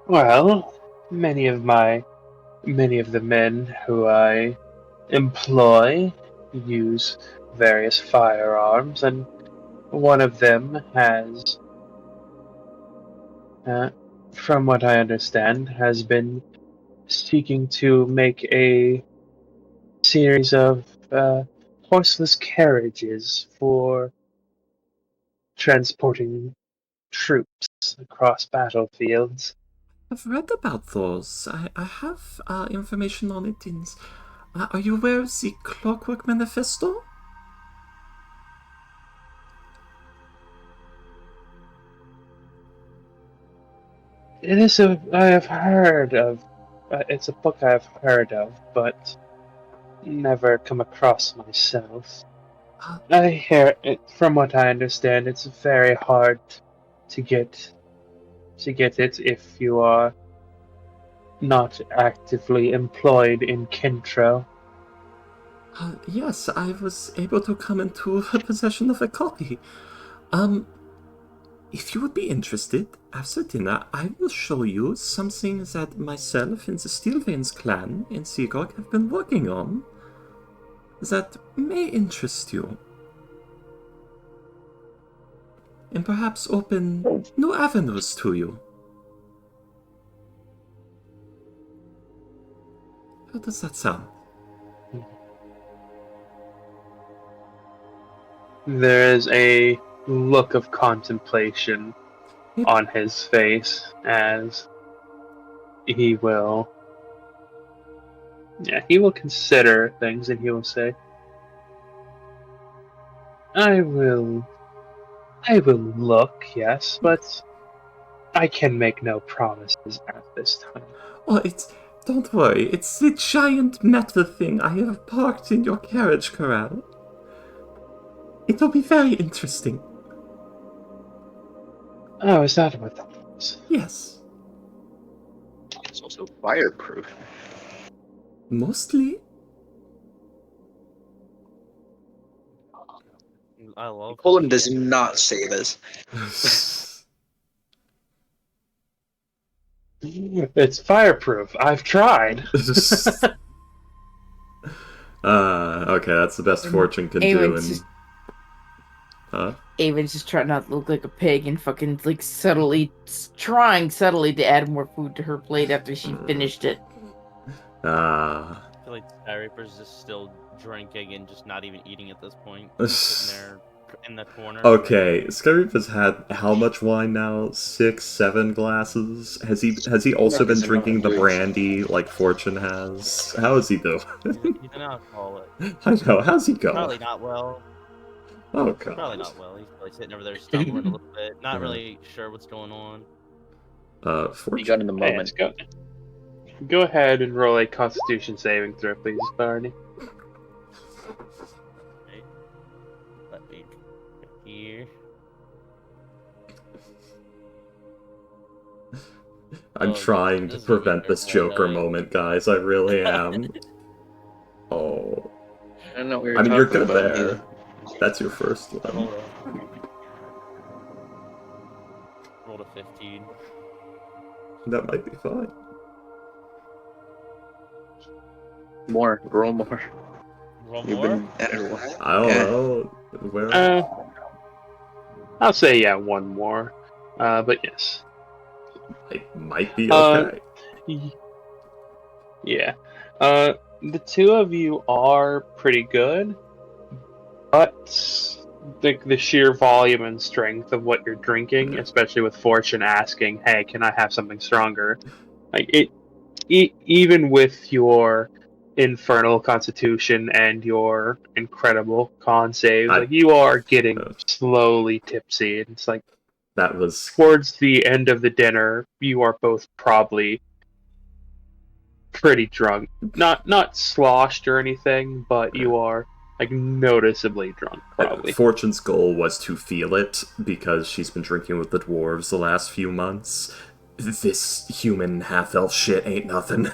Well, many of the men who I employ use various firearms, and one of them has, from what I understand, has been seeking to make a series of horseless carriages for transporting troops across battlefields. I've read about those. I have information on it in... are you aware of the Clockwork Manifesto? It is a I have heard of. It's a book I have heard of, but never come across myself. Uh, I hear it. From what I understand, it's very hard to get it if you are not actively employed in Kintro. yes, I was able to come into possession of a copy. If you would be interested, after dinner, I will show you something that myself and the Steelveins clan in Seagog have been working on that may interest you. And perhaps open new avenues to you. How does that sound? There is a look of contemplation on his face as he will consider things, and he will say, I will look, yes, but I can make no promises at this time. Oh, don't worry, it's the giant metal thing I have parked in your carriage corral. It will be very interesting. Oh, is that what that was? Yes. It's also fireproof. Mostly. I love. Colin does not say this. It's fireproof. I've tried. Okay, that's the best Fortune can do. Awen's And just- Avon's just trying not to look like a pig and fucking like trying subtly to add more food to her plate after she finished it. I feel like Skyreaper's just still drinking and just not even eating at this point. Sitting there in the corner. Okay, Skyreap has had how much wine now? 6, 7 glasses? Has he also been drinking the brandy like Fortune has? How is he doing? He's an alcoholic. I know, how's he going? Probably not well. Oh god. Probably not well. He's probably sitting over there stumbling a little bit. Not really sure what's going on. He Fortune. got in the moment. Go ahead and roll a Constitution saving throw, please, Barney. Right. Let me get here. I'm Oh, trying to this is gonna be prevent this terrible. Joker moment, guys. I really am. Oh. I don't know what you're I mean, you're talking good about there. here. That's your first one. Hold on. Rolled a 15. That might be fine. More, roll more. Roll You've more? been at it a while. I don't Yeah. know. Where? I'll say one more. But yes. It might be okay. Yeah. The two of you are pretty good, but the sheer volume and strength of what you're drinking, especially with Fortune asking, "Hey, can I have something stronger?" Like even with your infernal constitution and your incredible con saves, like you are getting slowly tipsy. It's like That was towards the end of the dinner, you are both probably pretty drunk. Not sloshed or anything, but you are like noticeably drunk, probably. Fortune's goal was to feel it because she's been drinking with the dwarves the last few months. This human half-elf shit ain't nothing.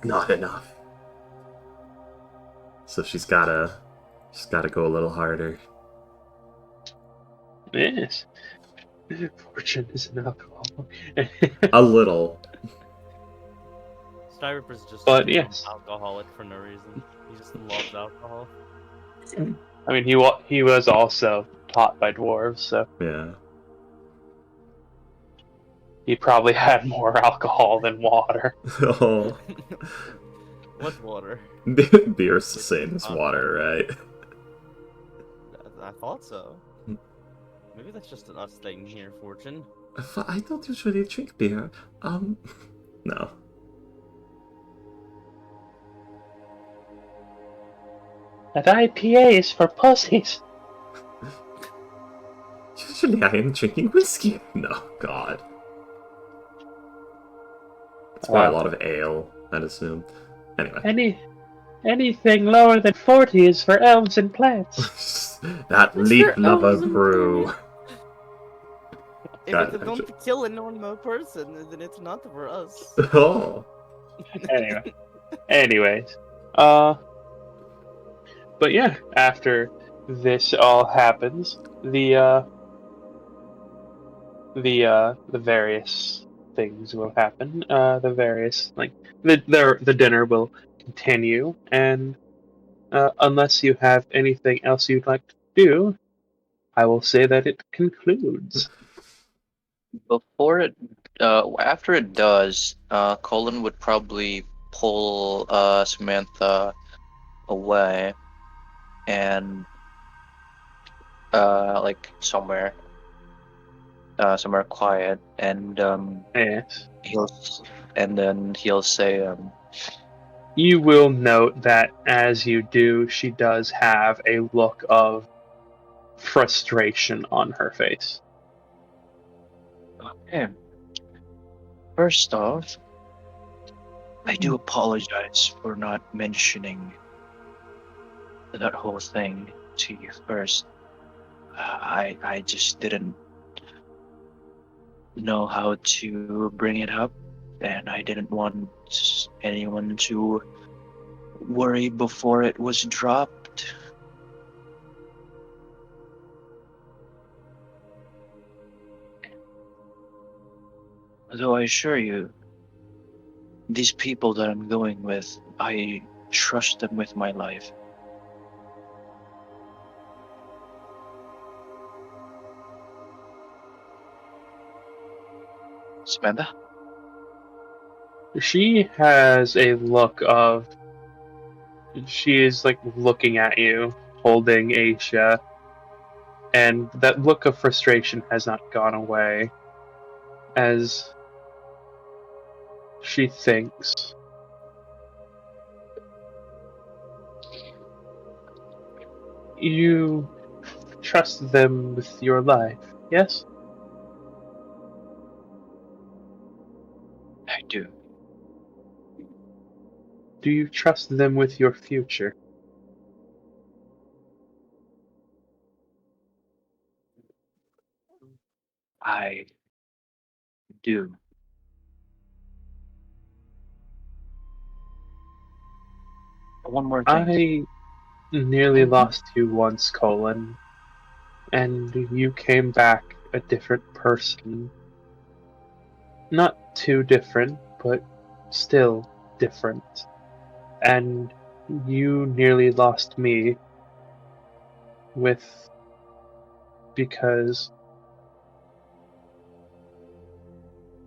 Not enough. So she's gotta go a little harder. Yes. Fortune is an alcoholic. A little. Sniper's just But an yes. alcoholic for no reason. He just loves alcohol. I mean, he was also taught by dwarves, so Yeah. he probably had more alcohol than water. Oh. What's water? Beer's the same as water, right? I thought so. Maybe that's just an us thing here, Fortune. I don't usually drink beer. No. That IPA is for pussies. Usually I am drinking whiskey. No, God. It's probably a lot of ale, I'd assume. Anyway. Anything lower than 40 is for elves and plants. That leap lover brew. If it's going to kill a normal person, then it's not for us. Oh. Anyways. But yeah, after this all happens, the various things will happen. The various the dinner will continue, and unless you have anything else you'd like to do, I will say that it concludes. Before it, after it does, Colin would probably pull Samantha away and like somewhere quiet, and Yes. he'll say, You will note that as you do, she does have a look of frustration on her face. Okay. First off, I do apologize for not mentioning that whole thing to you first. I just didn't know how to bring it up, and I didn't want anyone to worry before it was dropped. Though I assure you, these people that I'm going with, I trust them with my life. Samantha? She has a look of. She is like looking at you, holding Aisha, and that look of frustration has not gone away as she thinks. You trust them with your life, yes? I do. Do you trust them with your future? I do. One more thing. I nearly lost you once, Colin, and you came back a different person. Not too different, but still different. And you nearly lost me because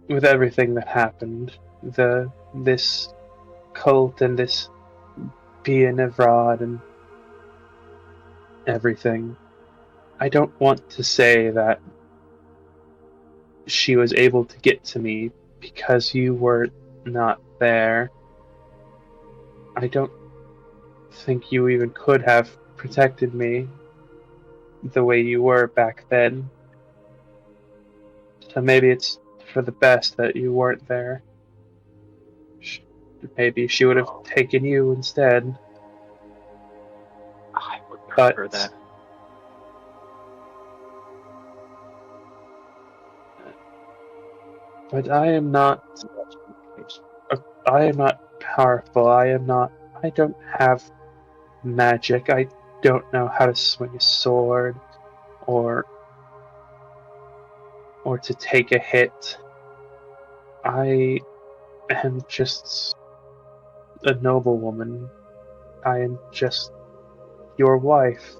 with everything that happened, this cult and this being abroad and everything, I don't want to say that she was able to get to me because you were not there, I don't think you even could have protected me the way you were back then. So maybe it's for the best that you weren't there. Maybe she would have taken you instead. I would prefer But that. but I am not powerful. I don't have magic. I don't know how to swing a sword or to take a hit. I am just a noblewoman. I am just your wife.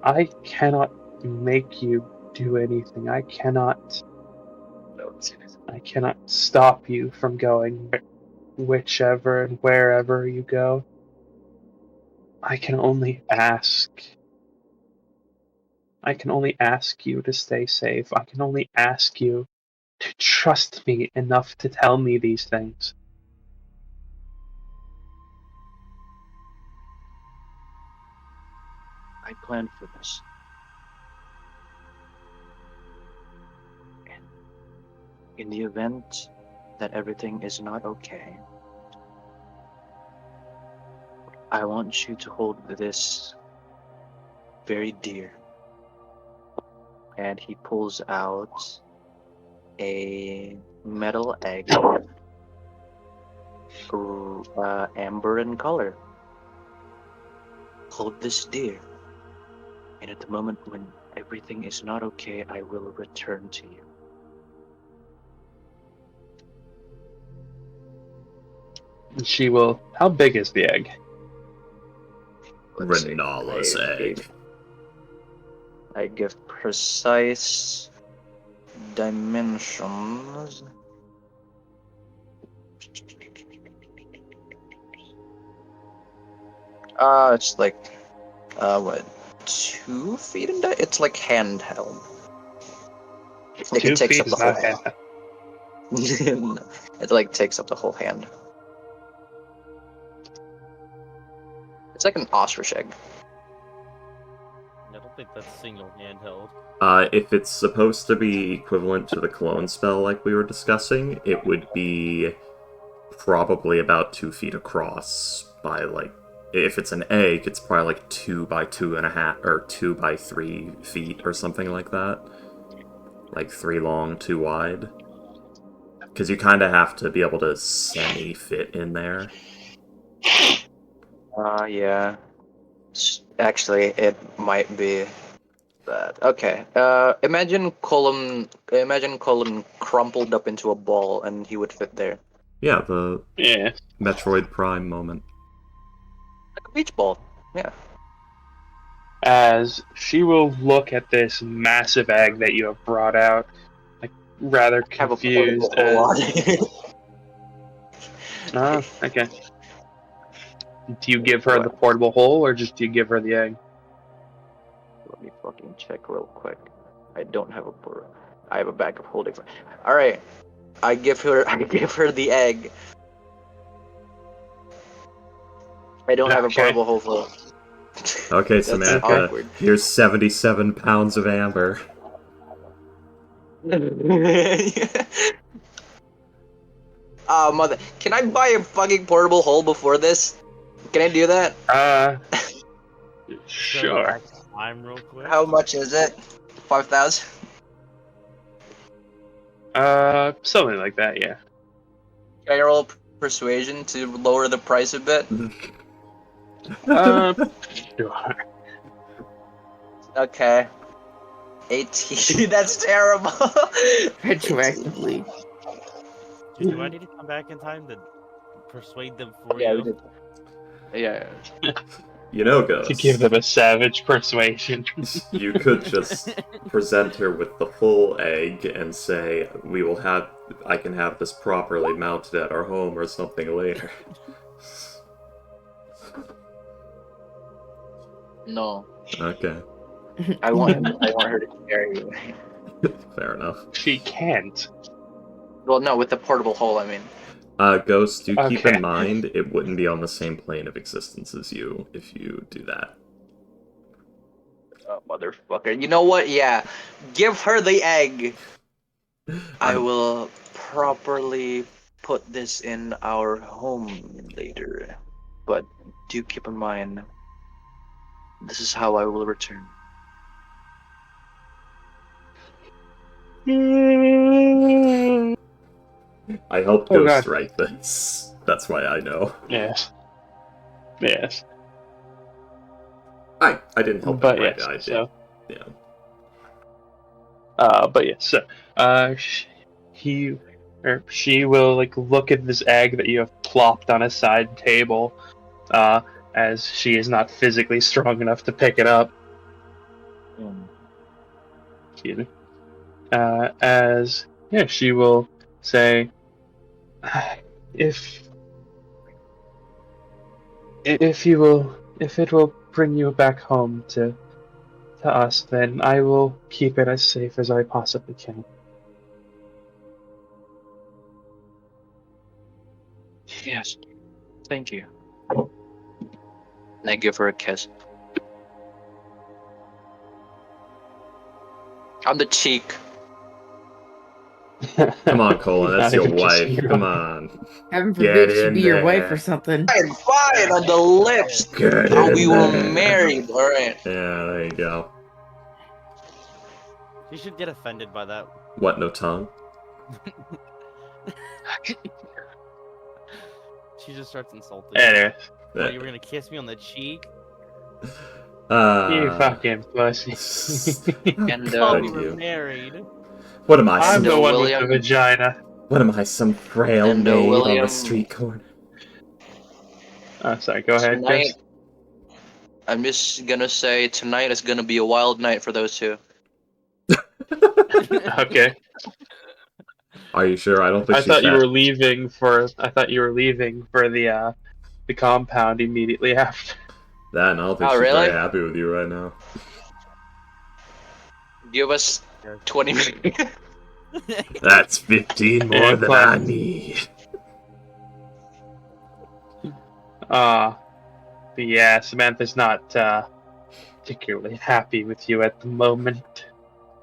I cannot make you do anything. I cannot stop you from going whichever and wherever you go. I can only ask. I can only ask you to stay safe. I can only ask you to trust me enough to tell me these things. I planned for this. In the event that everything is not okay, I want you to hold this very dear. And he pulls out a metal egg, amber in color. Hold this dear, and at the moment when everything is not okay, I will return to you. She will. How big is the egg? Let's see. Renala's egg. I give precise dimensions. It's like, what, 2 feet in It's like handheld. Like 2 it takes feet up is the whole not hand. It like takes up the whole hand. It's like an ostrich egg. I don't think that's single handheld. If it's supposed to be equivalent to the clone spell like we were discussing, it would be probably about 2 feet across by, like, if it's an egg, it's probably like 2 by 2.5 or 2 by 3 feet or something like that. Like 3 long, 2 wide. Because you kind of have to be able to semi-fit in there. Yeah. Actually, it might be that. Okay. Imagine Colum crumpled up into a ball, and he would fit there. Yeah, the Yeah. Metroid Prime moment. Like a beach ball. Yeah. As she will look at this massive egg that you have brought out, like rather Have a confused. portable hole on it. Oh, okay. Do you give her the portable hole, or just do you give her the egg? Let me fucking check real quick. I don't have a portable. I have a bag of holding. All right. I give her the egg. I don't have a Okay. portable hole for it. Okay, That's Samantha, awkward. here's 77 pounds of amber. Mother, can I buy a fucking portable hole before this? Can I do that? Sure. Time real quick. How much is it? 5,000? Something like that, yeah. Can I roll persuasion to lower the price a bit? Sure. Okay. 18. That's terrible. Retroactively. Do I need to come back in time to persuade them for Yeah, you? we did. Yeah. You know, To Ghost, give them a savage persuasion. you could just present her with the full egg and say, I can have this properly mounted at our home or something later. No. Okay, I want her to carry you. fair enough. She can't. Well, no, with the portable hole, I mean. Ghost, do keep Okay. in mind it wouldn't be on the same plane of existence as you if you do that. Oh, motherfucker. You know what? Yeah. Give her the egg. I I'm- will properly put this in our home later. But do keep in mind, this is how I will return. I helped Oh, Ghost God. write this. That's why I know. Yes. Yes. I didn't help him But write yes, it. I did. so. Yeah. But yes, so he or she will like look at this egg that you have plopped on a side table, as she is not physically strong enough to pick it up. Excuse me. As yeah, she will say, if if it will bring you back home to us, then I will keep it as safe as I possibly can. Yes. Thank you. And I give her a kiss. On the cheek. Come on, Colin, that's Not your even kissing wife. her. Come on. Heaven Get forbid she in be your wife there. or something. Fine, fine, on the lips. Get Now in we were there. married, alright. Yeah, there you go. You should get offended by that. What, no tongue? She just starts insulting. Anyways, What, you were gonna kiss me on the cheek? you fucking pussy. And Oh, Thank we were you. married. What am I, I'm some, the one William- with the vagina. what am I, some frail And, maid on William- the street corner? Oh, sorry, go ahead, Tonight, Chris. I'm just gonna say tonight is gonna be a wild night for those two. Okay. Are you sure? I don't think I she's thought you that. were leaving for the compound immediately after. That, and I don't think Oh, she's really? very happy with you right now. Give us 20 minutes. That's 15 more Yeah, than but- I need. But yeah, Samantha's not particularly happy with you at the moment.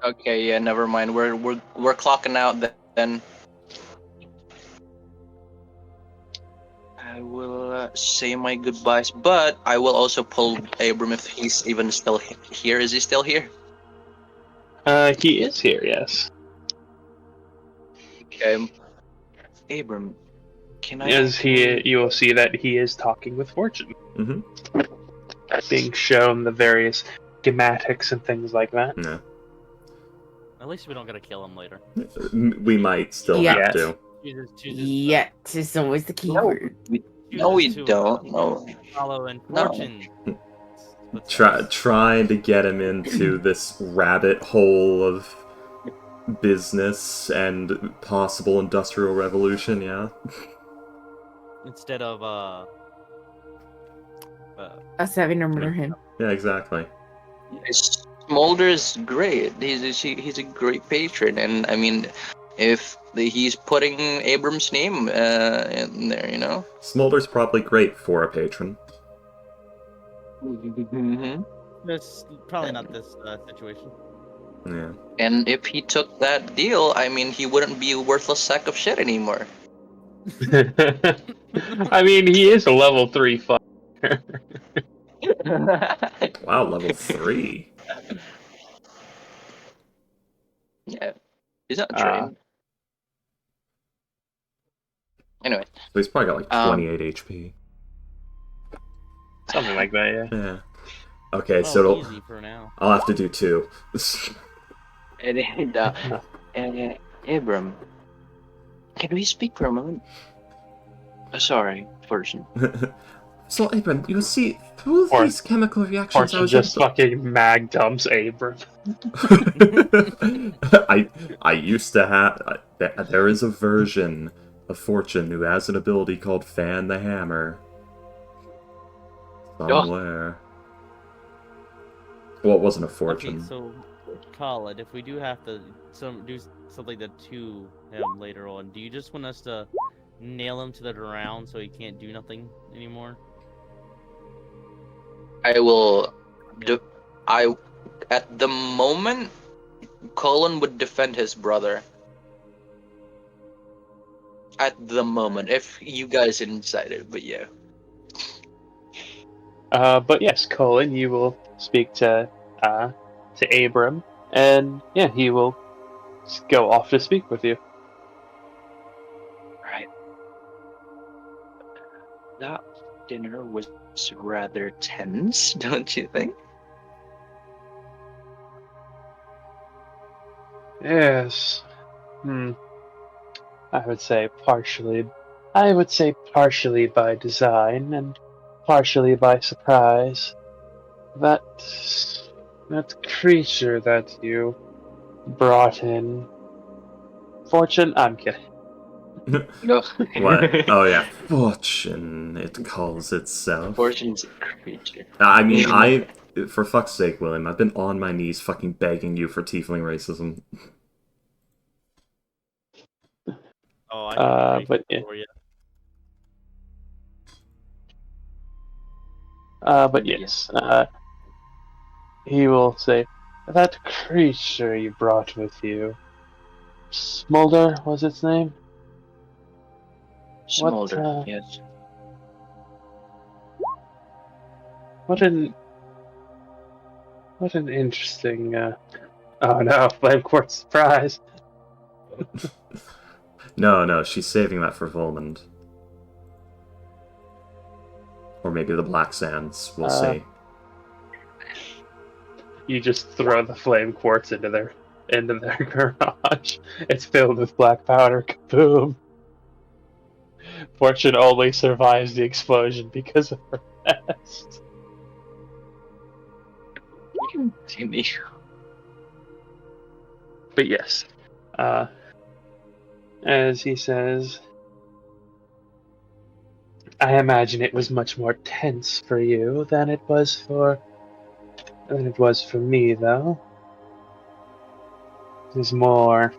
Okay, yeah, never mind. We're clocking out then. I will say my goodbyes, but I will also pull Abram if he's even still here. Is he still here? He is here, yes. Okay. Abram, can I? As you will see that he is talking with Fortune, Mm-hmm. being shown the various schematics and things like that. Yeah. At least we don't gotta kill him later. We might still Yeah. have to. Chooses Yet is always the key word. No, we chooses to, don't. No. Follow in No. fortune. Trying to get him into this rabbit hole of business and possible industrial revolution, yeah? Instead of Us having to murder him. Yeah, exactly. Smolder's great. He's a great patron, and I mean, if he's putting Abram's name in there, you know. Smolder's probably great for a patron. Mm-hmm. this probably not this situation. Yeah. And if he took that deal, I mean, he wouldn't be a worthless sack of shit anymore. I mean, he is a level 3 fucker. Wow, level 3. Yeah, he's not trained. Anyway, So he's probably got like Um, 28 HP. Something like that, yeah. Yeah. Okay, Well, so it'll, easy for now. I'll have to do 2. and Abram, can we speak for a moment? Sorry, Fortune. So, Abram, you see, through Or- these chemical reactions, I Fortune was just able fucking mag dumps Abram. I used to have. There is a version of Fortune who has an ability called Fan the Hammer. Somewhere. Well, it wasn't a fortune. Okay, so Khaled, if we do have to do something to him later on, do you just want us to nail him to the ground so he can't do nothing anymore? I will. I at the moment, Colin would defend his brother. At the moment, if you guys didn't decide it, but yeah. But yes, Colin, you will speak to Abram, and yeah, he will go off to speak with you. Right. That dinner was rather tense, don't you think? Yes. I would say partially. I would say partially by design and partially by surprise. That that creature that you brought in. Fortune? I'm kidding. No. What? Oh yeah, fortune. It calls itself. Fortune's a creature. I mean, for fuck's sake, William, I've been on my knees fucking begging you for tiefling racism. Oh, I can break But it yeah. for you. But yes. He will say, that creature you brought with you. Smolder was its name? Smolder, yes. What an interesting oh no, flame quartz surprise. No, she's saving that for Volmond. Or maybe the Black Sands. We'll see. You just throw the flame quartz into their garage. It's filled with black powder. Kaboom! Fortune only survives the explosion because of her vest. Timmy. But yes, as he says, I imagine it was much more tense for you than it was for me, though. It was more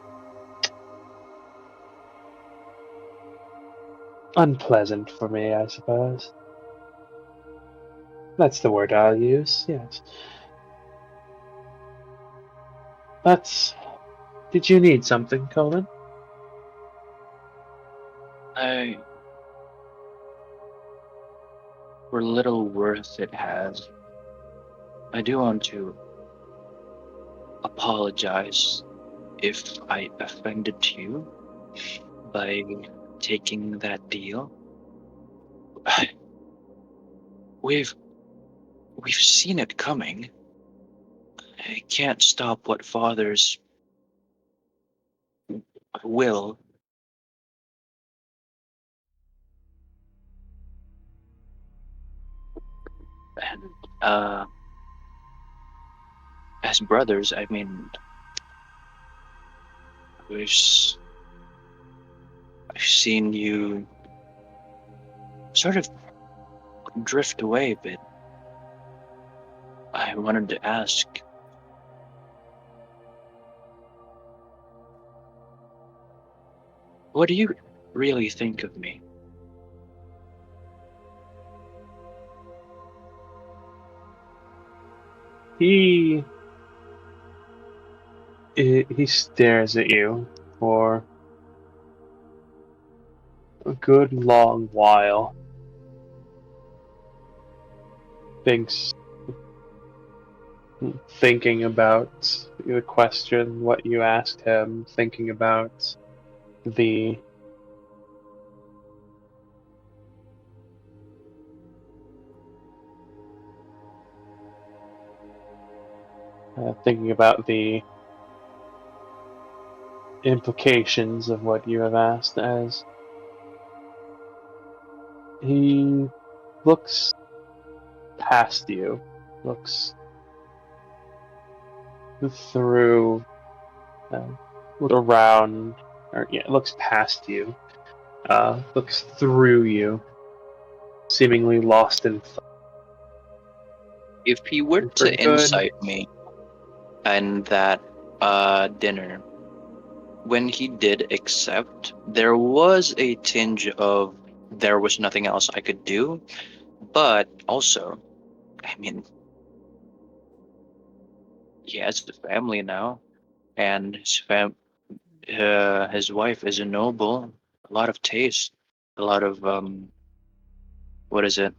unpleasant for me, I suppose. That's the word I'll use, yes. Did you need something, Colin? For little worth it has, I do want to apologize if I offended you by taking that deal. We've seen it coming. I can't stop what fathers will. And as brothers, I mean, we've I've seen you sort of drift away a bit. I wanted to ask, what do you really think of me? He stares at you for a good long while. Thinking about the question, what you asked him, thinking about the implications of what you have asked, as he looks past you, looks through, around, or yeah, looks past you, looks through you, seemingly lost in thought. If he were For to good. incite me and that dinner, when he did accept, there was a tinge of there was nothing else I could do, but also, I mean, he has a family now, and his wife is a noble, a lot of taste, a lot of what is it?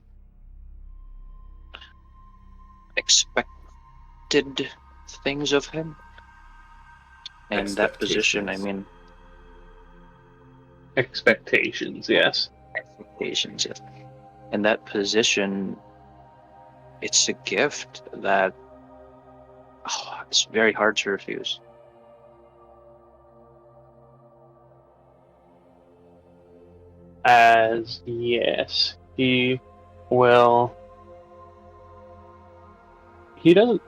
Expected things of him. And that position, I Expectations. mean, Expectations, yes. expectations. Yes. In that position, it's a gift that it's very hard to refuse. As yes, will. He doesn't.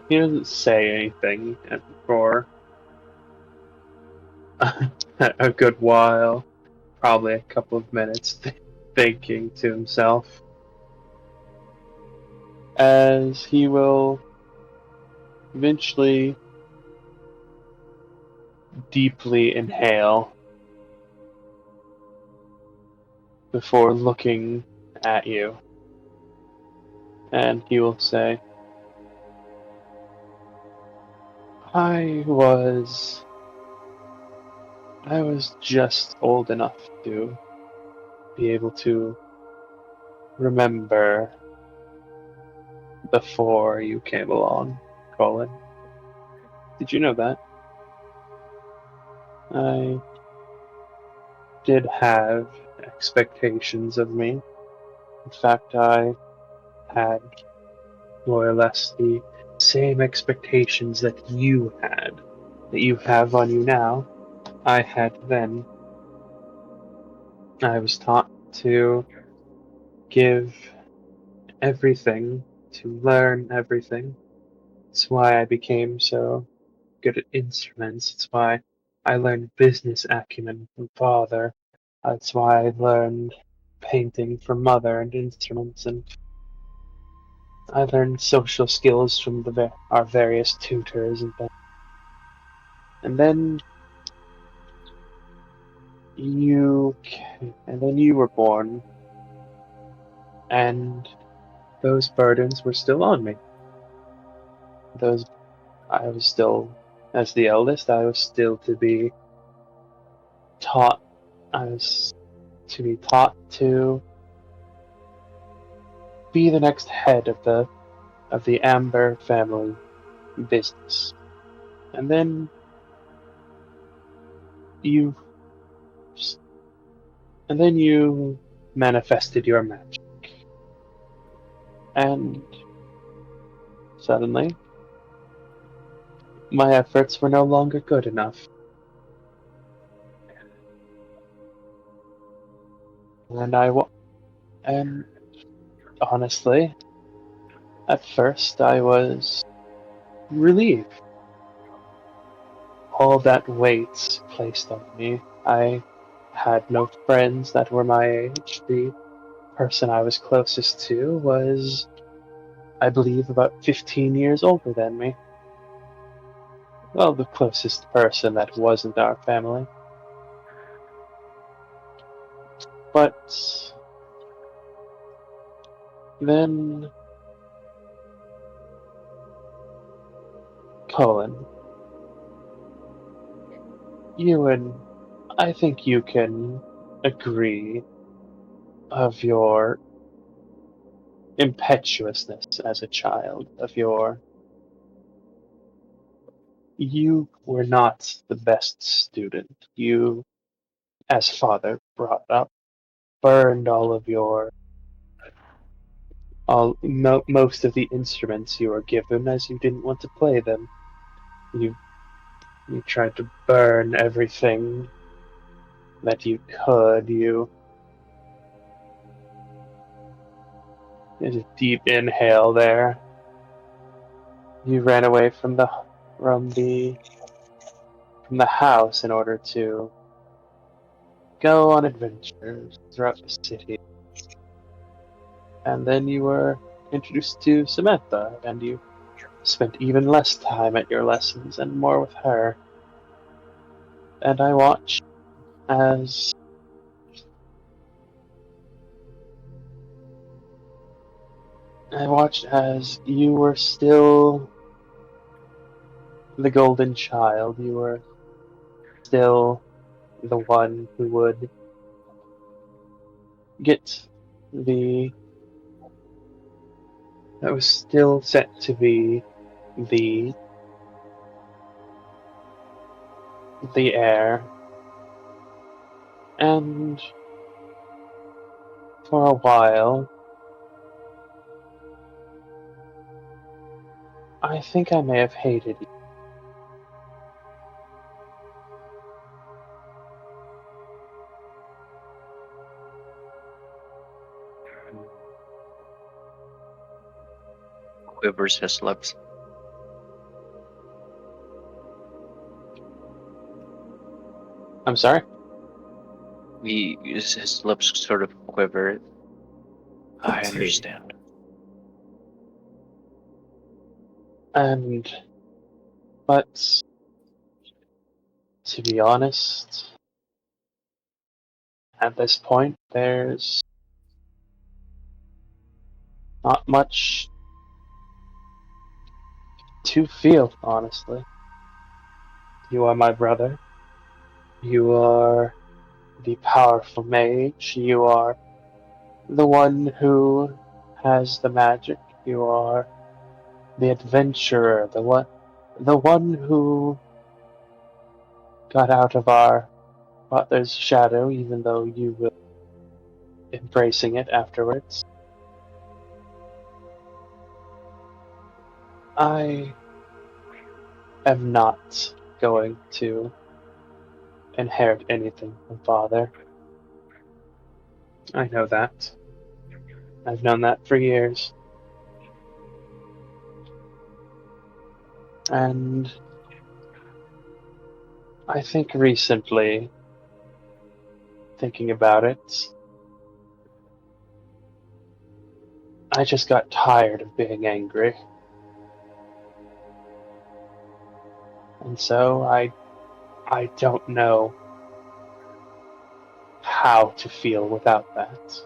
He doesn't say anything for a good while, probably a couple of minutes, thinking to himself, as he will eventually deeply inhale before looking at you, and he will say, I was just old enough to be able to remember before you came along, Colin. Did you know that? I did have expectations of me. In fact, I had more or less the same expectations that you had, that you have on you now. I had then. I was taught to give everything, to learn everything. It's why I became so good at instruments. It's why I learned business acumen from father. That's why I learned painting from mother and instruments, and I learned social skills from our various tutors and things. And then you were born, and those burdens were still on me. Those I was still, as the eldest, I was still to be taught. I was to be taught to be the next head of the Amber family business. And then you manifested your magic. And suddenly my efforts were no longer good enough. And honestly, at first I was relieved. All that weight placed on me. I had no friends that were my age. The person I was closest to was, I believe, about 15 years older than me. Well, the closest person that wasn't our family. But then, Colin, I think you can agree of your impetuousness as a child, you were not the best student. You, as father brought up, burned most of the instruments you were given as you didn't want to play them. You you tried to burn everything that you could. There's a deep inhale there. You ran away from the from the house in order to go on adventures throughout the city. And then you were introduced to Samantha, and you spent even less time at your lessons and more with her. And I watch as you were still the golden child. You were still the one who would get the that was still set to be the heir. And for a while, I think I may have hated you. Quivers his lips. I'm sorry? His lips sort of quiver. I understand. But to be honest, at this point, there's not much to feel, honestly. You are my brother. You are the powerful mage. You are the one who has the magic. You are the adventurer. The one who got out of our father's shadow, even though you were embracing it afterwards. I am not going to inherit anything from father. I know that. I've known that for years. And I think recently, thinking about it, I just got tired of being angry. And so I don't know how to feel without that.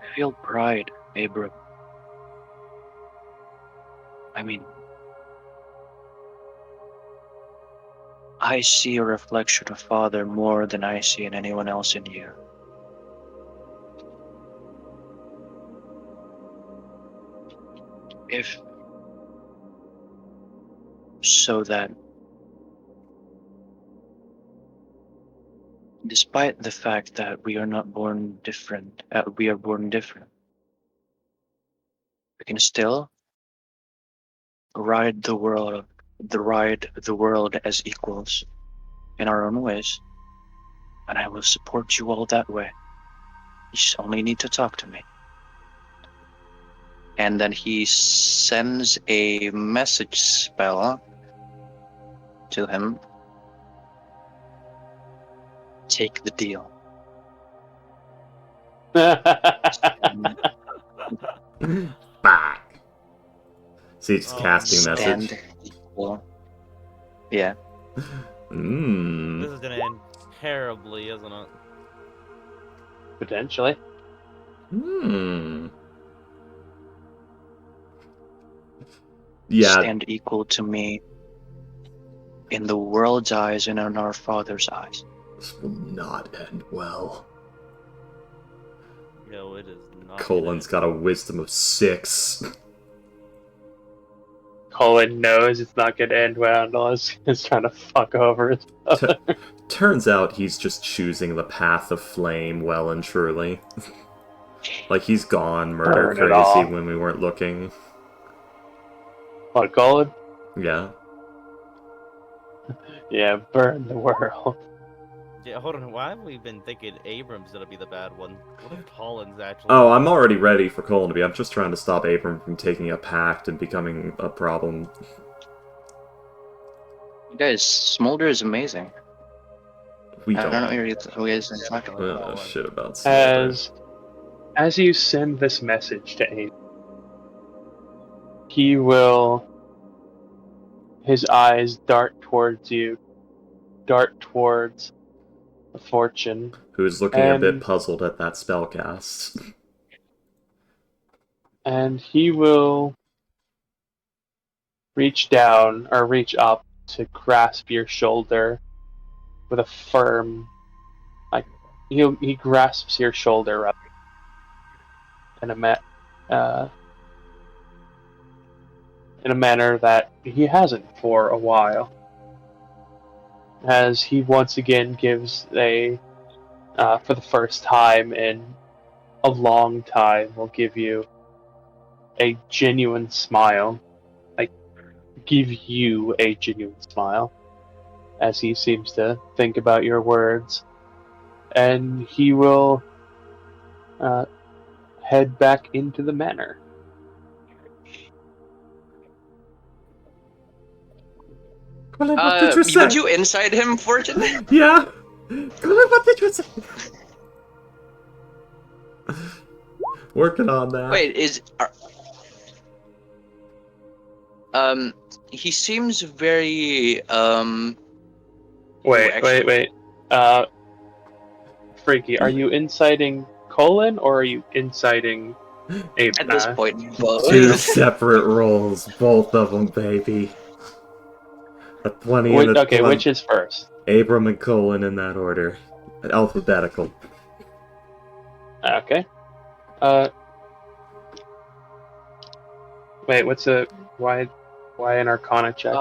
I feel pride, Abram. I mean, I see a reflection of Father more than I see in anyone else in you. If so that despite the fact that we are not born different, we are born different, we can still ride the world as equals in our own ways, and I will support you all that way. You just only need to talk to me. And then he sends a message spell to him. Take the deal. Back. See, it's Oh, casting Stand message. equal. Yeah. This is gonna end terribly, isn't it? Potentially. Yeah. Stand equal to me in the world's eyes and in our Father's eyes. This will not end well. No, it is not. Colin's got a wisdom of 6. Colin knows it's not going to end well unless he's trying to fuck over his brother. Turns out he's just choosing the path of flame well and truly. Like, he's gone murder Burn it all. crazy when we weren't looking. What, Colin? Yeah. Yeah, burn the world. Yeah, hold on. Why have we been thinking Abram's gonna be the bad one? What if Colin's actually? Oh, I'm already ready for Colin to be. I'm just trying to stop Abram from taking a pact and becoming a problem. You guys, Smolder is amazing. We I don't don't know what you guys are talking about. shit about Smolder. as you send this message to Abe, he will. His eyes dart towards you, dart towards Fortune, Who's looking a bit and puzzled at that spellcast. and he will reach down or reach up to grasp your shoulder with a firm, like he grasps your shoulder up in uh, in a manner that he hasn't for a while, as he once again gives for the first time in a long time, will give you a genuine smile. Like, give you a genuine smile, as he seems to think about your words. And he will head back into the manor. Colin, what did you say? Would you inside him, Fortune? Yeah. Colin, what did you say? Working on that. Wait, he seems very Wait. Freaky, are you inciting Colin or are you inciting Abe? at this point both. Two separate roles, both of them, baby. A 20 and a Okay, 20. which is first? Abram and Colin in that order. Alphabetical. Okay. Wait, why an Arcana check?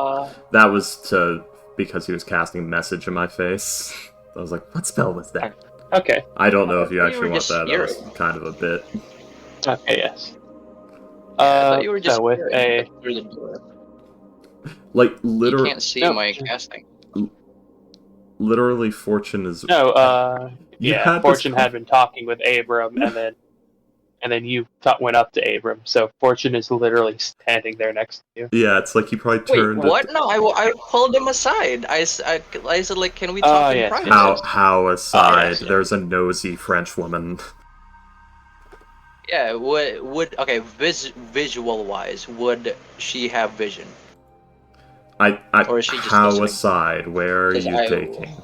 That was because he was casting a message in my face. I was like, what spell was that? Okay. I don't know if you You actually were want just that. That was scaring. kind of a bit. Okay, yes. I thought you were just so with staring through the door. Like, You literally, can't see No. my casting. literally, Fortune is. You yeah, had this Fortune con- had been talking with Abram, and then you went up to Abram. So Fortune is literally standing there next to you. Yeah, it's like he probably Wait, turned. what? No, I pulled him aside. I said, like, can we talk in yes, private? yes. How aside? yes. There's a nosy French woman. Yeah, would okay, visual-wise, would she have vision? Or is she just how listening? aside? Where are 'Cause you taking?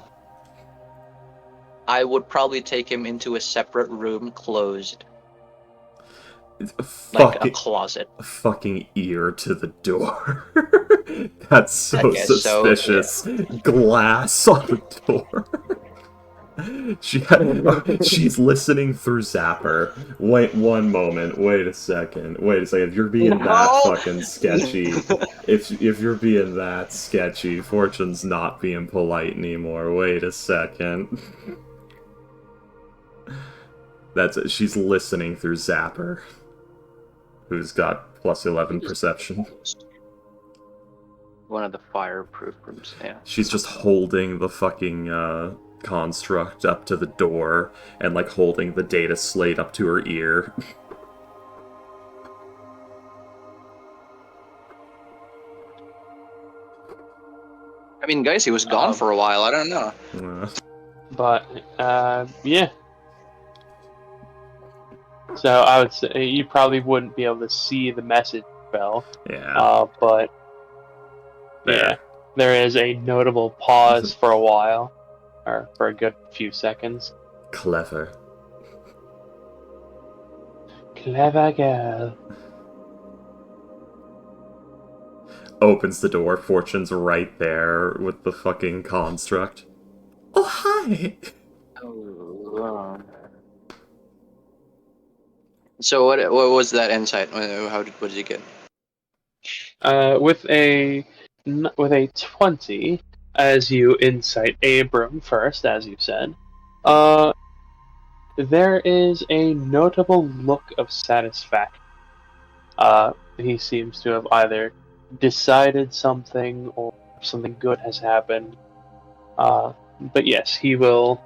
I would probably take him into a separate room, closed, like a Fucking, closet. fucking ear to the door. That's so I guess so, suspicious. Glass on the door. She's listening through Zapper. Wait one moment. Wait a second. If you're being that No! fucking sketchy, if you're being that sketchy, Fortune's not being polite anymore. Wait a second. That's it. She's listening through Zapper, who's got plus 11 perception. One of the fireproof rooms, yeah. She's just holding the fucking construct up to the door and like holding the data slate up to her ear. I mean, guys, he was gone for a while. I don't know. But yeah. So I would say you probably wouldn't be able to see the message spell. Yeah. But There. yeah, there is a notable pause for a while, or for a good few seconds. Clever. Clever girl. Opens the door. Fortune's right there with the fucking construct. Oh, hi! So what was that insight? What did you get? With a 20, as you incite Abram first, as you said, there is a notable look of satisfaction. He seems to have either decided something or something good has happened. But yes, he will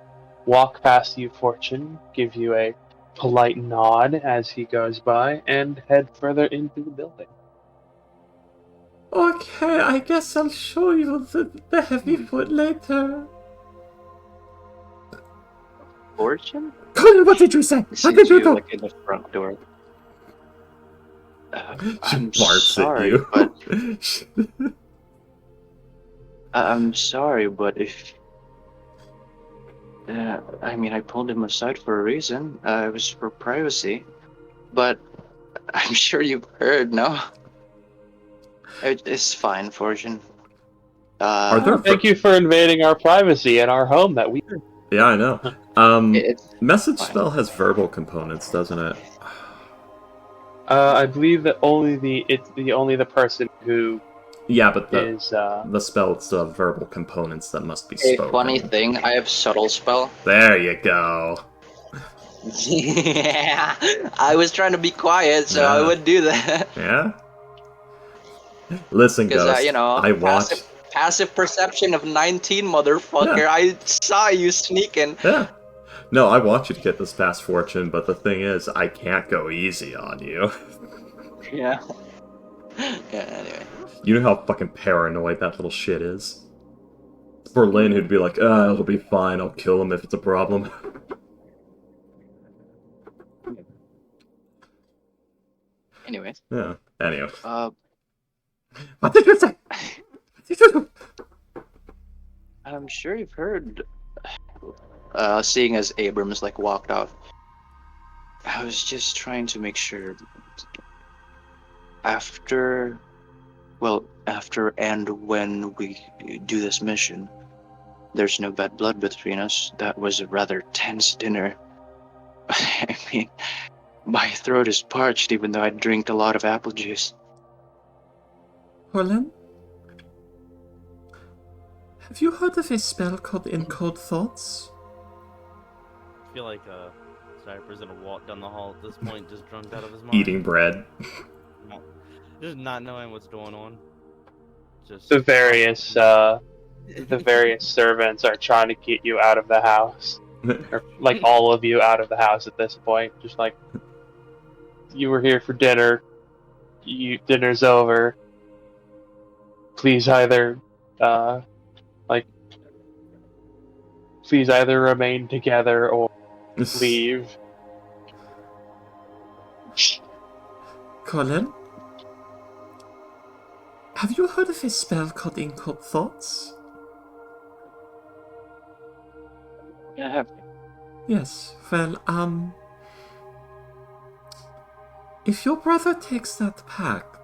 walk past you, Fortune, give you a polite nod as he goes by, and head further into the building. Okay, I guess I'll show you the heavy foot later. Fortune? Colin, what did you say? What Sees did you you do? like in the front door. She I'm barks sorry, at you. but I'm sorry, but if I mean, I pulled him aside for a reason. It was for privacy, but I'm sure you've heard, no? It's fine, Fortune. Are there Thank you for invading our privacy and our home that we. Yeah, I know. It's Message fine. spell has verbal components, doesn't it? I believe that only the person who Yeah, but is the spell's verbal components that must be A spoken. funny thing, I have subtle spell. There you go. Yeah, I was trying to be quiet, so I Yeah. would do that. Yeah? Listen, Because, Ghost, I watch... passive perception of 19, motherfucker. Yeah. I saw you sneaking. Yeah. No, I want you to get this past fortune, but the thing is, I can't go easy on you. Yeah. Yeah, anyway. You know how fucking paranoid that little shit is? For Lynn, who'd be like, it'll be fine, I'll kill him if it's a problem. Anyways. Yeah, anyway. What did you say? What did you do? I'm sure you've heard, seeing as Abrams, like, walked off. I was just trying to make sure after and when we do this mission, there's no bad blood between us. That was a rather tense dinner. I mean, my throat is parched even though I drank a lot of apple juice. Orlin? Have you heard of a spell called Encode Thoughts? I feel like Cypher's gonna walk down the hall at this point, just drunk out of his mind. Eating bread. Just not knowing what's going on. Just the various servants are trying to get you out of the house, or like all of you out of the house at this point. Just like, you were here for dinner, dinner's over. Please either remain together or leave. Colin? Have you heard of a spell called Encode Thoughts? Yeah, I have. Yes, well, if your brother takes that pact,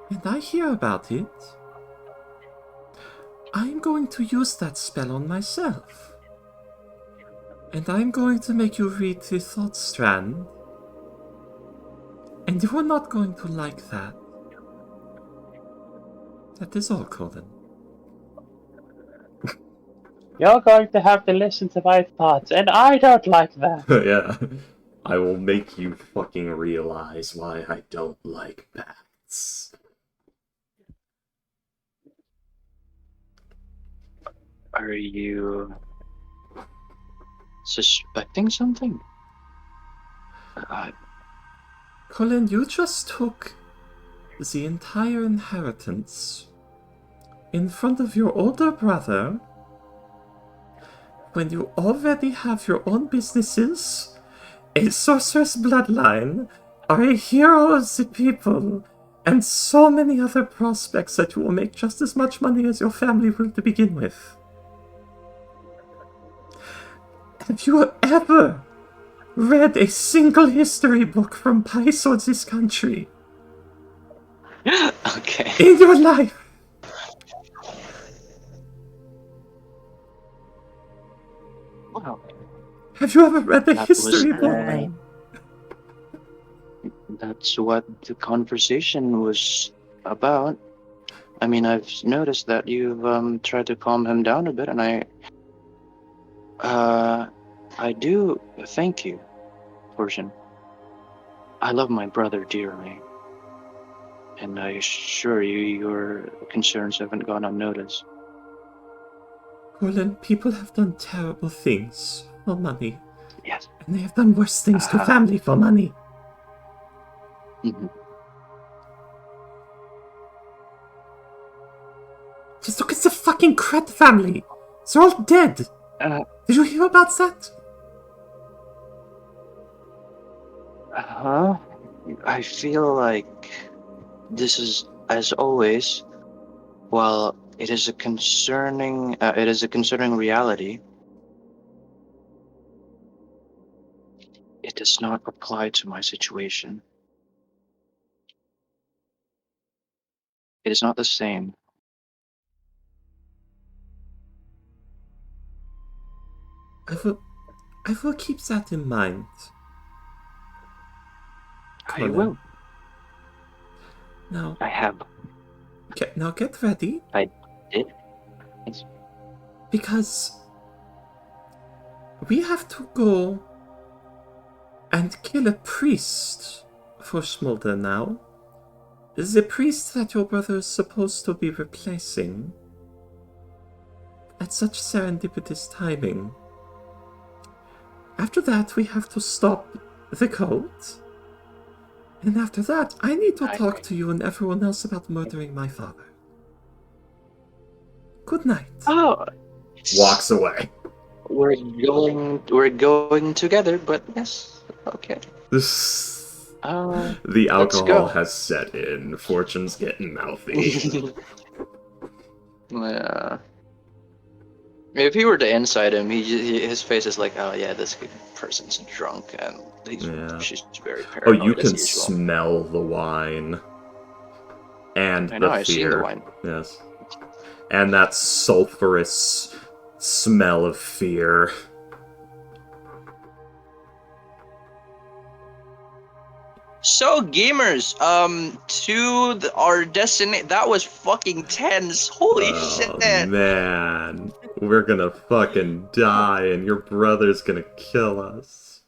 and I hear about it, I'm going to use that spell on myself. And I'm going to make you read the Thought Strand. And you are not going to like that. That is all, Colin. You're going to have to listen to my thoughts, and I don't like that. Yeah. I will make you fucking realize why I don't like bats. Are you suspecting something? Colin, you just took the entire inheritance in front of your older brother when you already have your own businesses, a sorcerer's bloodline, are a hero of the people, and so many other prospects that you will make just as much money as your family will to begin with. Have you ever read a single history book from Paizo or this country? Okay. In your life? Wow. Have you ever read a That history was- book? That's what the conversation was about. I mean, I've noticed that you've tried to calm him down a bit, and I do thank you, Fortune. I love my brother dearly, and I assure you, your concerns haven't gone unnoticed. Colin, people have done terrible things for money, Yes. and they have done worse things to family for money. Mhm. Just look at the fucking Kret family. They're all dead. Did you hear about that? Huh? I feel like this is, as always, while it is a concerning reality, it does not apply to my situation. It is not the same. I will keep that in mind. I will. Now, I have. get ready. I did. Because we have to go and kill a priest for Smolder now. The priest that your brother is supposed to be replacing. At such serendipitous timing. After that, we have to stop the cult. And after that, I need to talk to you and everyone else about murdering my father. Good night. Oh. Walks away. We're going together, but yes, okay. The alcohol has set in. Fortune's getting mouthy. Yeah. If he were to inside him, his face is like, oh yeah, this person's drunk, and she's very paranoid. Oh, you can as usual. smell the wine. And I know, the I've seen the wine. Yes. And that sulfurous smell of fear. So gamers, our destination, that was fucking tense. Holy shit. Man, we're gonna fucking die and your brother's gonna kill us.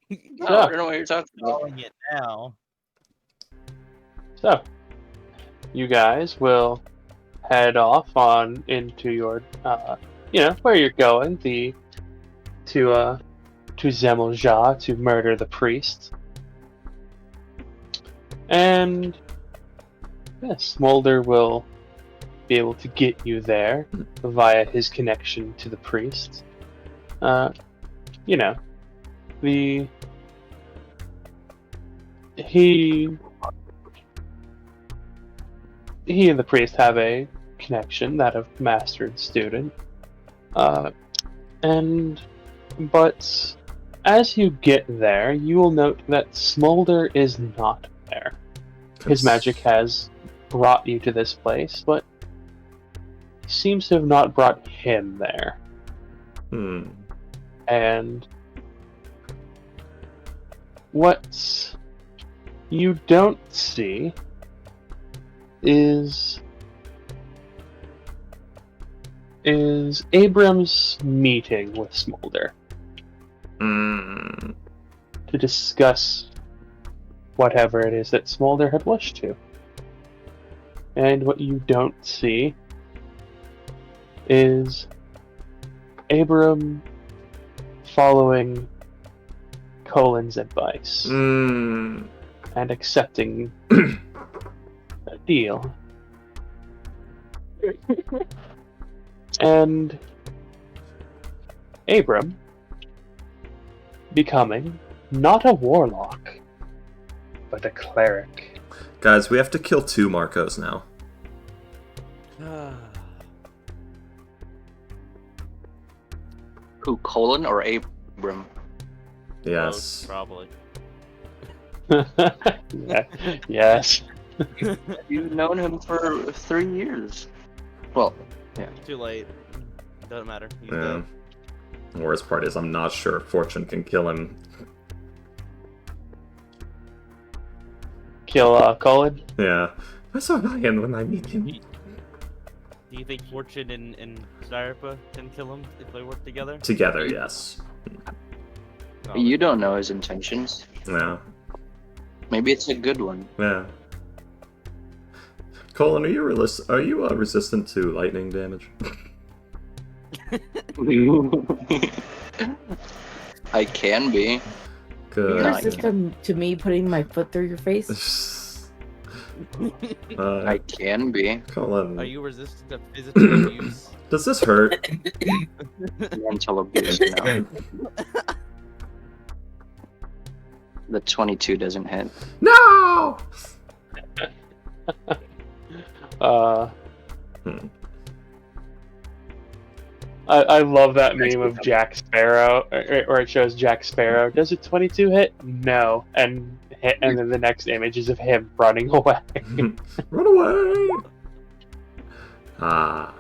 No, I don't know what you're talking about. Calling it now. So, you guys will head off on into your, where you're going, to Zemlja to murder the priest. And Smolder will be able to get you there via his connection to the priest. He and the priest have a connection, that of master and student. But as you get there, you will note that Smolder is not there. His magic has brought you to this place, but seems to have not brought him there. And what you don't see is Abram's meeting with Smolder to discuss whatever it is that Smolder had wished to. And what you don't see is Abram following Colin's advice and accepting a deal. And Abram becoming not a warlock, but a cleric. Guys, we have to kill 2 Marcos now. Who, Colin or Abram? Yes. Probably. Yes. You've known him for 3 years. Well, yeah. Too late. Doesn't matter. He's Yeah. dead. The worst part is I'm not sure Fortune can kill him. Kill Colin? Yeah. I saw Ryan when I meet him. Do you think Fortune and Styropa can kill him if they work together? Together, yes. No. You don't know his intentions. Yeah. Maybe it's a good one. Yeah. Colin, are you resistant to lightning damage? I can be. Good. You're resistant to me putting my foot through your face? I can be. Colin, Are you resistant to physical abuse? does this hurt? Mental abuse now. The 22 doesn't hit. No! I love that meme of Jack Sparrow, where it shows Jack Sparrow. Does a 22 hit? No, and then the next image is of him running away. Run away! Ah.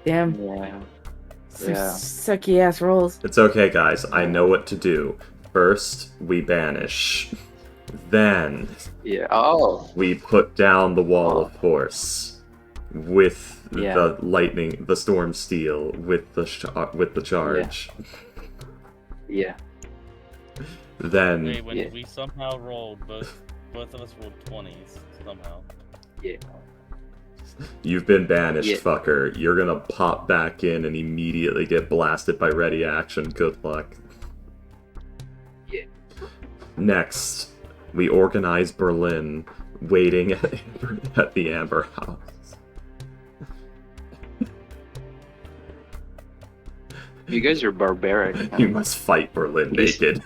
Damn. Yeah. Some Yeah. sucky ass rolls. It's okay, guys. I know what to do. First, we banish. Then, Yeah. Oh. we put down the wall of force with Yeah. the storm steel, with the charge. Yeah. Then, Wait, when Yeah. we somehow rolled, both of us rolled 20s, somehow. Yeah. you've been banished, Yeah. fucker. You're gonna pop back in and immediately get blasted by ready action. Good luck. Yeah. Next, we organize Berlin, waiting at the Amber House. You guys are barbaric. You must fight Berlin Yes. naked.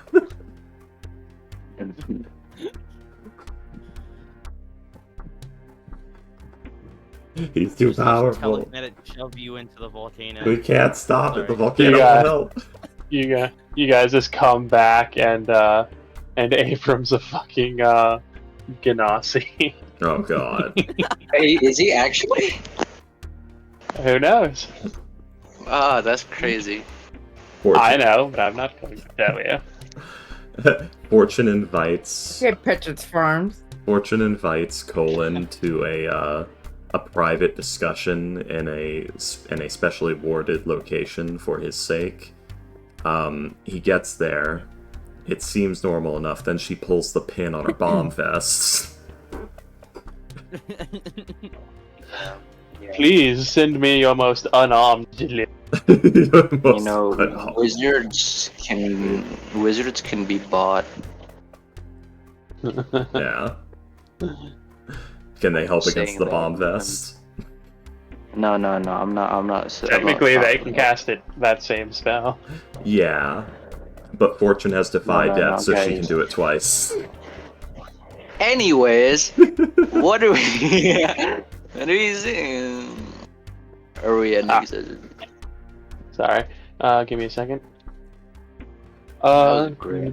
He's too Just powerful. Telekinetic shove you into the volcano. We can't stop it. The Sorry. volcano Yeah. will help. You guys just come back and Abram's a fucking Ganassi. Oh god. Hey, is he actually? Who knows? Ah, that's crazy. I know, but I'm not going to tell you. Fortune invites Okay, Petrus Farms. Colin to a private discussion in a specially warded location for his sake. He gets there. It seems normal enough. Then she pulls the pin on her bomb vest. Please send me your most unarmed delivery. You know, wizards can be bought. Yeah. Can they help against Saying the that, bomb vest? No, I'm not. Technically, they talking can about- cast that same spell. Yeah. But Fortune has defied No, death, so she guys. can do it twice. Anyways, what are we? What are we saying? Are we at Ah. next? Sorry. Give me a second. was great.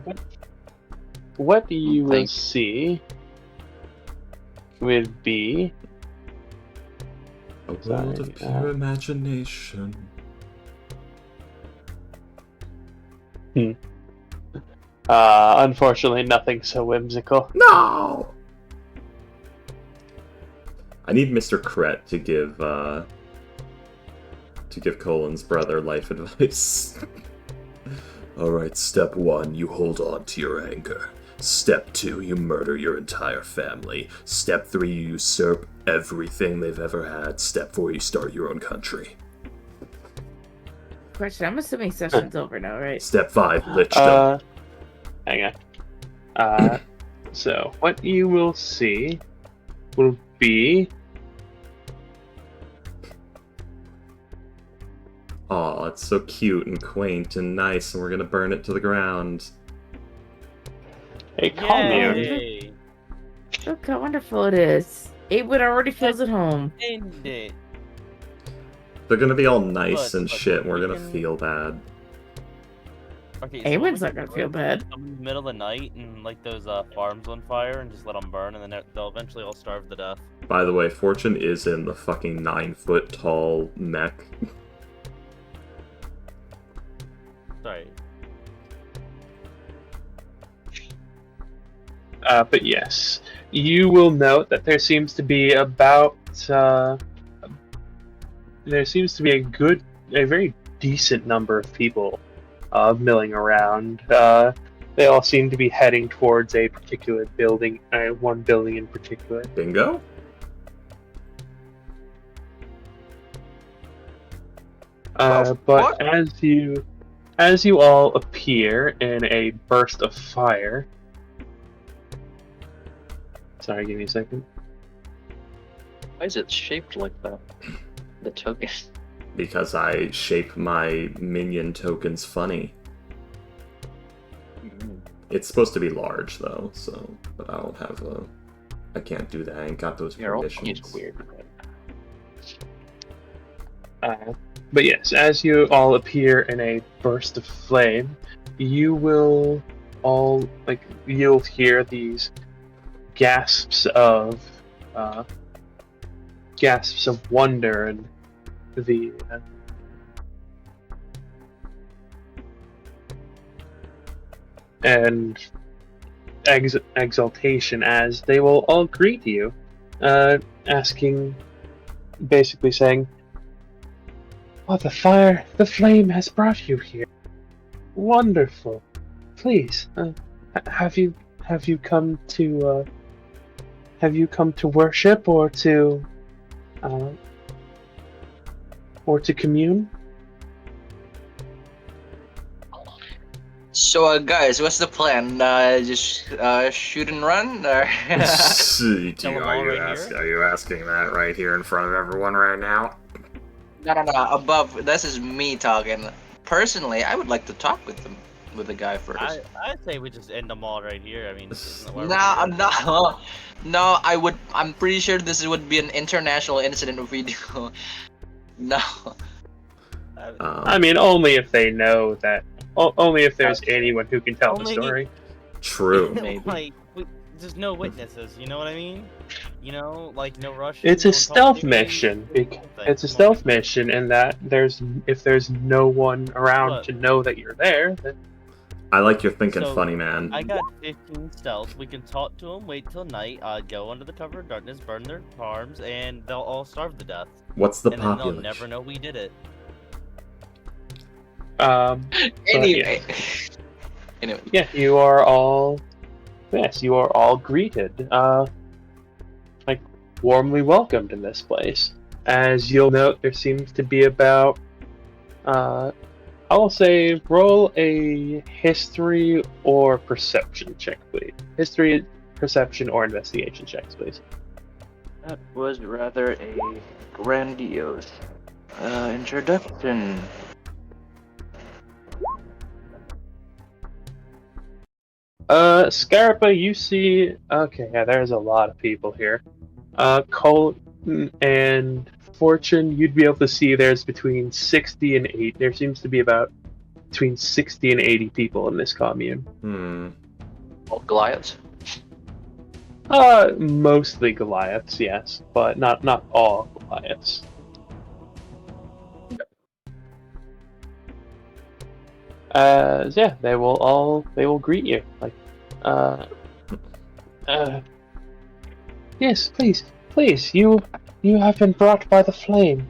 What you will Thanks. see would be A world Sorry, of pure imagination. unfortunately nothing so whimsical. No! I need Mr. Kret to give Colin's brother life advice. Alright, step 1, you hold on to your anger. Step 2, you murder your entire family. Step 3, you usurp everything they've ever had. Step 4, you start your own country. Question, I'm assuming session's over now, right? Step 5, lich them. Hang on. So what you will see will be Aw, it's so cute and quaint and nice, and we're gonna burn it to the ground. a commune. Yay! Look how wonderful it is. Abewood already feels at home. End it. They're gonna be all nice But- and but shit, and we're we gonna can- feel bad. Okay, Abewood's what not we gonna can feel do bad. is come in the middle of the night and light those farms on fire and just let them burn, and then they'll eventually all starve to death. By the way, Fortune is in the fucking 9-foot tall mech. Sorry. But yes, you will note that there seems to be about there seems to be a very decent number of people milling around. They all seem to be heading towards a particular building, one building in particular. Bingo? But what? as you all appear in a burst of fire, Sorry, give me a second. Why is it shaped like that? The token. Because I shape my minion tokens funny. It's supposed to be large though, so but I don't have a. I can't do that. I ain't got those Your own permissions. is weird. But yes, as you all appear in a burst of flame, you will all you'll hear these gasps of wonder and the and exaltation as they will all greet you, basically saying, "Oh, the flame has brought you here. Wonderful. Please, have you come to worship or to commune?" So, guys, what's the plan? Just shoot and run? Or... Tell them all right here. Are you asking that right here in front of everyone right now? No. Above, this is me talking. Personally, I would like to talk with the guy first. I'd say we just end them all right here. I mean, isn't that why we're No, here? no. I'm pretty sure this would be an international incident if we do. No. I mean, only if they know that. Only if there's anyone who can tell the story. True. Like, there's no witnesses. You know what I mean? You know, like no rush. It's a stealth mission. It's a stealth mission in that if there's no one around to know that you're there, then... I like your thinking So, funny, man. I got 15 stealth. We can talk to them, wait till night, go under the cover of darkness, burn their farms, and they'll all starve to death. What's the And then they'll population? never know we did it. Anyway. Anyway. Yeah, you are all greeted, warmly welcomed in this place. As you'll note, there seems to be about, I will say, roll a history or perception check, please. History, perception, or investigation checks, please. That was rather a grandiose introduction. Scarpa, you see... Okay, yeah, there's a lot of people here. Colton and Fortune, you'd be able to see there's between 60 and 80. There seems to be about between 60 and 80 people in this commune. All Goliaths? Mostly Goliaths, yes, but not all Goliaths. Yeah, they will greet you. Yes, please, you have been brought by the flame.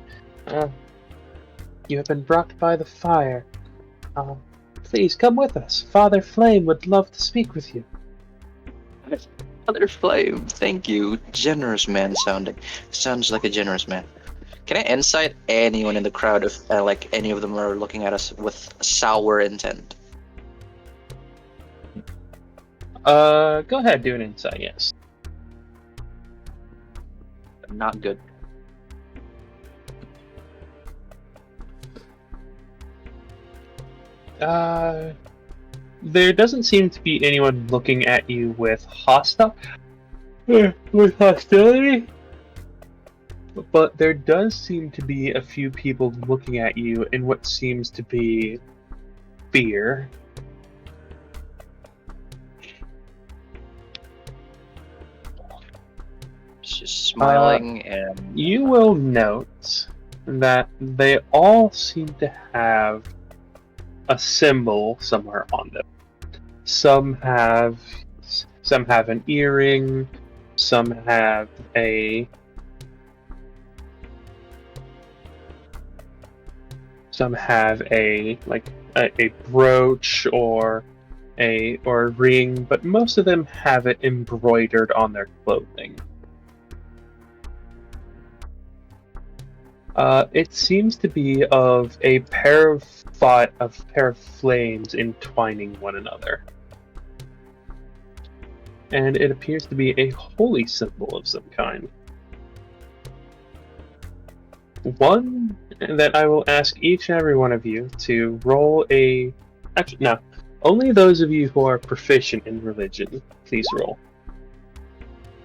You have been brought by the fire. Please come with us. Father Flame would love to speak with you. Father Flame, thank you. Generous man sounding. Sounds like a generous man. Can I insight anyone in the crowd if any of them are looking at us with sour intent? Go ahead, do an insight, yes. Not good. There doesn't seem to be anyone looking at you with hostility. But there does seem to be a few people looking at you in what seems to be fear. Just smiling and... You will note that they all seem to have a symbol somewhere on them. Some have an earring, some have a brooch or a ring, but most of them have it embroidered on their clothing. It seems to be of a pair of flames entwining one another. and it appears to be a holy symbol of some kind. One that I will ask each and every one of you to roll a... Actually, no. Only those of you who are proficient in religion, please roll.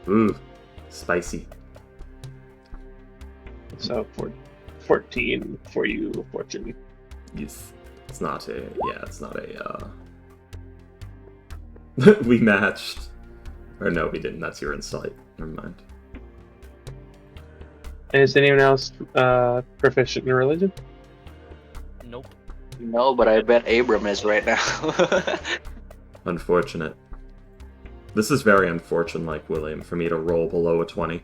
Ooh, spicy. So, 14 for you, Fortune. Yes. It's not a... Yeah, it's not a, we matched. Or no, we didn't. That's your insight. Never mind. Is anyone else proficient in religion? Nope. No, but I bet Abram is right now. Unfortunate. This is very unfortunate, like William, for me to roll below a 20.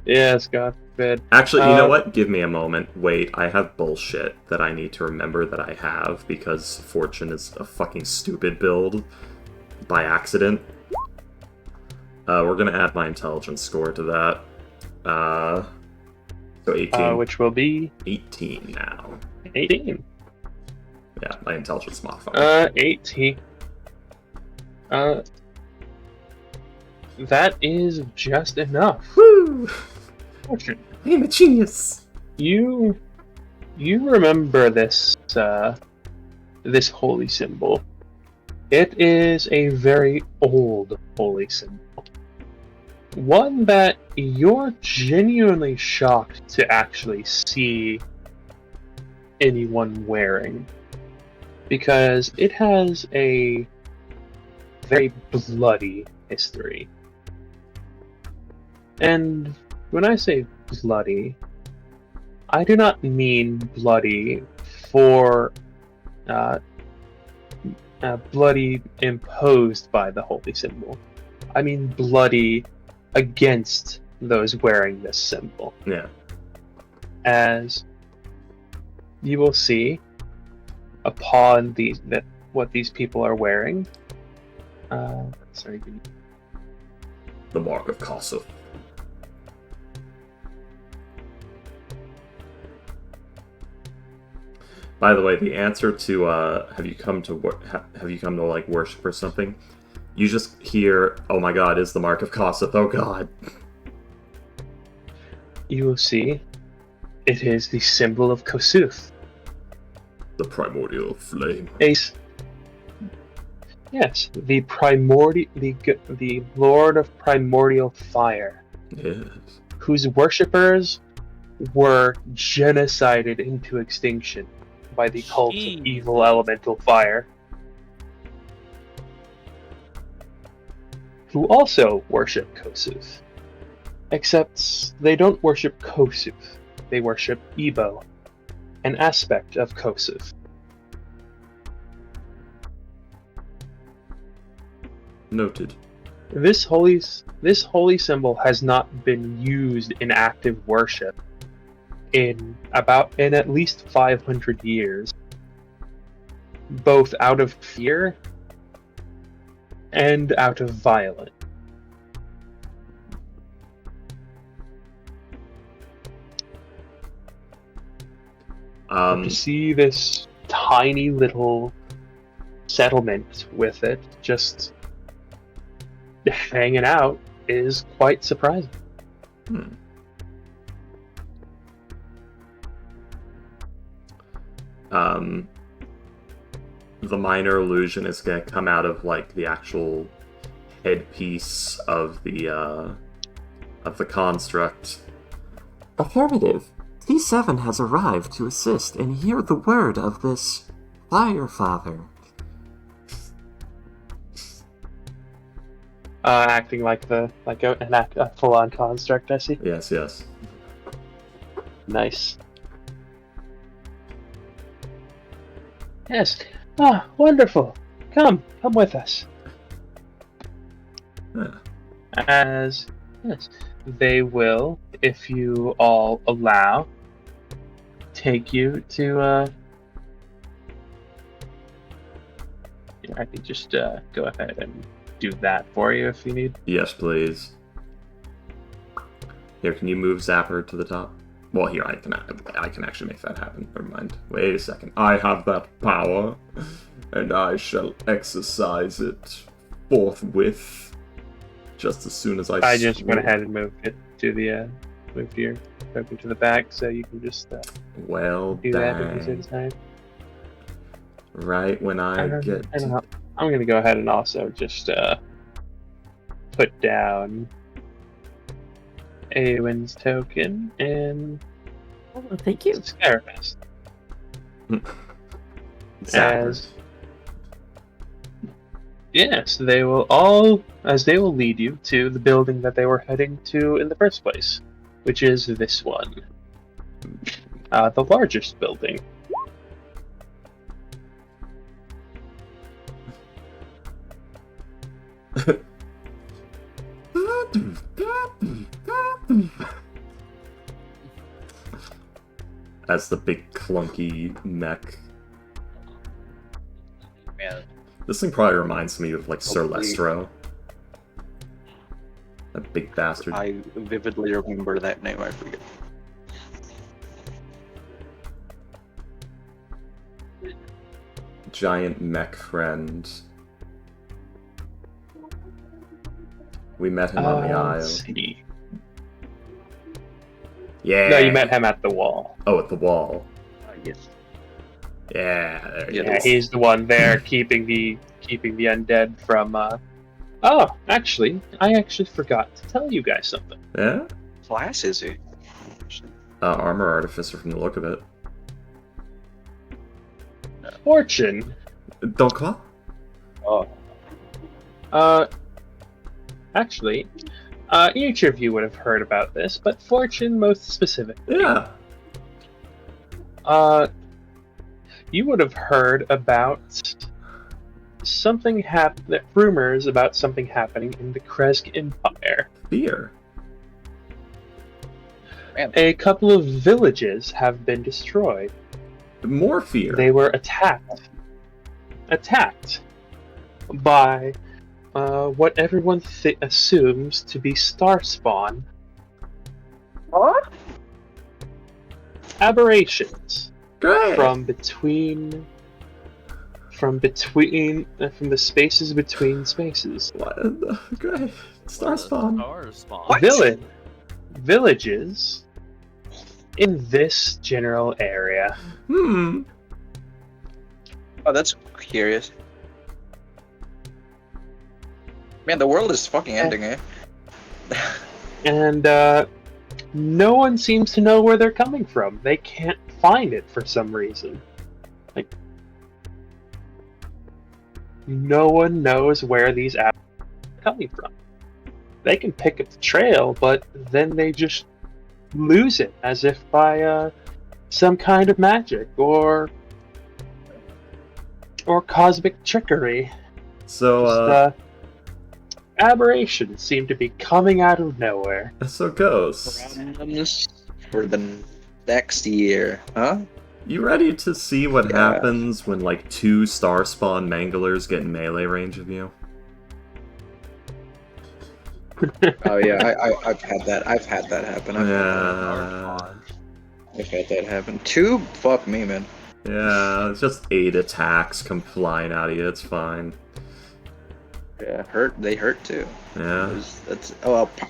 Yes, God forbid. Actually, you know what? Give me a moment. Wait, I have bullshit that I need to remember that I have, because Fortune is a fucking stupid build by accident. We're gonna add my intelligence score to that. So 18. Which will be 18 now. 18. Yeah, my intelligence modifier. 18. That is just enough. Woo! Fortune. I'm a genius! You remember this this holy symbol. It is a very old holy symbol. One that you're genuinely shocked to actually see anyone wearing. Because it has a very bloody history. And when I say bloody, I do not mean bloody for bloody imposed by the holy symbol. I mean bloody against those wearing this symbol. Yeah. As you will see upon what these people are wearing. Sorry. The Mark of Kossuth. By the way, the answer to have you come to like worship or something? You just hear, "Oh my God, is the Mark of Kossuth? Oh God!" You will see, it is the symbol of Kossuth. The primordial flame. Yes, the Lord of Primordial Fire. Yes. Whose worshippers were genocided into extinction by the cult of evil elemental fire. Who also worship Kossuth. Except they don't worship Kossuth. They worship Ebo, an aspect of Kossuth. Noted. This holy symbol has not been used in active worship in at least 500 years, both out of fear and out of violence. To see this tiny little settlement with it just hanging out is quite surprising. The minor illusion is gonna come out of like the actual headpiece of the construct. Affirmative. T7 has arrived to assist and hear the word of this Fire Father. Acting like a full-on construct, I see. Yes, yes. Nice. Yes. Ah, wonderful. Come with us. Yeah. As yes, they will, if you all allow, take you to. I can just go ahead and do that for you if you need. Yes, please. Here, can you move Zapper to the top? Well, here, I can actually make that happen. Never mind. Wait a second. I have that power. and I shall exercise it forthwith, just as soon as I just went swore. ahead and moved it to the moved your token to the back, so you can just Well, do that at the same dang. time. Right when I get I don't to... know. I'm gonna go ahead and also just put down Awen's token and Oh, thank you. Scarabest. Zappers. Yes, they will lead you to the building that they were heading to in the first place, which is this one. The largest building. That's the big clunky mech. Man, This thing probably reminds me of like Sir Hopefully- Lestro. That big bastard. I vividly remember that name. I forget. Giant mech friend. We met him on the aisle. Let's see. Yeah. No, you met him at the wall. Oh, at the wall. Yes. Yeah, there he Yeah, is. he's the one there keeping the undead from. Oh, actually, I actually forgot to tell you guys something. Yeah? Class is he? Armor artificer from the look of it. Fortune. Donc quoi? Actually, each of you would have heard about this, but Fortune most specifically. Yeah. You would have heard about rumors about something happening in the Kresk Empire. Fear. A couple of villages have been destroyed. More fear. They were attacked by what everyone assumes to be Starspawn aberrations Great. from the spaces between spaces. What? Great. Star spawn. Star spawn. What? Villages in this general area. Hmm. Oh, that's curious. Man, the world is fucking ending, eh? And no one seems to know where they're coming from. They can't find it for some reason. Like, no one knows where these apples are coming from. They can pick up the trail, but then they just lose it, as if by some kind of magic or cosmic trickery. So, Aberrations seem to be coming out of nowhere. so Ghost, Problems for the next year, huh? you ready to see what Yeah. happens when like 2 star spawn manglers get in melee range of you? Oh yeah, I've had that. I've had that happen. Yeah. I've had that happen. 2? Fuck me, man. Yeah, it's just 8 attacks come flying out of you, it's fine. Yeah, they hurt too. Yeah. That's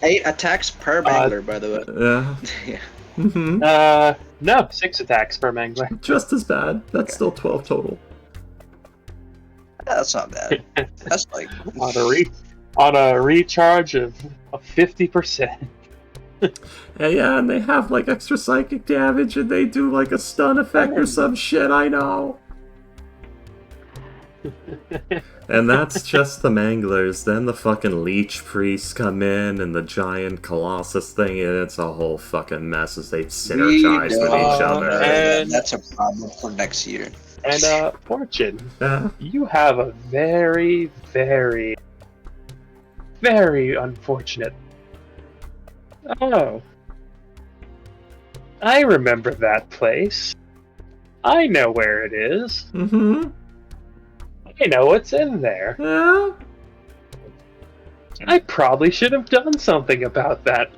8 attacks per mangler, by the way. Yeah. Yeah. Mm-hmm. No, 6 attacks per mangler. Just as bad. That's still 12 total. That's not bad. That's like On a recharge of 50%. Yeah, and they have like extra psychic damage and they do like a stun effect or some shit, I know. And that's just the manglers. Then the fucking leech priests come in and the giant colossus thing, and it's a whole fucking mess as they synergize with each other. And- that's a problem for next year. And Fortune, Yeah. you have a very, very, very unfortunate. Oh. I remember that place. I know where it is. Mm-hmm. I know what's in there. Yeah. I probably should have done something about that.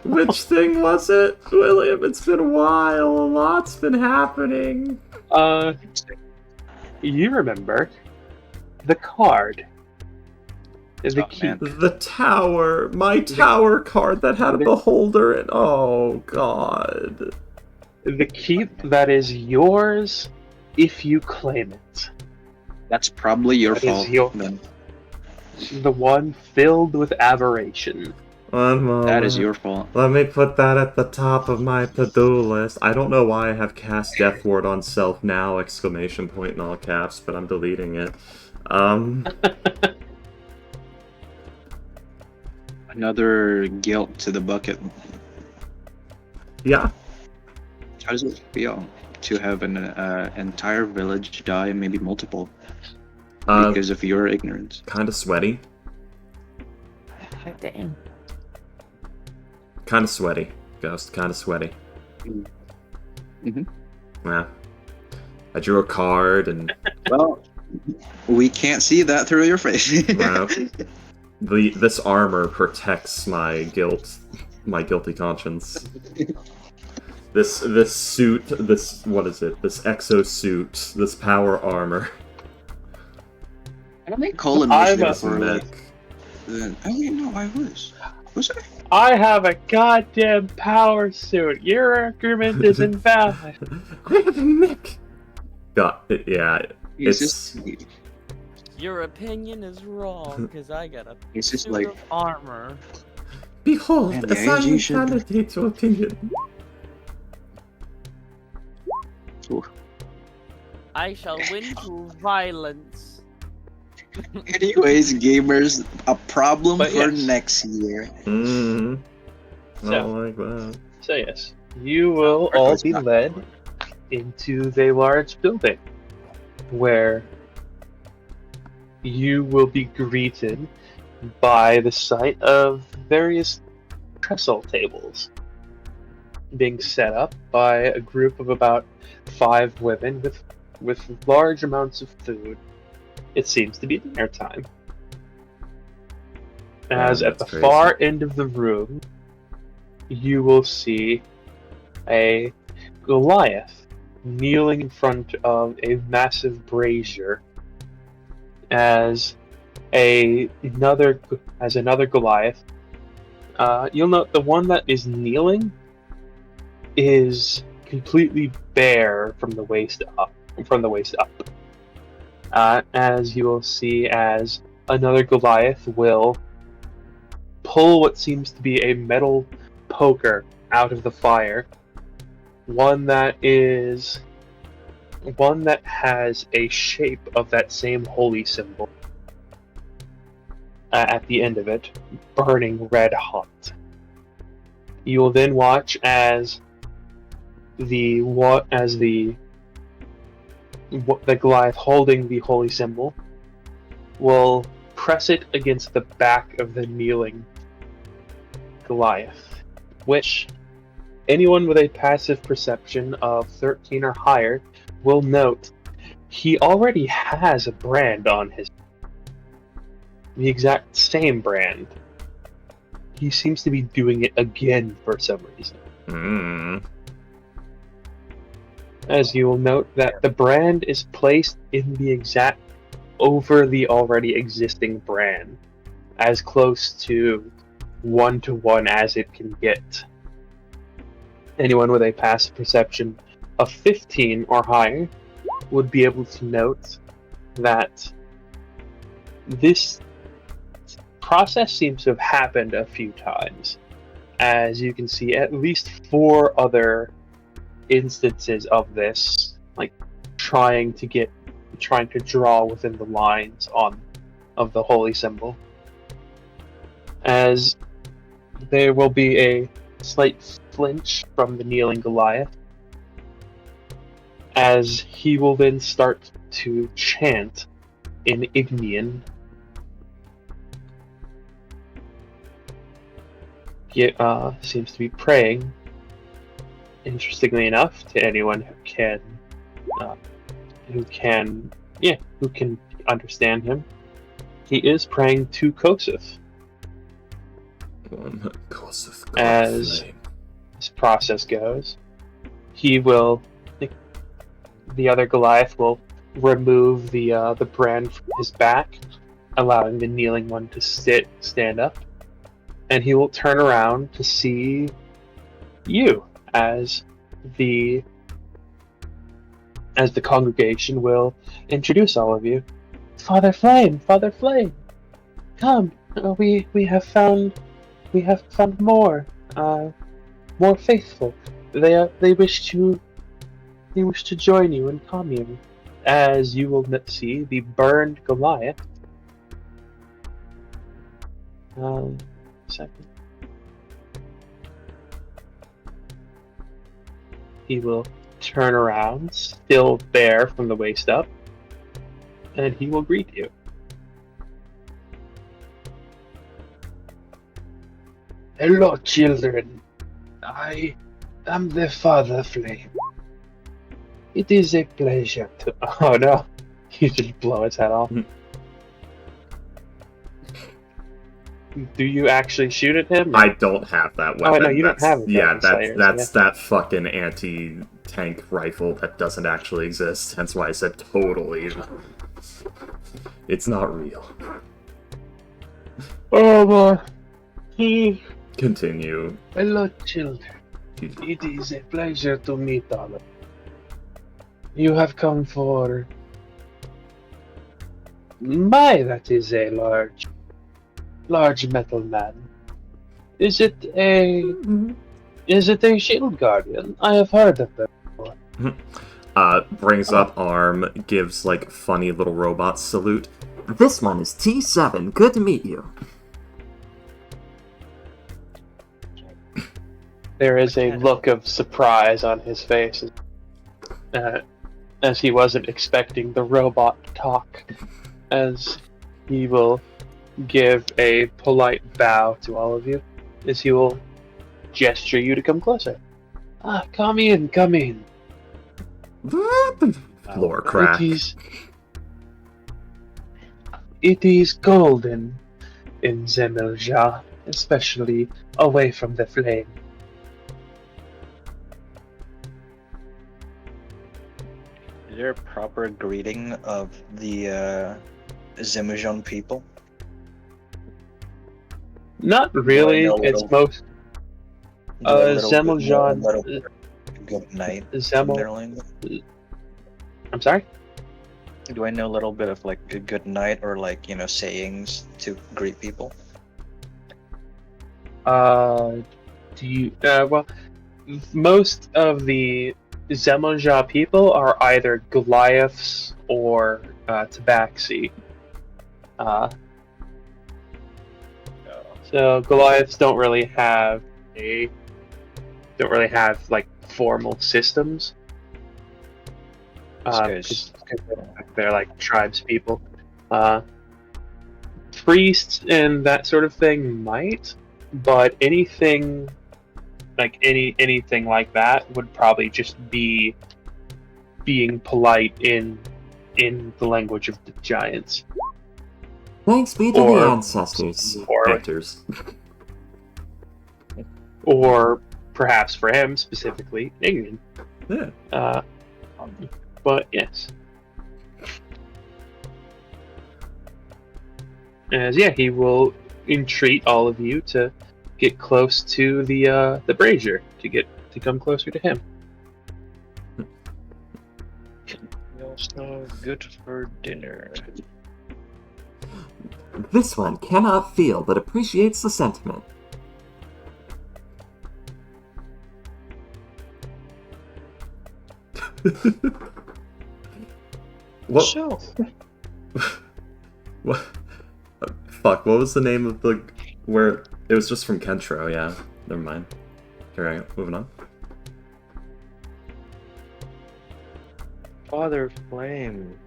Which thing was it, William? It's been a while. A lot's been happening. You remember the card. The Oh, key. man. The tower! My tower card that had a beholder in. Oh, God. The keep that is yours if you claim it. That's probably your That is fault. your- Then. The one filled with aberration. One moment. That is your fault. Let me put that at the top of my to-do list. I don't know why I have cast Death Ward on self now, exclamation point in all caps, but I'm deleting it. Another guilt to the bucket. Yeah. How does it feel to have an entire village die, maybe multiple, because of your ignorance? Kind of sweaty. Dang. Kind of sweaty. Ghost, kind of sweaty. Mhm. Yeah. I drew a card and... Well, we can't see that through your face. Well, this armor protects my guilty conscience. This suit, what is it? This exosuit, this power armor. I don't think Colin I'm was a- there for Neck. I mean, no, I was. Was I? I have a goddamn power suit. Your argument is invalid. I have a Mick. God, yeah, He's it's just. Your opinion is wrong, because I got a He's just suit like. of armor. behold, Man, the assigning AG should- sanity to opinion. Ooh. I shall win through violence. Anyways, gamers, a problem But for yes. next year. Mm-hmm. I So- don't like that. So yes, you will all be led into the large building, where you will be greeted by the sight of various trestle tables being set up by a group of about 5 women with large amounts of food. It seems to be dinner time. As at the that's crazy. far end of the room, you will see a Goliath kneeling in front of a massive brazier as another Goliath. You'll note the one that is kneeling is completely bare from the waist up. As you will see, as another Goliath will pull what seems to be a metal poker out of the fire. One that has a shape of that same holy symbol at the end of it, burning red hot. You will then watch as the Goliath holding the holy symbol will press it against the back of the kneeling Goliath, which anyone with a passive perception of 13 or higher will note he already has a brand on the exact same brand. He seems to be doing it again for some reason. As you will note that the brand is placed in the exact over the already existing brand, as close to 1-to-1 as it can get. Anyone with a passive perception of 15 or higher would be able to note that this process seems to have happened a few times. As you can see, at least 4 other instances of this, like trying to draw within the lines of the holy symbol. As there will be a slight flinch from the kneeling Goliath, as he will then start to chant in Ignian. He seems to be praying, interestingly enough, to anyone who can understand him. He is praying to Kosef. As this process goes, the other Goliath will remove the brand from his back, allowing the kneeling one to stand up, and he will turn around to see you as the congregation will introduce all of you. Father Flame, Father Flame, come! We have found more faithful. They wish to join you in commune, as you will see the burned Goliath. Second. He will turn around, still bare from the waist up, and he will greet you. Hello, children. I am the Father Flame. It is a pleasure to... Oh no. You just blow its head off. Do you actually shoot at him? Or... I don't have that weapon. Oh, no, you don't have it. Yeah, that's that fucking anti-tank rifle that doesn't actually exist. Hence why I said totally. It's not real. Oh boy. Continue. Hello, children. It is a pleasure to meet all of you. You have come for... that is a large metal man. Is it a shield guardian? I have heard of them before. Brings up arm, gives like funny little robot salute. This one is T7. Good to meet you. There is a look of surprise on his face as he wasn't expecting the robot to talk, as he will give a polite bow to all of you, as he will gesture you to come closer. Come in. Floor crack. It is golden in Zemelja, especially away from the flame. Is there a proper greeting of the Zemujan people? Not really. It's most Zemeljan. Good night. Zemel. I'm sorry. Do I know a little bit of like a good night or like sayings to greet people? Do you? Well, most of the Zemelja people are either Goliaths or Tabaxi. So Goliaths don't really have like formal systems. Because they're like tribes people. Priests and that sort of thing might, but anything like anything like that would probably just be being polite in the language of the giants. Thanks be to the ancestors. Or perhaps for him specifically, Ignan. Yeah. But yes. As he will entreat all of you to get close to the brazier, to come closer to him. Also good for dinner. This one cannot feel but appreciates the sentiment. What? So, What? Fuck, what was the name of the... where... It was just from Kentro, yeah. Never mind. Carry on, moving on. Father Flame.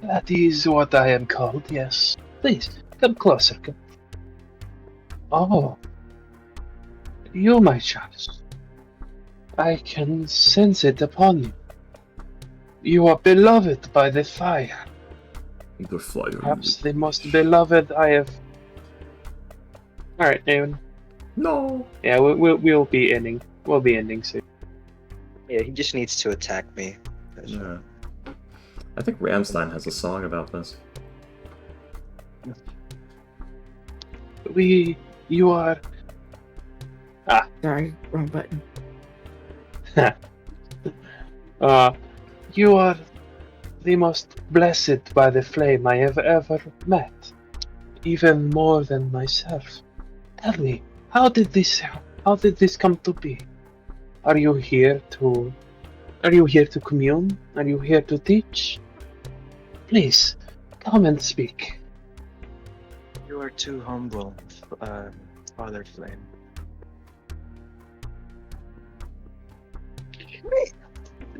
That is what I am called, yes. Please, come closer. Oh. You, my child. I can sense it upon you. You are beloved by the fire. The fire. Perhaps the most beloved I have... Alright, Eamon. No! Yeah, we'll be ending. We'll be ending soon. Yeah, he just needs to attack me. Yeah. I think Ramstein has a song about this. You are. Sorry, wrong button. You are the most blessed by the flame I have ever met, even more than myself. Tell me, how did this come to be? Are you here to commune? Are you here to teach? Please, come and speak. You are too humble, Father Flame.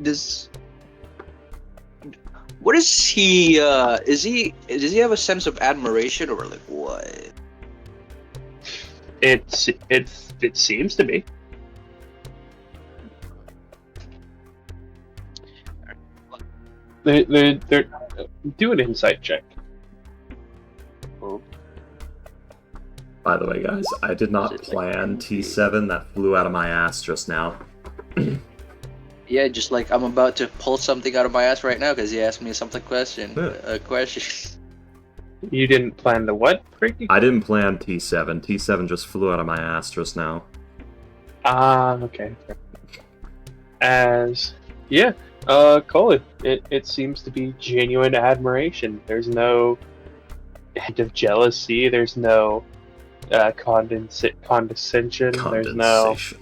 Does what is he? Does he have a sense of admiration or like what? It seems to be. They're do an insight check. By the way, guys, I did not plan T7. That flew out of my ass just now. Yeah, just like I'm about to pull something out of my ass right now because he asked me a question. You didn't plan the what, Ricky? I didn't plan T7. T7 just flew out of my ass just now. Okay. Colin, it seems to be genuine admiration. There's no hint of jealousy. There's no condescension. There's no. Condensation.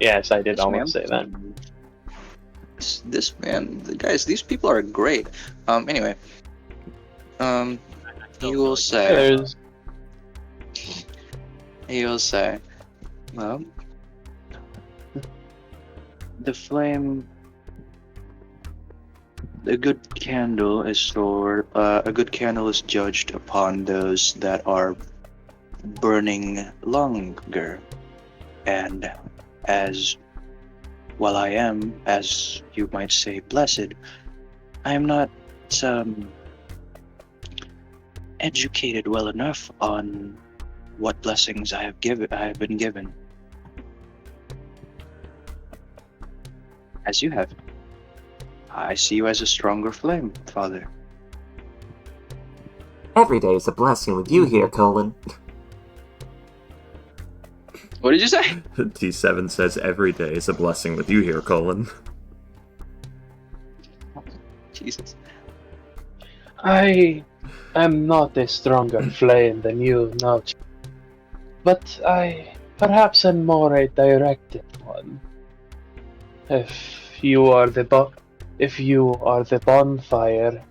Yes, I did almost say that. This man, guys, these people are great. Anyway, he will say. He will say, well, The flame. A good candle is judged upon those that are burning longer, and while I am, as you might say, blessed, I am not educated well enough on what blessings I have been given, as you have. I see you as a stronger flame, Father. Every day is a blessing with you here, Colin. what did you say? T7 says every day is a blessing with you here, Colin. Jesus. I am not a stronger flame than you, no. But I perhaps am more a directed one. If you are the bonfire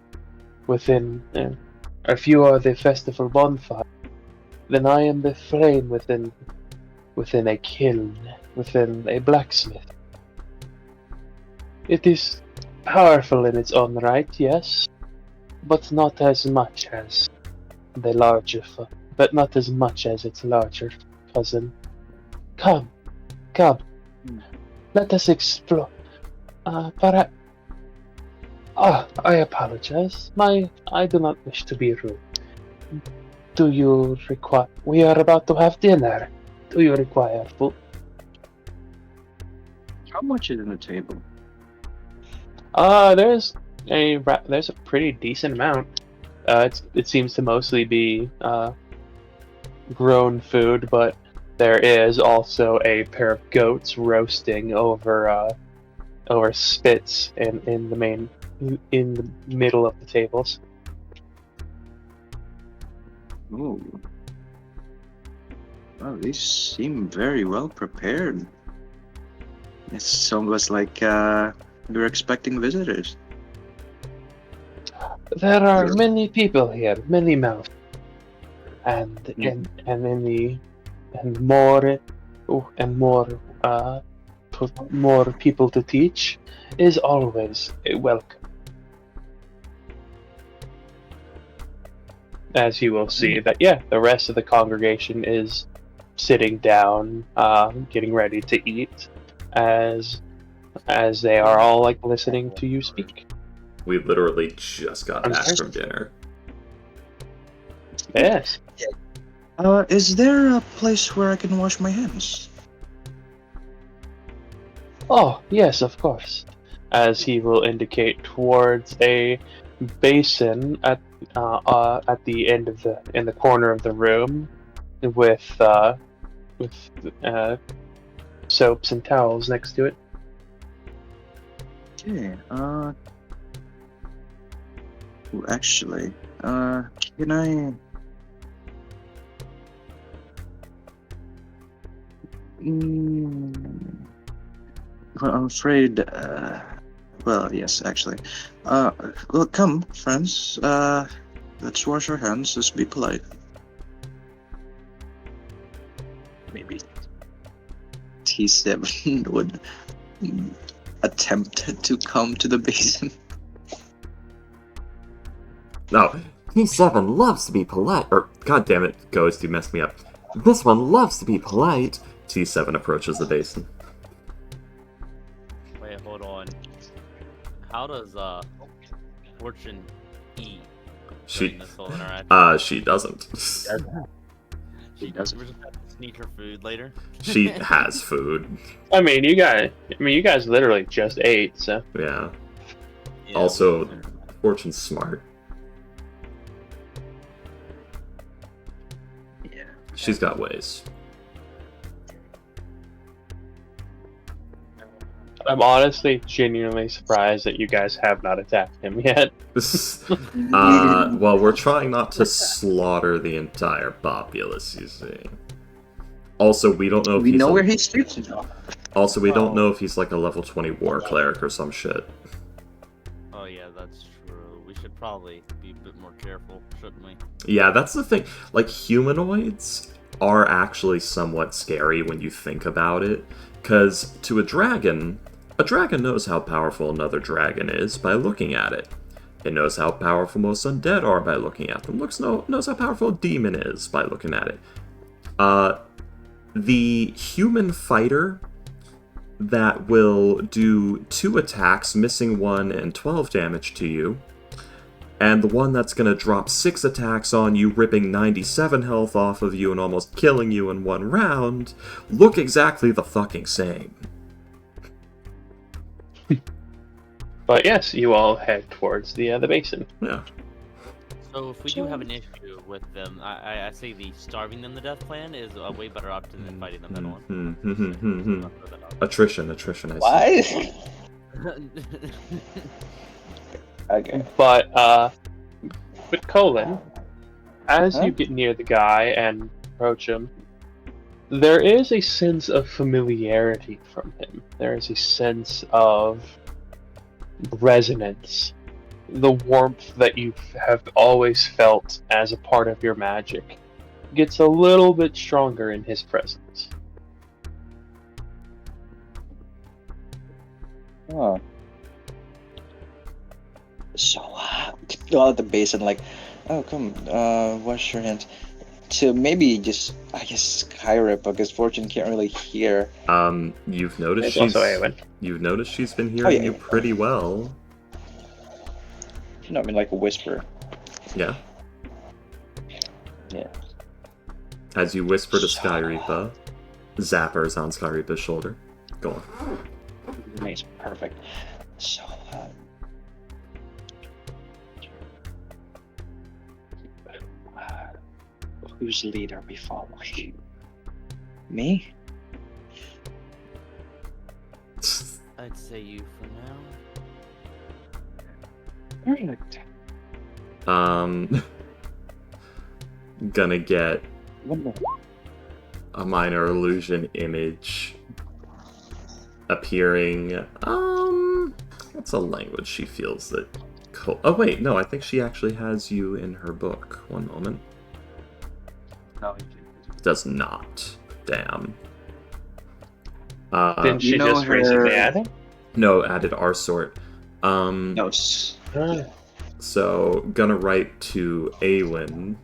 within, if you are the festival bonfire, then I am the flame within a kiln, within a blacksmith. It is powerful in its own right, yes, but not as much as its larger cousin. Come, let us explore. I apologize. I do not wish to be rude. Do you require? We are about to have dinner. Do you require food? How much is on the table? There's a pretty decent amount. It seems to mostly be grown food, but there is also a pair of goats roasting over spits in the middle of the tables. Oh. Wow, these seem very well prepared. It's almost like you're expecting visitors. There are many people here, many mouths, and more people to teach is always a welcome. As you will see that, the rest of the congregation is sitting down, getting ready to eat, as they are all like listening to you speak. We literally just got back from dinner. Yes. Is there a place where I can wash my hands? Oh, yes, of course. As he will indicate towards a basin at the end of in the corner of the room, with with soaps and towels next to it. Okay. Actually, can I? Mm, well, I'm afraid. Well, yes, actually. Well, come, friends. Let's wash our hands. Let's be polite. Maybe T7 would attempt to come to the basin. No, T7 loves to be polite. Or, god damn it, Ghost, you messed me up. This one loves to be polite. T7 approaches the basin. Wait, hold on. How does Fortune eat during this whole interaction? She doesn't. She doesn't. We're just gonna sneak her food later. She has food. I mean, you guys literally just ate, so. Yeah. Yeah, Also, Fortune's smart. Yeah. She's got ways. I'm honestly genuinely surprised that you guys have not attacked him yet. Well, we're trying not to slaughter the entire populace, you see. Also, we don't know if We he's know a- where he sleeps now. Also, we don't know if he's like a level 20 war cleric or some shit. Oh yeah, that's true. We should probably be a bit more careful, shouldn't we? Yeah, that's the thing. Like, humanoids are actually somewhat scary when you think about it. Because to a dragon knows how powerful another dragon is by looking at it. It knows how powerful most undead are by looking at them. Knows how powerful a demon is by looking at it. The human fighter that will do 2 attacks, missing 1 and 12 damage to you, and the one that's going to drop 6 attacks on you, ripping 97 health off of you and almost killing you in 1 round, look exactly the fucking same. But yes, you all head towards the basin. Yeah. So if we do have an issue with them, I say the starving them to death plan is a way better option than fighting them head on. Attrition, I see. Why? Okay. But Colin, as Huh? you get near the guy and approach him, there is a sense of familiarity from him. There is a sense of resonance. The warmth that you have always felt as a part of your magic gets a little bit stronger in his presence. Oh. So, go at the basin, like, oh, come, wash your hands. To maybe just, I guess, Skyrim, because Fortune can't really hear. You've noticed There's also Awen. You've noticed she's been hearing yeah. you pretty well. No, I mean, like a whisper. Yeah. Yeah. As you whisper to Skyreaper, Zapper's on Skyreaper's shoulder. Go on. Nice, perfect. So, whose lead are we following? Me? I'd say you for now. Perfect. Gonna get One more. a minor illusion image appearing. What's a language she feels that. Oh, wait, no, I think she actually has you in her book. One moment. No, Does not. Damn. Didn't she you know just recently her- add it? No, added our sort. No. So, gonna write to Awen.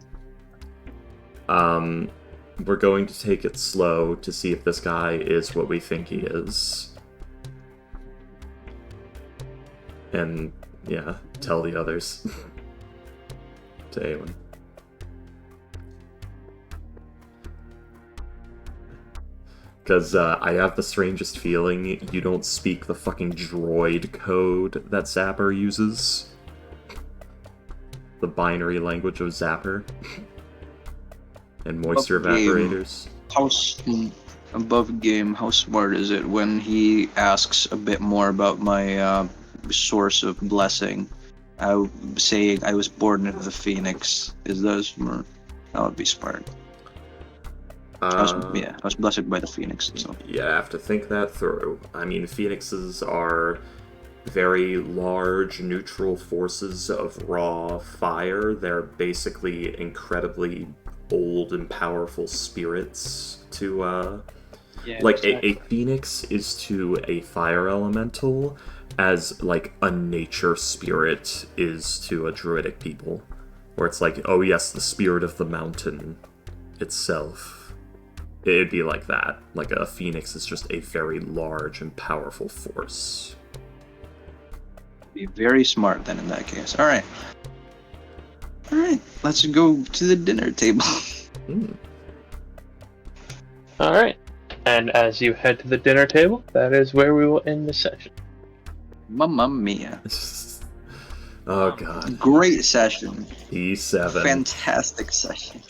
We're going to take it slow to see if this guy is what we think he is. And, yeah, tell the others. To Awen. Because I have the strangest feeling you don't speak the fucking droid code that Zapper uses. The binary language of Zapper. And moisture Above game. evaporators. Above game, how smart is it when he asks a bit more about my source of blessing? Saying I was born of the Phoenix. Is that smart? That would be smart. I was blessed by the Phoenix. So. Yeah, I have to think that through. I mean, phoenixes are very large neutral forces of raw fire. They're basically incredibly old and powerful spirits to, a phoenix is to a fire elemental as, like, a nature spirit is to a druidic people. Where it's like, oh yes, the spirit of the mountain itself. It'd be like that. Like, a phoenix is just a very large and powerful force. Be very smart then in that case. Alright, let's go to the dinner table. Alright. And as you head to the dinner table, that is where we will end the session. Mamma mia. Oh god. Great session. D7. Fantastic session.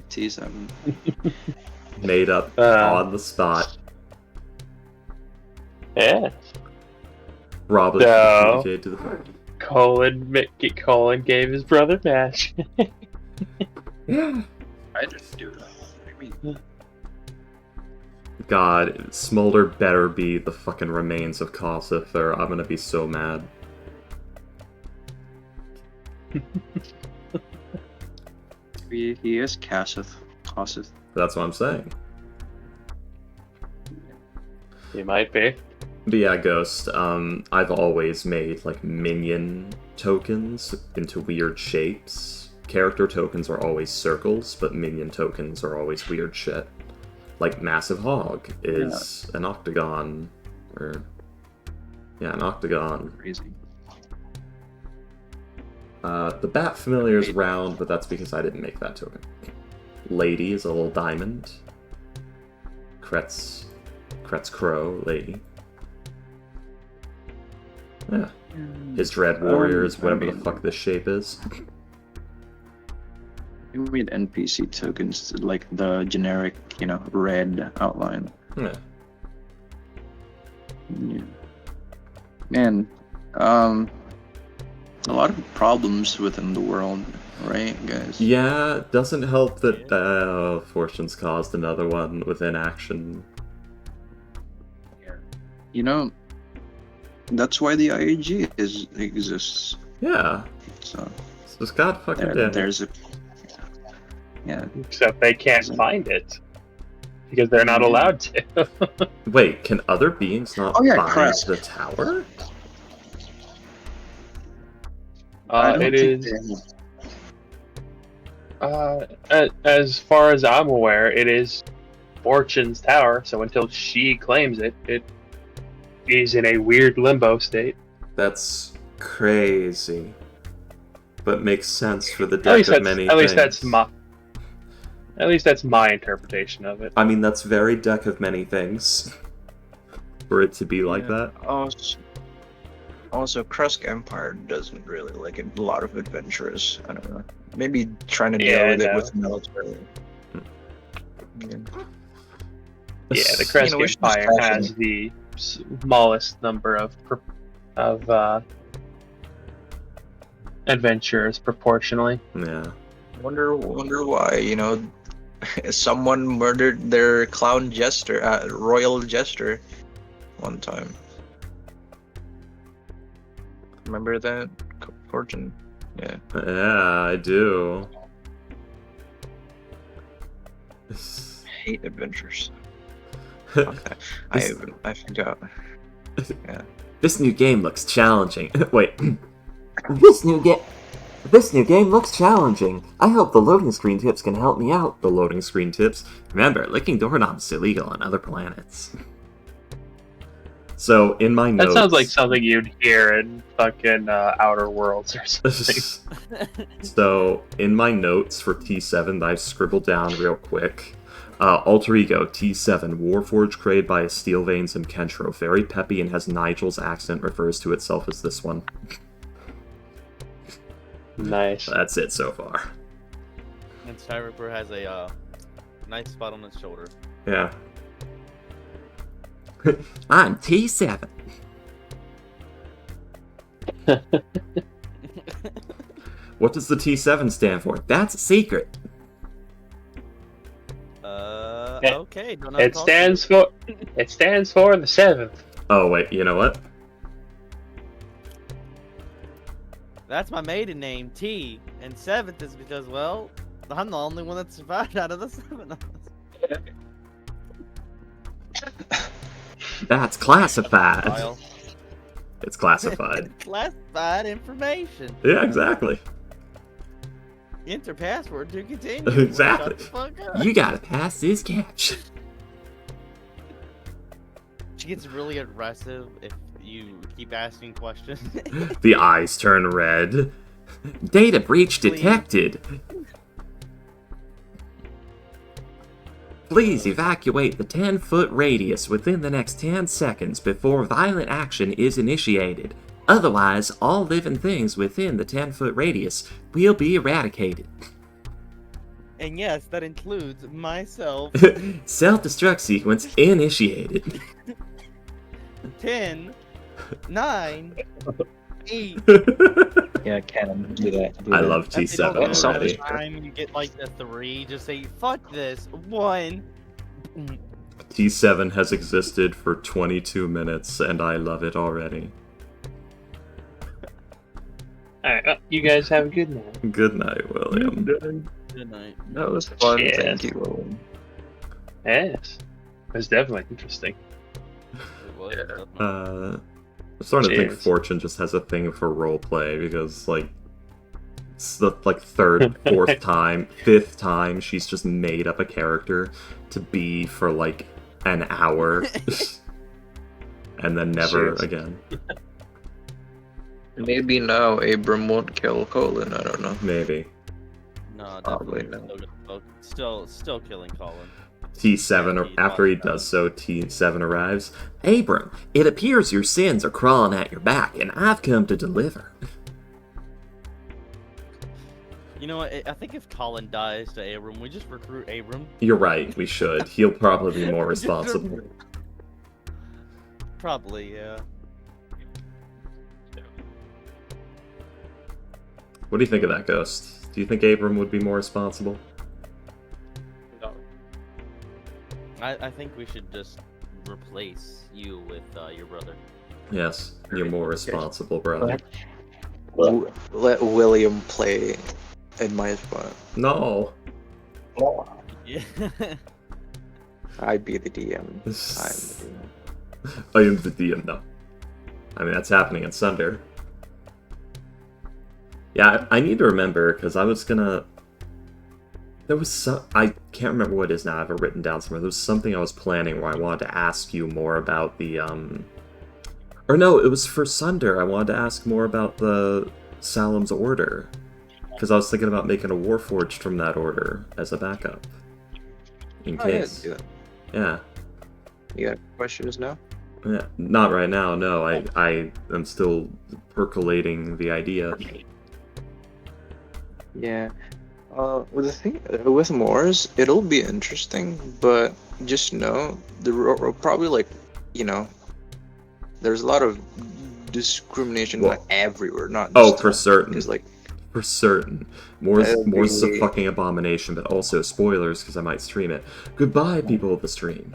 T7. Made up on the spot. Yeah. Robin So- communicated to the party. Colin gave his brother mash. I didn't do that. What do you mean? God, Smolder better be the fucking remains of Kossith, or I'm gonna be so mad. He is Kossith. That's what I'm saying. He might be. But yeah, Ghost, I've always made, like, minion tokens into weird shapes. Character tokens are always circles, but minion tokens are always weird shit. Like, Massive Hog is an octagon, or... yeah, an octagon. Crazy. The Bat Familiar is round, but that's because I didn't make that token. Lady is a little diamond. Kretz Crow, Lady. Yeah. His Dread Warrior is whatever the fuck this shape is. You made NPC tokens like the generic, red outline. Yeah. Yeah. Man, a lot of problems within the world, right, guys? Yeah, it doesn't help that Fortune's caused another one with inaction. That's why the IAG exists. Yeah. So It's god fucking damn it. there's a yeah. Except they can't find it. Because they're not allowed to. Wait, can other beings not Oh, yeah, find crap. the tower? It is... as far as I'm aware, it is Fortune's tower, so until she claims it, it is in a weird limbo state. That's crazy. But makes sense for the deck of many things. At least that's my interpretation of it. I mean, that's very deck of many things. For it to be like that. Also, Krusk Empire doesn't really like a lot of adventurers. I don't know. Maybe trying to deal with it with military. Yeah, the Kresk Empire has the smallest number of adventurers proportionally. Yeah. Wonder why, someone murdered their clown jester, royal jester, one time. Remember that, Fortune? Yeah. Yeah, I do. Hate adventures. Okay. I forgot. Yeah. This new game looks challenging. Wait. This new game looks challenging. I hope the loading screen tips can help me out. The loading screen tips. Remember, licking doorknobs is illegal on other planets. So in my That notes, sounds like something you'd hear in fucking Outer Worlds or something. So in my notes for T7 that I've scribbled down real quick, alter ego T7 Warforged created by a Steel Veins and Kentro, very peppy and has Nigel's accent, refers to itself as this one. Nice. That's it so far. And Skyripper has a nice spot on his shoulder. Yeah. I'm T7. What does the T7 stand for? That's a secret. Okay. Don't have It to talk stands for the 7th. Oh wait, you know what? That's my maiden name, T. And 7th is because, well, I'm the only one that survived out of the 7 of us. That's classified. Kyle. It's classified. Classified information. Yeah, exactly. Enter password to continue. Exactly. Shut the fuck up. You gotta pass this caption. She gets really aggressive if you keep asking questions. The eyes turn red. Data breach detected. Please evacuate the 10-foot radius within the next 10 seconds before violent action is initiated. Otherwise, all living things within the 10-foot radius will be eradicated. And yes, that includes myself. Self-destruct sequence initiated. 10, 9, 8. Yeah, Canon, do that. I love If they don't T7 do it already. this time, you get like the 3. Just say, fuck this. 1. T7 has existed for 22 minutes, and I love it already. Alright, you guys have a good night. Good night, William. Good night. That was fun. Yeah. Thank you, Owen. Yes. It was definitely interesting. It was, Yeah. definitely. I'm starting to think Cheers. Fortune just has a thing for roleplay because, like, it's the third, fourth time, fifth time she's just made up a character to be for like an hour, and then never Cheers. again. Maybe now Abram won't kill Colin. I don't know. Maybe. No, Probably definitely not. still killing Colin. T7, Yeah, or he after he lost that. does so, T7 arrives. Abram, it appears your sins are crawling at your back, and I've come to deliver. You know what? I think if Colin dies to Abram, we just recruit Abram. You're right, we should. He'll probably be more responsible. Probably, yeah. What do you think of that, Ghost? Do you think Abram would be more responsible? No. I think we should just replace you with your brother. Yes, you're more responsible, brother. Let William play in my spot. No. Yeah. I be the DM. I'm the DM. I am the DM now. I mean, that's happening in Sunder. Yeah, I need to remember, because I was gonna... There was some... I can't remember what it is now, I have it written down somewhere. There was something I was planning where I wanted to ask you more about the, Or no, it was for Sunder. I wanted to ask more about the Salem's Order. Because I was thinking about making a Warforged from that order as a backup. In Oh, yeah, case. do that. Yeah. You got questions now? Yeah, not right now, no. I am still percolating the idea. Yeah. With the thing with Moors, it'll be interesting, but just know probably like, there's a lot of discrimination Well, everywhere, not oh, just for certain. because like For certain. Moore's a Every- fucking abomination, but also spoilers, because I might stream it. Goodbye, people of the stream.